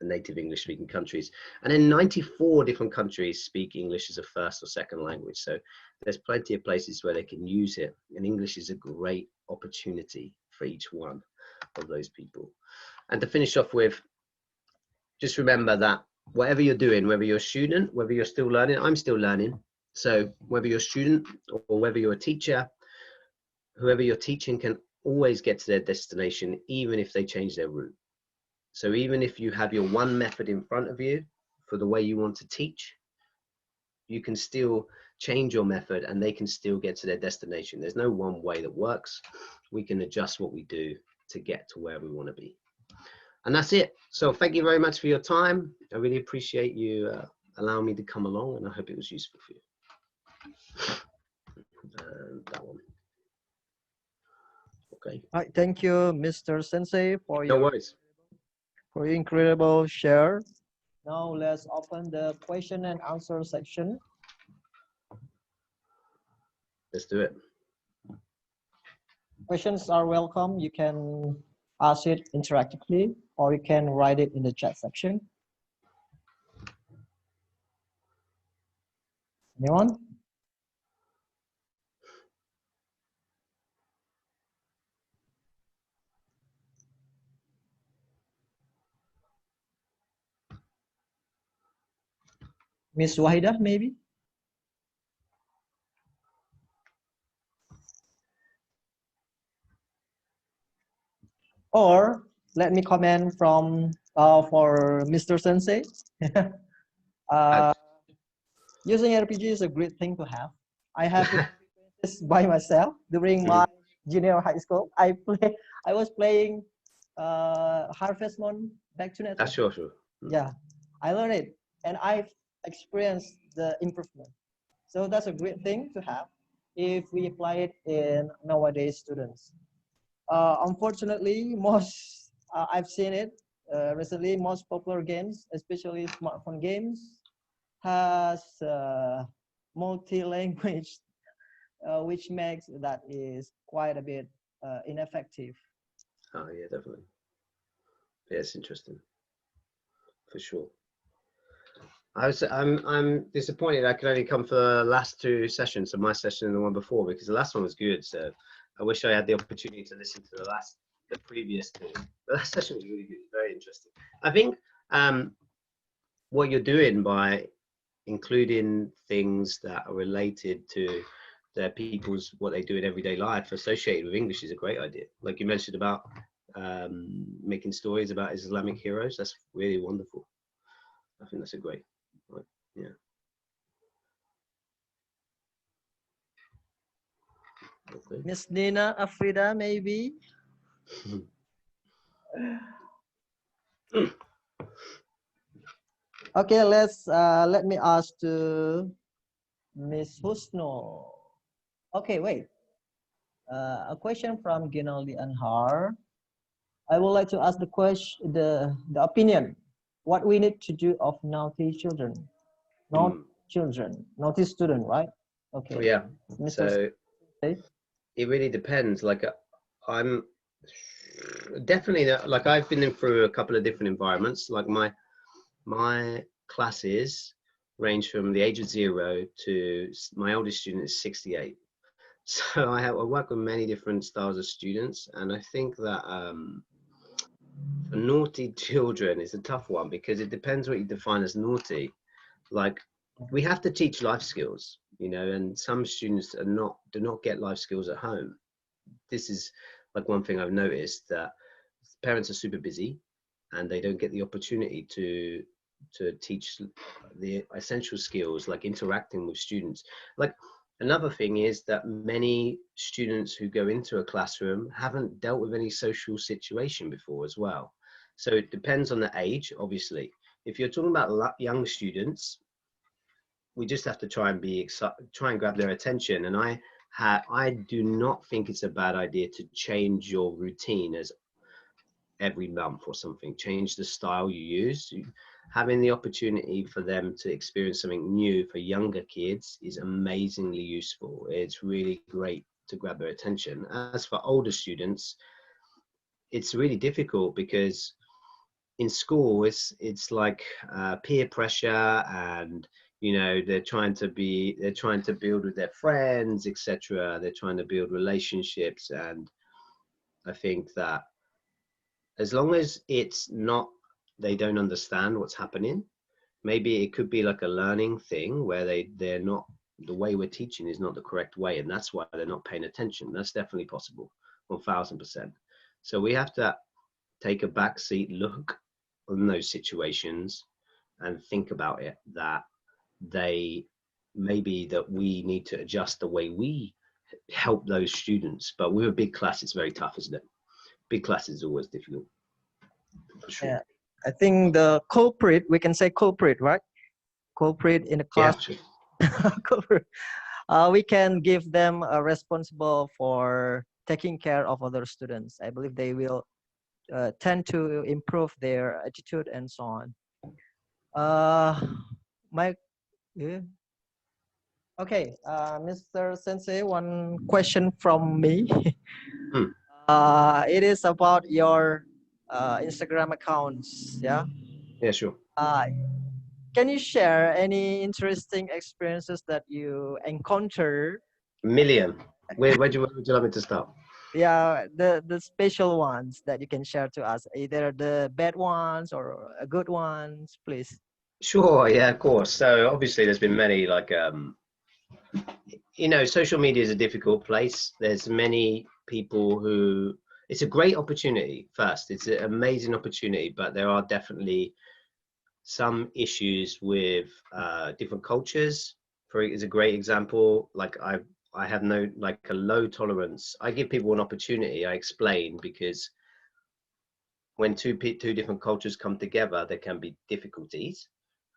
native English speaking countries. And then 94 different countries speak English as a first or second language. So there's plenty of places where they can use it. And English is a great opportunity for each one of those people. And to finish off with, just remember that whatever you're doing, whether you're a student, whether you're still learning, I'm still learning. So whether you're a student or whether you're a teacher, whoever you're teaching can always get to their destination, even if they change their route. So even if you have your one method in front of you for the way you want to teach, you can still change your method and they can still get to their destination. There's no one way that works. We can adjust what we do to get to where we want to be. And that's it. So thank you very much for your time. I really appreciate you allowing me to come along, and I hope it was useful for you. And that one. Okay. All right, thank you, Mr. Sensei, for No your worries. incredible share. Now let's open the question and answer section. Let's do it. Questions are welcome. You can ask it interactively, or you can write it in the chat section. Anyone? Miss Wahida, maybe? Or let me comment from for Mr. Sensei. Using RPG is a great thing to have. I have this by myself during my junior high school. I was playing Harvest Moon back to net. Sure. Yeah, I learned it and I've experienced the improvement. So that's a great thing to have if we apply it in nowadays students. Unfortunately, most I've seen it recently. Most popular games, especially smartphone games, has multi-language, which makes that is quite a bit ineffective. Oh yeah, definitely. Yeah, it's interesting for sure. I'm disappointed I could only come for the last two sessions, so my session and the one before, because the last one was good. So I wish I had the opportunity to listen to the previous two. The last session was really good, very interesting. I think what you're doing by including things that are related to their people's what they do in everyday life associated with English is a great idea. Like you mentioned about making stories about Islamic heroes, that's really wonderful. I think that's a great, yeah. Okay. Miss Nina Afrida, maybe. Okay, let me ask to Miss Husno. Okay, wait. A question from Ginaldi Anhar. I would like to ask the question, the opinion. What we need to do of naughty children, naughty student, right? Okay. Oh, yeah. Mr. So it really depends. Like I'm definitely like I've been through a couple of different environments. Like my classes range from the age of 0 to my oldest student is 68. So I work with many different styles of students, and I think that for naughty children is a tough one because it depends what you define as naughty. Like we have to teach life skills, you know, and some students do not get life skills at home. This is like one thing I've noticed, that parents are super busy and they don't get the opportunity to teach the essential skills like interacting with students. Like another thing is that many students who go into a classroom haven't dealt with any social situation before as well. So it depends on the age, obviously. If you're talking about young students, we just have to try and grab their attention. And I do not think it's a bad idea to change your routine as every month or something. Change the style you use. Having the opportunity for them to experience something new for younger kids is amazingly useful. It's really great to grab their attention. As for older students, it's really difficult because in school it's like peer pressure, and you know they're trying to build with their friends, etc. They're trying to build relationships, and I think that as long as it's not, they don't understand what's happening, maybe it could be like a learning thing where they're not, the way we're teaching is not the correct way, and that's why they're not paying attention. That's definitely possible, 1000%. So we have to take a backseat look on those situations and think about it, that we need to adjust the way we help those students. But with a big class, it's very tough, isn't it? Big class is always difficult. Sure. Yeah, I think the culprit, we can say culprit, right? Culprit in the class. Yeah, sure. Culprit. We can give them a responsible for taking care of other students. I believe they will tend to improve their attitude and so on. Yeah. Okay, Mr. Sensei, one question from me. It is about your Instagram accounts. Yeah. Yeah, sure. Can you share any interesting experiences that you encounter? Million. Where would you like me to start? Yeah, the special ones that you can share to us, either the bad ones or good ones, please. Sure, yeah, of course. So obviously there's been many, like you know, social media is a difficult place. There's many people who, it's a great opportunity. First, it's an amazing opportunity, but there are definitely some issues with different cultures. Is a great example. Like I have a low tolerance. I give people an opportunity. I explain, because when two different cultures come together, there can be difficulties,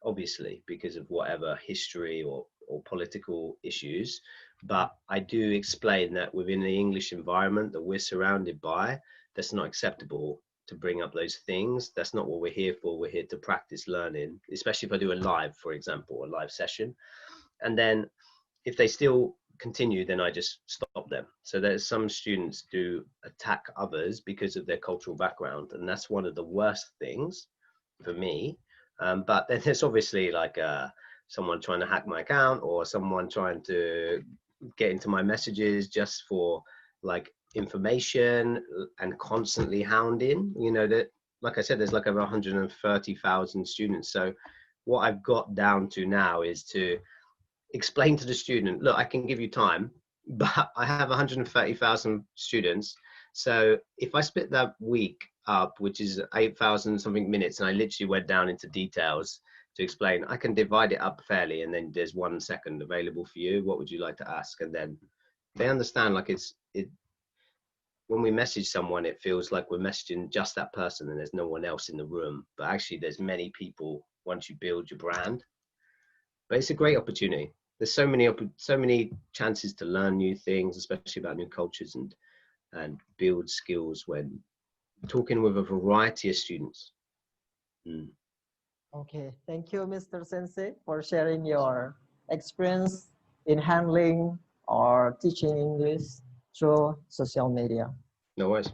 obviously, because of whatever history or political issues. But I do explain that within the English environment that we're surrounded by, that's not acceptable to bring up those things. That's not what we're here for. We're here to practice learning, especially if I do a live, for example, a live session. And then if they still continue, then I just stop them. So there's some students do attack others because of their cultural background, and that's one of the worst things for me. But then there's obviously like someone trying to hack my account, or someone trying to get into my messages just for like information and constantly hounding. You know, that, like I said, there's like over 130,000 students. So what I've got down to now is to explain to the student, look, I can give you time, but I have 130,000 students. So if I split that week up, which is 8,000 something minutes, and I literally went down into details to explain, I can divide it up fairly, and then there's 1 second available for you. What would you like to ask? And then they understand, like when we message someone, it feels like we're messaging just that person and there's no one else in the room. But actually there's many people once you build your brand. But it's a great opportunity. There's so many chances to learn new things, especially about new cultures, and build skills when talking with a variety of students. Okay, thank you, Mr. Sensei, for sharing your experience in handling or teaching English through social media. No worries.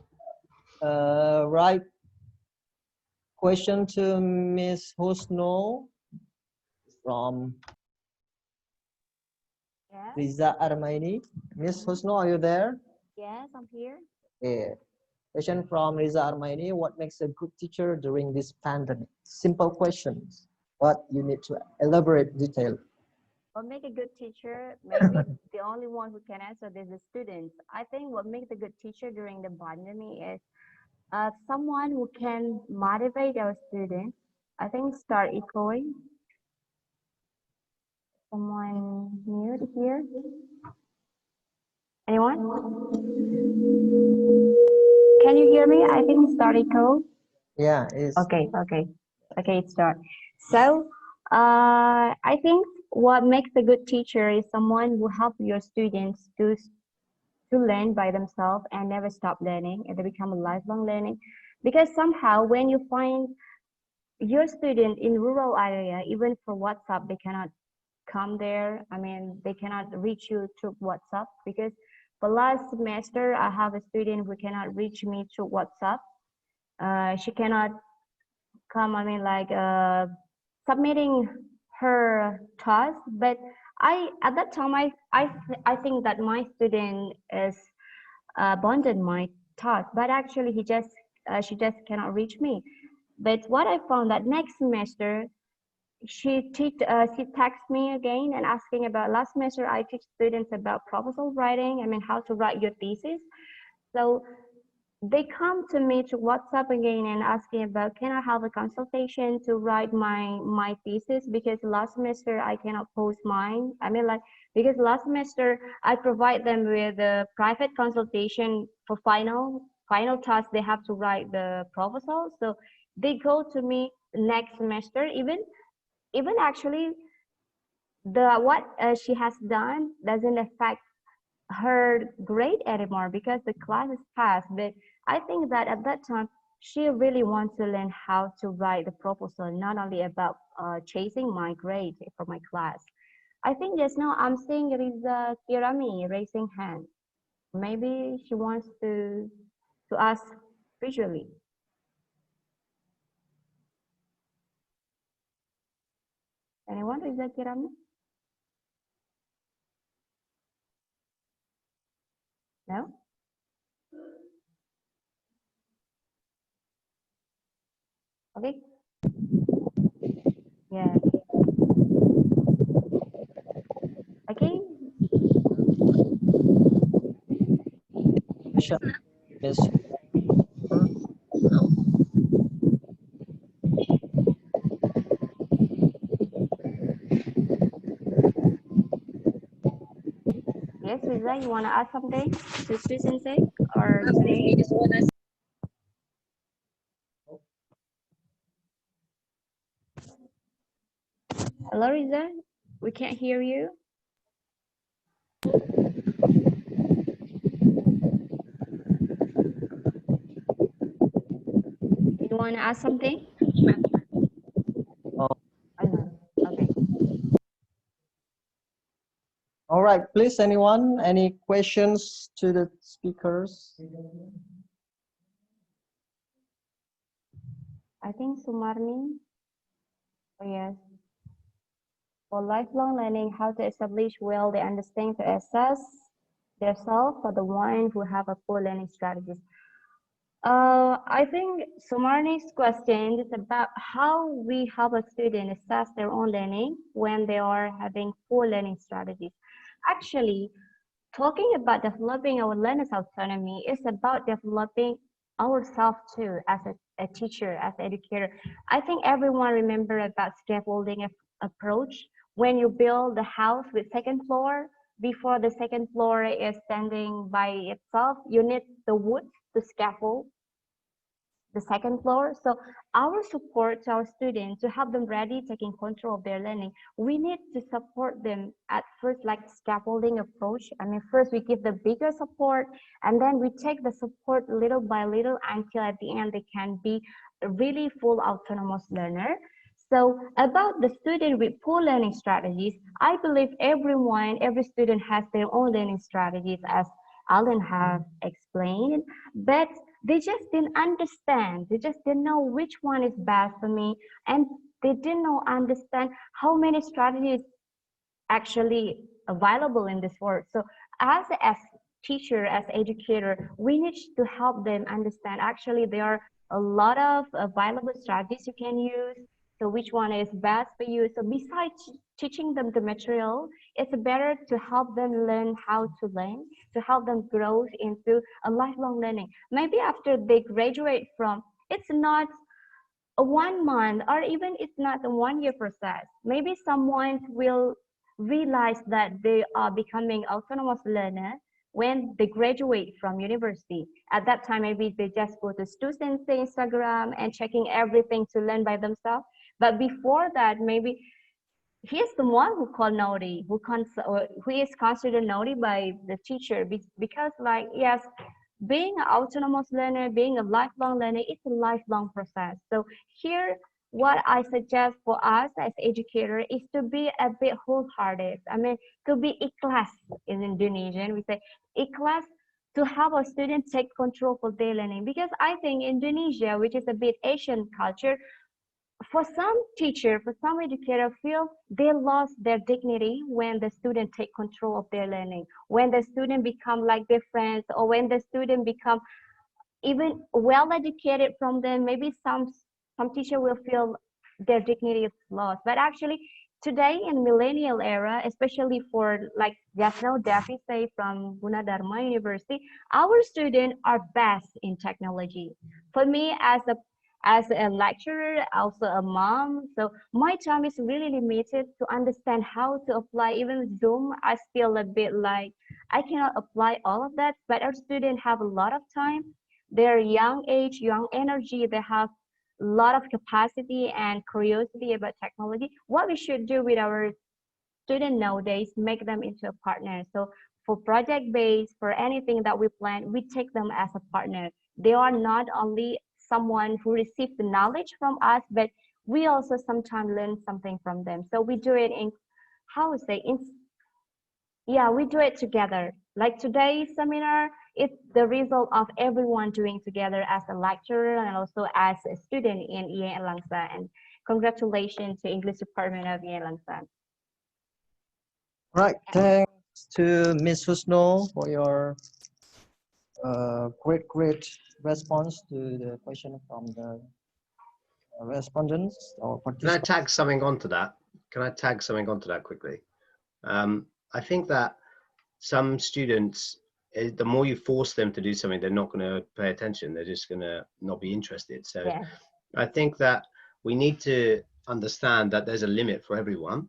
Right. Question to Miss Husnul from Yes, Riza Armaini. Miss Husnul, are you there? yes, I'm here. Yeah. Question from Riza Armaini. What makes a good teacher during this pandemic? Simple questions, but you need to elaborate detail. What make a good teacher? Maybe the only one who can answer this is students. I think what makes a good teacher during the pandemic is someone who can motivate our students. I think start echoing. Someone mute here? Anyone? Can you hear me? I think start echo. Yeah, it's Okay, it start. So, I think what makes a good teacher is someone who help your students to learn by themselves and never stop learning, and they become a lifelong learning. Because somehow when you find your student in rural area, even for WhatsApp, they cannot come there. I mean, they cannot reach you through WhatsApp, because for last semester, I have a student who cannot reach me through WhatsApp. She cannot come, I mean, like submitting her task, but at that time, I think that my student is abandoned my task, but actually she just cannot reach me. But what I found that next semester, she texted me again and asking about last semester I teach students about proposal writing. I mean, how to write your thesis. So they come to me to WhatsApp again and asking about, can I have a consultation to write my thesis, because last semester I cannot post mine. I mean, like, because last semester I provide them with a private consultation for final task. They have to write the proposal. So they go to me next semester, even actually what she has done doesn't affect her grade anymore because the class is passed. But I think that at that time she really wants to learn how to write the proposal, not only about chasing my grade for my class. I think just now I'm seeing Riza Kirami raising hand. Maybe she wants to ask visually. Anyone, Riza Kirami? No? Okay. Yes. Okay. question, Miss. Yes, Riza, you want to ask something to Sri Sensei or to me? Hello, Riza. We can't hear you. You want to ask something? Oh. Oh, no. Okay. All right, please, anyone, any questions to the speakers? I think Sumarni. Yes. For lifelong learning, how to establish well the understanding to assess themselves for the one who have a poor learning strategies. I think Sumarni's question is about how we help a student assess their own learning when they are having poor learning strategies. Actually, talking about developing our learners' autonomy is about developing ourselves too as a teacher, as an educator. I think everyone remember about scaffolding approach. When you build the house with second floor, before the second floor is standing by itself, you need the wood to scaffold the second floor. So our support to our students to help them ready taking control of their learning, we need to support them at first like scaffolding approach. I mean, first we give the bigger support and then we take the support little by little until at the end they can be a really full autonomous learner. So about the student with poor learning strategies, I believe every student has their own learning strategies as Alan have explained, but they just didn't understand. They just didn't know which one is best for me. And they didn't know, understand how many strategies actually available in this world. So as teacher, as educator, we need to help them understand. Actually, there are a lot of available strategies you can use. So which one is best for you? So besides teaching them the material, it's better to help them learn how to learn, to help them grow into a lifelong learning. Maybe after they graduate from, it's not a 1 month or even it's not a 1 year process. Maybe someone will realize that they are becoming autonomous learner when they graduate from university. At that time, maybe they just go to students' Instagram and checking everything to learn by themselves. But before that, maybe he is the one who called naughty, who is considered naughty by the teacher because like, yes, being an autonomous learner, being a lifelong learner, it's a lifelong process. So here, what I suggest for us as educators is to be a bit wholehearted. I mean, to be ikhlas in Indonesian, we say ikhlas to help our students take control for their learning. Because I think Indonesia, which is a bit Asian culture, for some teacher, for some educator, feel they lost their dignity when the student take control of their learning, when the student become like their friends, or when the student become even well educated from them. Maybe some teacher will feel their dignity is lost. But actually, today in millennial era, especially for like Jasno Davi say from Gunadarma University, our students are best in technology. For me, as a lecturer, also a mom, so my time is really limited to understand how to apply even Zoom. I feel a bit like I cannot apply all of that, but our students have a lot of time. They're young age, young energy, they have a lot of capacity and curiosity about technology. What we should do with our students nowadays, make them into a partner. So for project based, for anything that we plan, we take them as a partner. They are not only someone who receives the knowledge from us, but we also sometimes learn something from them. So we do it in, how to say, yeah, we do it together. Like today's seminar, it's the result of everyone doing together as a lecturer and also as a student in IAIN Langsa. And congratulations to English Department of IAIN Langsa. Right, thanks to Ms. Husno for your great response to the question from the respondents or Can I participants. tag something onto that? Can I tag something onto that quickly? I think that some students, the more you force them to do something, they're not going to pay attention. They're just going to not be interested. So Yeah. I think that we need to understand that there's a limit for everyone.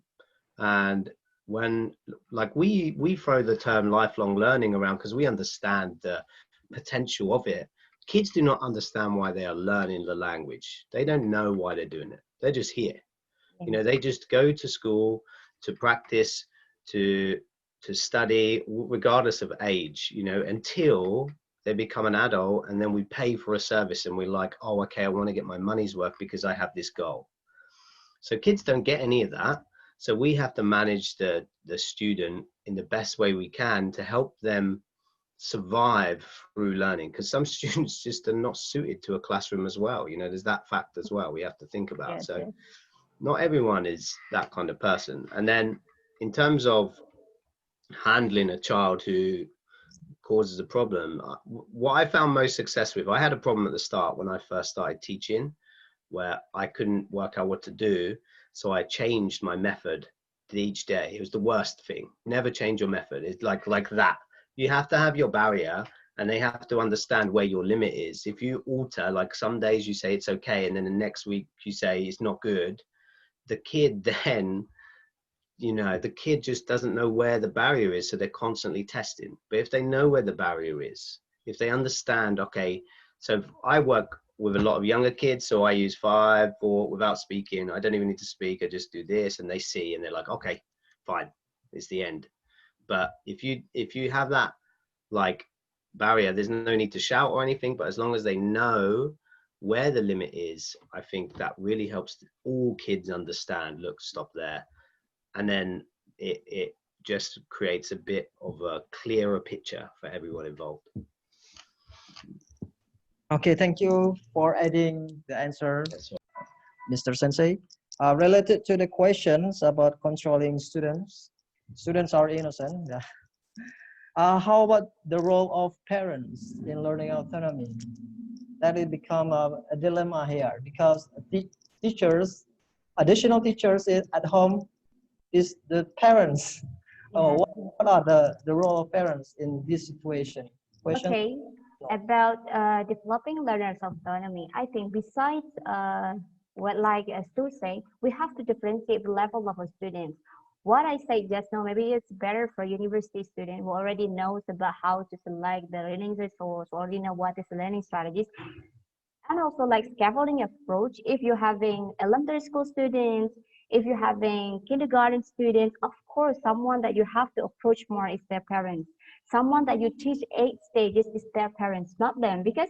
And when, like, we throw the term lifelong learning around because we understand the potential of it. Kids do not understand why they are learning the language. They don't know why they're doing it. They're just here. You know, they just go to school to practice, to study, regardless of age, you know, until they become an adult, and then we pay for a service and we're like, oh, okay, I want to get my money's worth because I have this goal. So kids don't get any of that. So we have to manage the student in the best way we can to help them survive through learning, because some students just are not suited to a classroom as well. You know, there's that fact as well we have to think about. Yes, so yes. not everyone is that kind of person. And then in terms of handling a child who causes a problem, what I found most success with, I had a problem at the start when I first started teaching where I couldn't work out what to do. So I changed my method each day. It was the worst thing. Never change your method. It's like that. You have to have your barrier and they have to understand where your limit is. If you alter, like some days you say it's okay and then the next week you say it's not good, the kid then, you know, the kid just doesn't know where the barrier is, so they're constantly testing. But if they know where the barrier is, if they understand, okay, so I work with a lot of younger kids, so I use 5, 4 without speaking. I don't even need to speak. I just do this and they see and they're like, okay, fine, it's the end. But if you have that like barrier, there's no need to shout or anything, but as long as they know where the limit is, I think that really helps all kids understand, look, stop there. And then it just creates a bit of a clearer picture for everyone involved. Okay, thank you for adding the answer, Mr. Sensei. Related to the questions about controlling students, students are innocent. Yeah. How about the role of parents in learning autonomy? That will become a dilemma here because teachers, additional teachers at home is the parents. Yeah. What are the role of parents in this situation? Okay, about developing learners' autonomy, I think besides what like Stu say, we have to differentiate the level of a student. What I say just now, maybe it's better for university student who already knows about how to select the learning resource, already know what is the learning strategies, and also like scaffolding approach. If you're having elementary school students, if you're having kindergarten students, of course, someone that you have to approach more is their parents. Someone that you teach 8 stages is their parents, not them. Because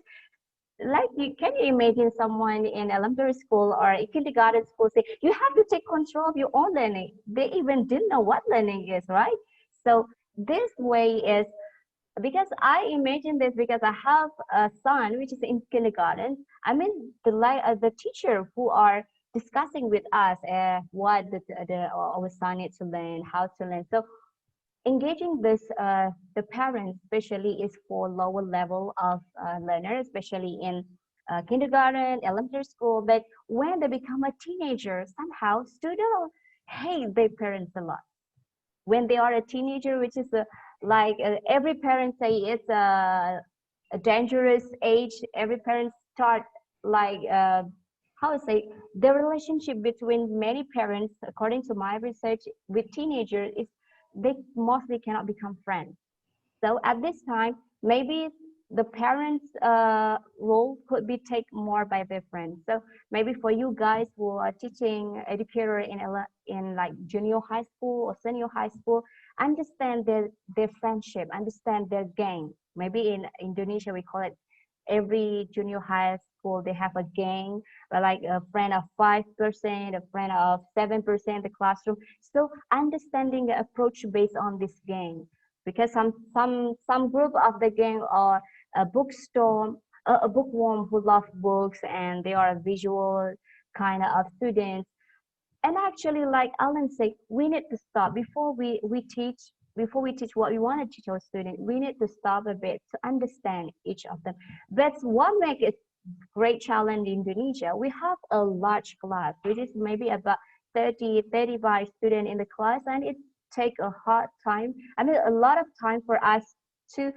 like can you imagine someone in elementary school or kindergarten school say, you have to take control of your own learning. They even didn't know what learning is, right? So this way is, because I imagine this because I have a son which is in kindergarten. I mean the teacher who are discussing with us what our son needs to learn, how to learn. So engaging this the parents especially is for lower level of learners, especially in kindergarten, elementary school. But when they become a teenager, somehow students hate their parents a lot. When they are a teenager, which is every parent say it's a dangerous age. Every parent start how to say, the relationship between many parents, according to my research, with teenagers is they mostly cannot become friends. So at this time, maybe the parents' role could be taken more by their friends. So maybe for you guys who are teaching educator in like junior high school or senior high school, understand their friendship, understand their gang. Maybe in Indonesia we call it, every junior high school they have a gang, like a friend of 5%, a friend of 7% in the classroom. So understanding the approach based on this gang, because some group of the gang are a bookstore, a bookworm who love books, and they are a visual kind of students. And actually, like Alan said, we need to stop before we teach. Before we teach what we want to teach our students, we need to stop a bit to understand each of them. That's what makes it great challenge in Indonesia. We have a large class, which is maybe about 35 students in the class, and it take a hard time. I mean, a lot of time for us to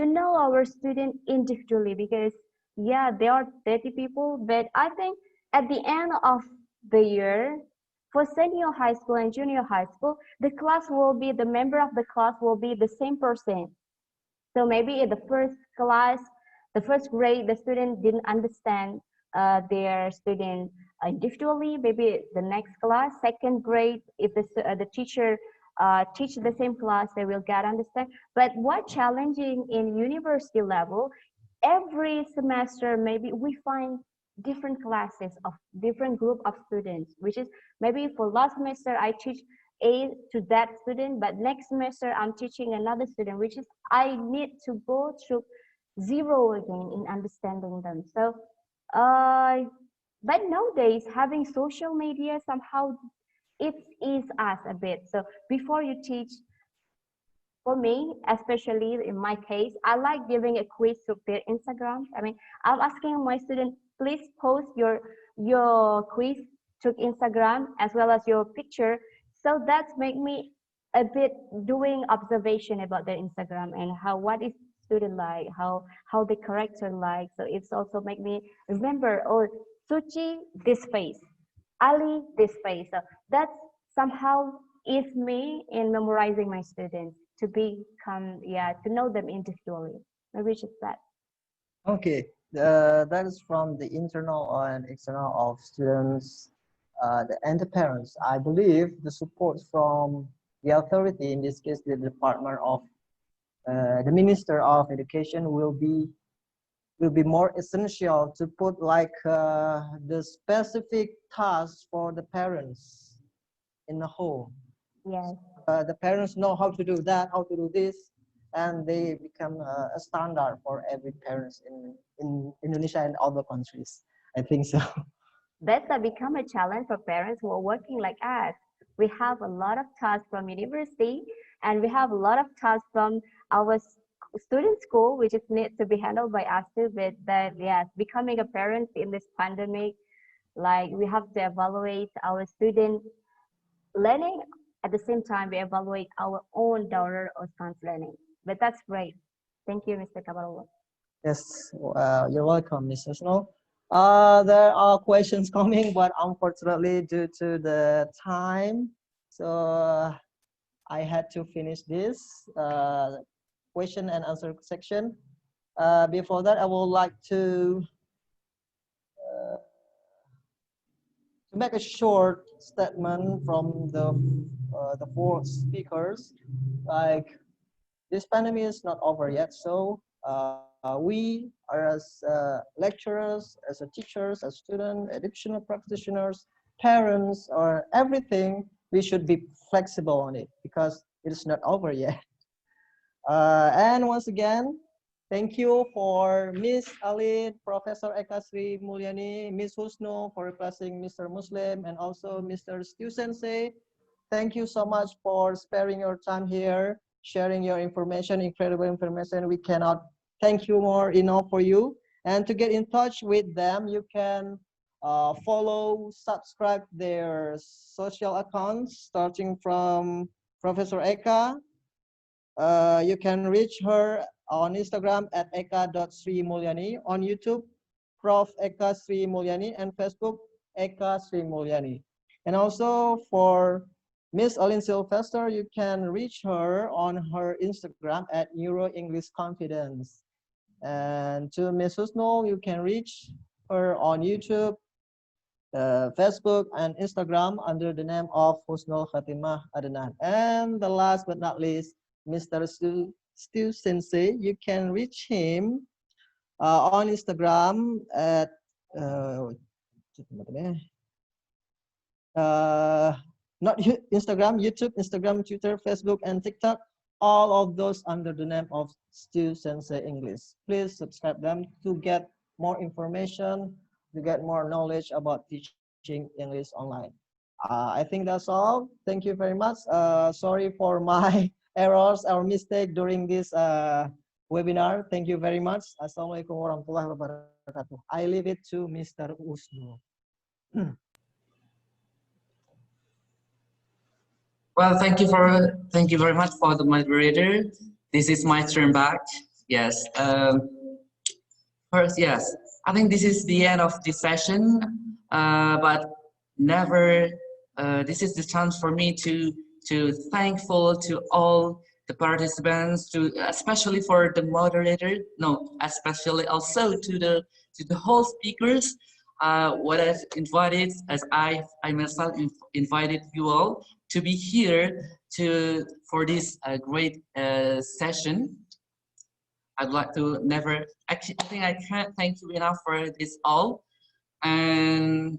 know our student individually, because yeah, there are 30 people, but I think at the end of the year, for senior high school and junior high school, the member of the class will be the same person. So maybe in the first class, the first grade, the student didn't understand their student individually. Maybe the next class, second grade, if the teacher teach the same class, they will get understand. But what challenging in university level, every semester maybe we find different classes of different group of students, which is maybe for last semester I teach A to that student, but next semester I'm teaching another student, which is I need to go through zero again in understanding them. So But nowadays, having social media somehow it is us a bit. So before you teach, for me, especially in my case, I like giving a quiz to their Instagram. I mean, I'm asking my students, please post your quiz to Instagram as well as your picture. So that's make me a bit doing observation about their Instagram and how what is student like, how the character like. So it's also make me remember, oh, Suchi this face, Ali this face. So that's somehow is me in memorizing my students to become, yeah, to know them individually. Maybe just that. Okay, that is from the internal and external of students and the parents. I believe the support from the authority, in this case the Department of the Minister of Education, will be more essential to put like the specific tasks for the parents in the home. Yes. The parents know how to do that, how to do this, and they become a standard for every parents in Indonesia and other countries. I think so. That's become a challenge for parents who are working like us. We have a lot of tasks from university, and we have a lot of tasks from our student school, which is need to be handled by us too. But that, yes, becoming a parent in this pandemic, like we have to evaluate our student learning. At the same time, we evaluate our own daughter or son's learning. But that's great. Thank you, Mr. Kabarullah. Yes, you're welcome, Mr. Snow. There are questions coming, but unfortunately, due to the time, so I had to finish this question and answer section. Before that, I would like to make a short statement from the four speakers. Like, this pandemic is not over yet, so we are as lecturers, as teachers, as students, educational practitioners, parents, or everything, we should be flexible on it because it is not over yet. And once again, thank you for Miss Alin, Professor Eka Sri Mulyani, Miss Husno for replacing Mr. Muslim, and also Mr. Stu Sensei. Thank you so much for sparing your time here, sharing your information, incredible information. We cannot thank you more enough for you. And to get in touch with them, you can follow, subscribe their social accounts, starting from Professor Eka. You can reach her on Instagram at eka.srimulyani, on YouTube, Prof. Eka Sri Mulyani, and Facebook, Eka Sri Mulyani. And also for Miss Alin Sylvester, you can reach her on her Instagram at Neuro English Confidence. And to Miss Husno, you can reach her on YouTube, Facebook, and Instagram under the name of Husnul Khatimah Adnan. And the last but not least, Mr. Stu Sensei, you can reach him on Instagram at not Instagram, YouTube, Instagram, Twitter, Facebook, and TikTok. All of those under the name of Stu Sensei English. Please subscribe them to get more information, to get more knowledge about teaching English online. I think that's all. Thank you very much. Sorry for my errors or mistake during this webinar. Thank you very much. Assalamualaikum warahmatullahi wabarakatuh. I leave it to Mr. Usnu. Well, thank you very much for the moderator. This is my turn back. Yes. First, yes, I think this is the end of this session, but never. This is the chance for me to thankful to all the participants, to especially for the moderator. No, especially also to the whole speakers. What I've invited, as I myself invited you all to be here for this great session. I'd like to I think I can't thank you enough for this all. And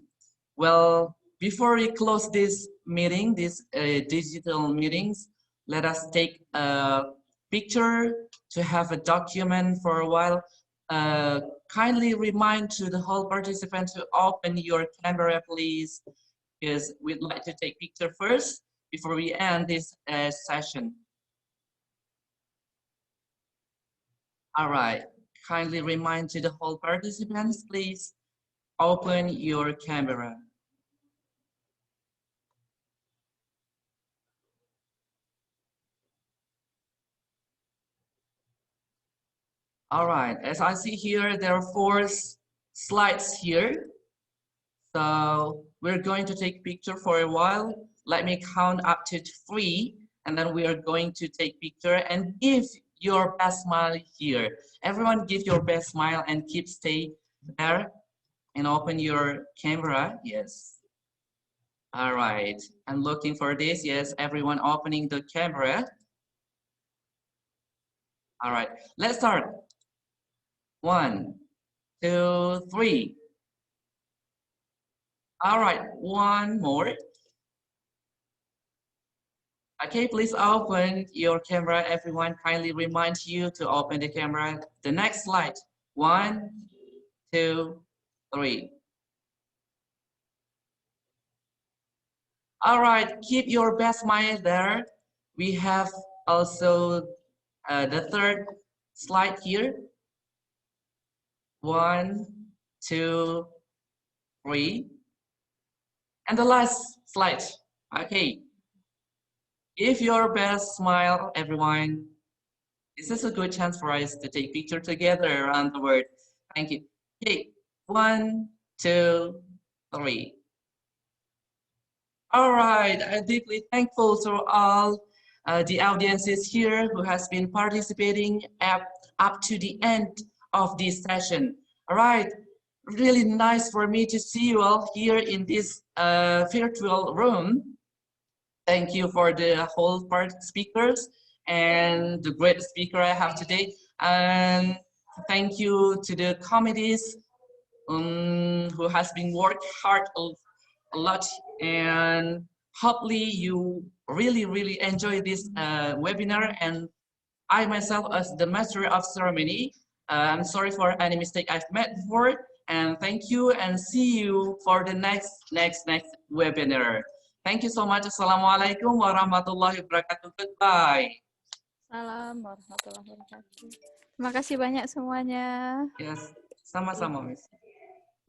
well, before we close this meeting, this digital meetings, let us take a picture to have a document for a while, kindly remind to the whole participants to open your camera, please, because we'd like to take picture first before we end this session. All right, kindly remind to the whole participants, please open your camera. All right, as I see here, there are 4 slides here. So we're going to take picture for a while. Let me count up to 3, and then we are going to take picture and give your best smile here. Everyone give your best smile and keep stay there and open your camera. Yes. All right, I'm looking for this. Yes, everyone opening the camera. All right, let's start. 1, 2, 3. All right, one more. Okay, please open your camera. Everyone kindly remind you to open the camera. The next slide. 1, 2, 3. All right, keep your best smile there. We have also the third slide here. 1, 2, 3. And the last slide. Okay. Give your best smile, everyone. This is a good chance for us to take picture together around the world. Thank you. Okay, 1, 2, 3. All right, I'm deeply thankful to all the audiences here who has been participating up to the end of this session. All right, really nice for me to see you all here in this virtual room. Thank you for the whole part speakers and the great speaker I have today. And thank you to the committees who has been worked hard a lot. And hopefully you really enjoy this webinar. And I myself, as the master of ceremony, I'm sorry for any mistake I've made before. And thank you, and see you for the next webinar. Thank you so much. Assalamualaikum warahmatullahi wabarakatuh. Goodbye. Salam warahmatullahi wabarakatuh. Terima kasih banyak semuanya. Yes, sama-sama, Miss.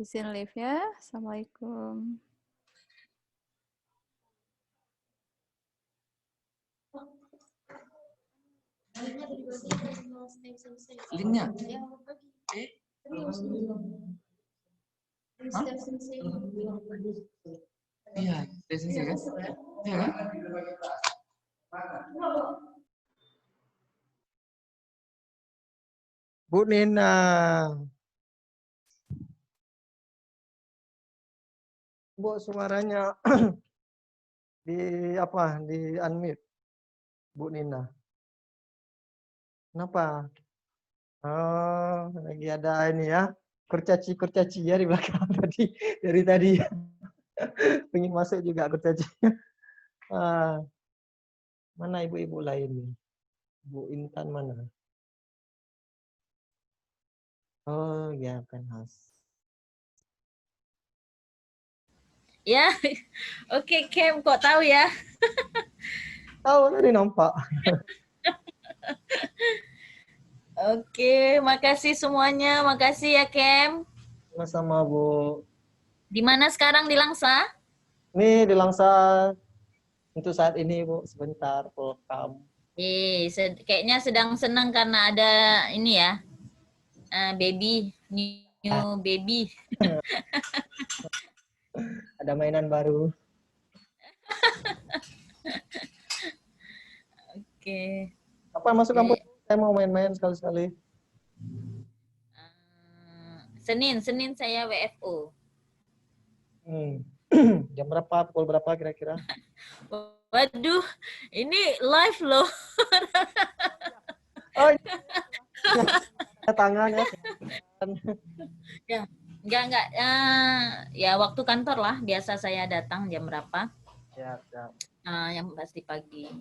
Izin live ya. Assalamualaikum. Linknya? Iya, desisi kan? Iya kan? Bu Nina. Bu, suaranya di unmute. Bu Nina. Kenapa? Oh, lagi ada ini ya. Kurcaci ya di belakang tadi. Dari tadi. Pengen masuk juga kurcacinya. Mana ibu-ibu lain? Bu Intan mana? Oh, ya kan khas. Ya, oke Kem, kok tahu ya? Tahu tadi nampak. Oke, makasih semuanya, makasih ya Kem. Sama-sama Bu. Di mana sekarang, di Langsa? Nih di Langsa untuk saat ini Bu, sebentar welcome. Kayaknya sedang senang karena ada ini ya, baby, new baby. Ada mainan baru. Oke. Apa masuk kampus? Saya mau main-main sekali-sekali. Senin saya WFO. Jam berapa? Pukul berapa kira-kira? Waduh, ini live loh. Oh, tangan ya. Ya, enggak. Ya waktu kantor lah. Biasa saya datang jam berapa? Ya. Yang pasti pagi.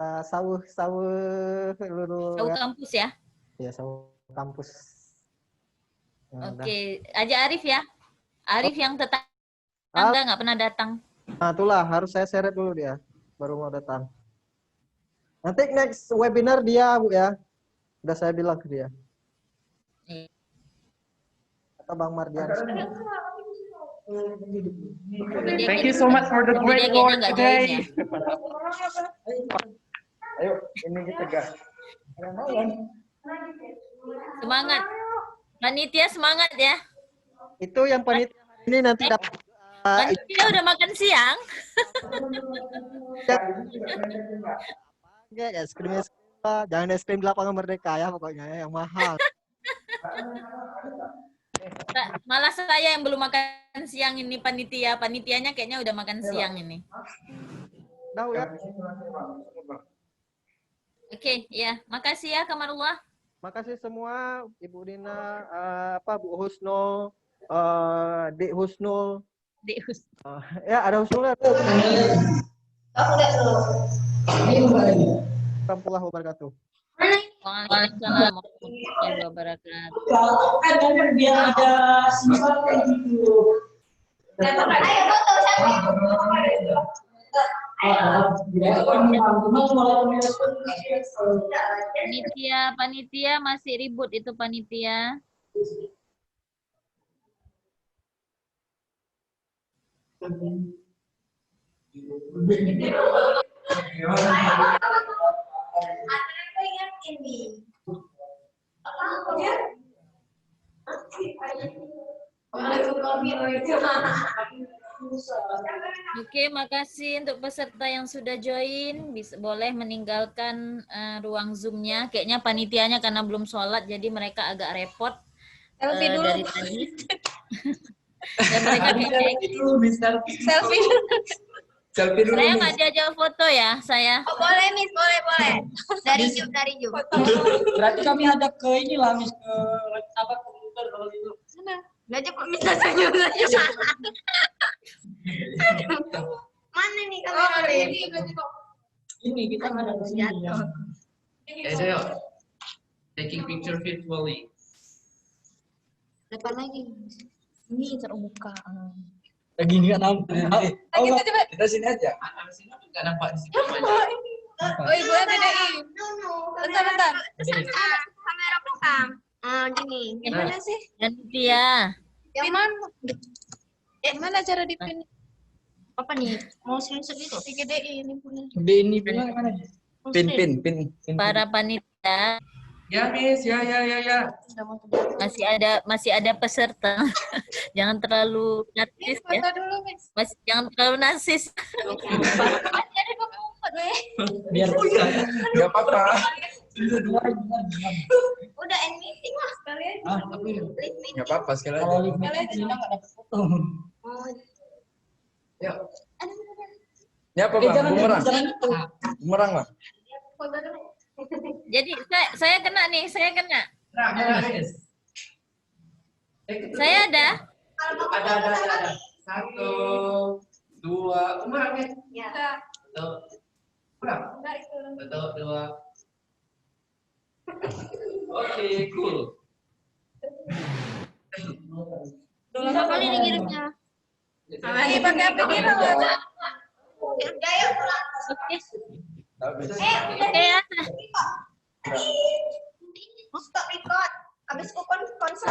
Sawuh Sawuh, lulu. kampus ya? Ya, sawuh kampus. Oke, ajak Arif ya. Arif yang tetangga nggak pernah datang. Nah, itulah harus saya seret dulu dia, baru mau datang. Nanti next webinar dia, Bu ya. Udah saya bilang ke dia. Kata Bang Mardian. Thank you so much for the great work today. Ayo, ini kita gas. Semangat. Panitia semangat ya. Itu yang panitia ini nanti dapat. Panitia udah makan siang. Ya, es krim, jangan es krim di lapangan Merdeka ya pokoknya ya, yang mahal. Malah saya yang belum makan siang ini panitia. Panitianya kayaknya udah makan siang ini. Tahu ya. Oke, ya. Makasih ya Kamarullah. Makasih semua Ibu Dina, Bu Husnul, Dik Husnul. Dik Husnul. Ya, ada Husnul. Warahmatullahi wabarakatuh. Waalaikumsalam warahmatullahi wabarakatuh. Dia ada siswa kayak gitu. Panitia masih ribut itu panitia. Oke, makasih untuk peserta yang sudah join. Boleh meninggalkan ruang Zoom-nya. Kayaknya panitianya karena belum sholat, jadi mereka agak repot dari tadi. Dan mereka selfie dulu. Saya nggak diajak foto ya, saya. Oh, boleh, Miss, boleh. Dari Zoom. Berarti kami hadap ke ini lah, Miss, ke apa komputer kalau gitu. Sana. Nggak cepat Miss senyum saja. Mana nih kamera ini? Ini kita hadap ke sini ya. Ayo, taking picture virtually. Depan lagi. Ini terbuka. Lagi ini kan nampak. Kita sini aja. Sini nggak nampak di sini. Oh, Ibu PBI. Bentar. Kamera belakang. Gini. Gimana sih? Panitia. Yang mana? Mana cara dipin? Apa nih? Mau screenshot itu? PGDI ini punya. Ini punya mana? Pin. Para panitia. Ya, Miss. Ya. Masih ada peserta. Jangan terlalu narsis ya. Jangan terlalu narsis. Biar nggak apa-apa. Udah end meeting lah sekalian. Nggak apa-apa sekali Kalau aja. live meeting kita nggak dapat foto. Ya. Ya apa bang? Bumerang bang. Jadi saya kena nih, saya kena. Saya ada. Ada. 1, 2, bumerang ya? Ya. 1, 2. Oke, cool. Berapa kali dikirimnya? Lagi pakai apa kita? Gaya pulang. Oke ya. Stop record. Habis kupon konser.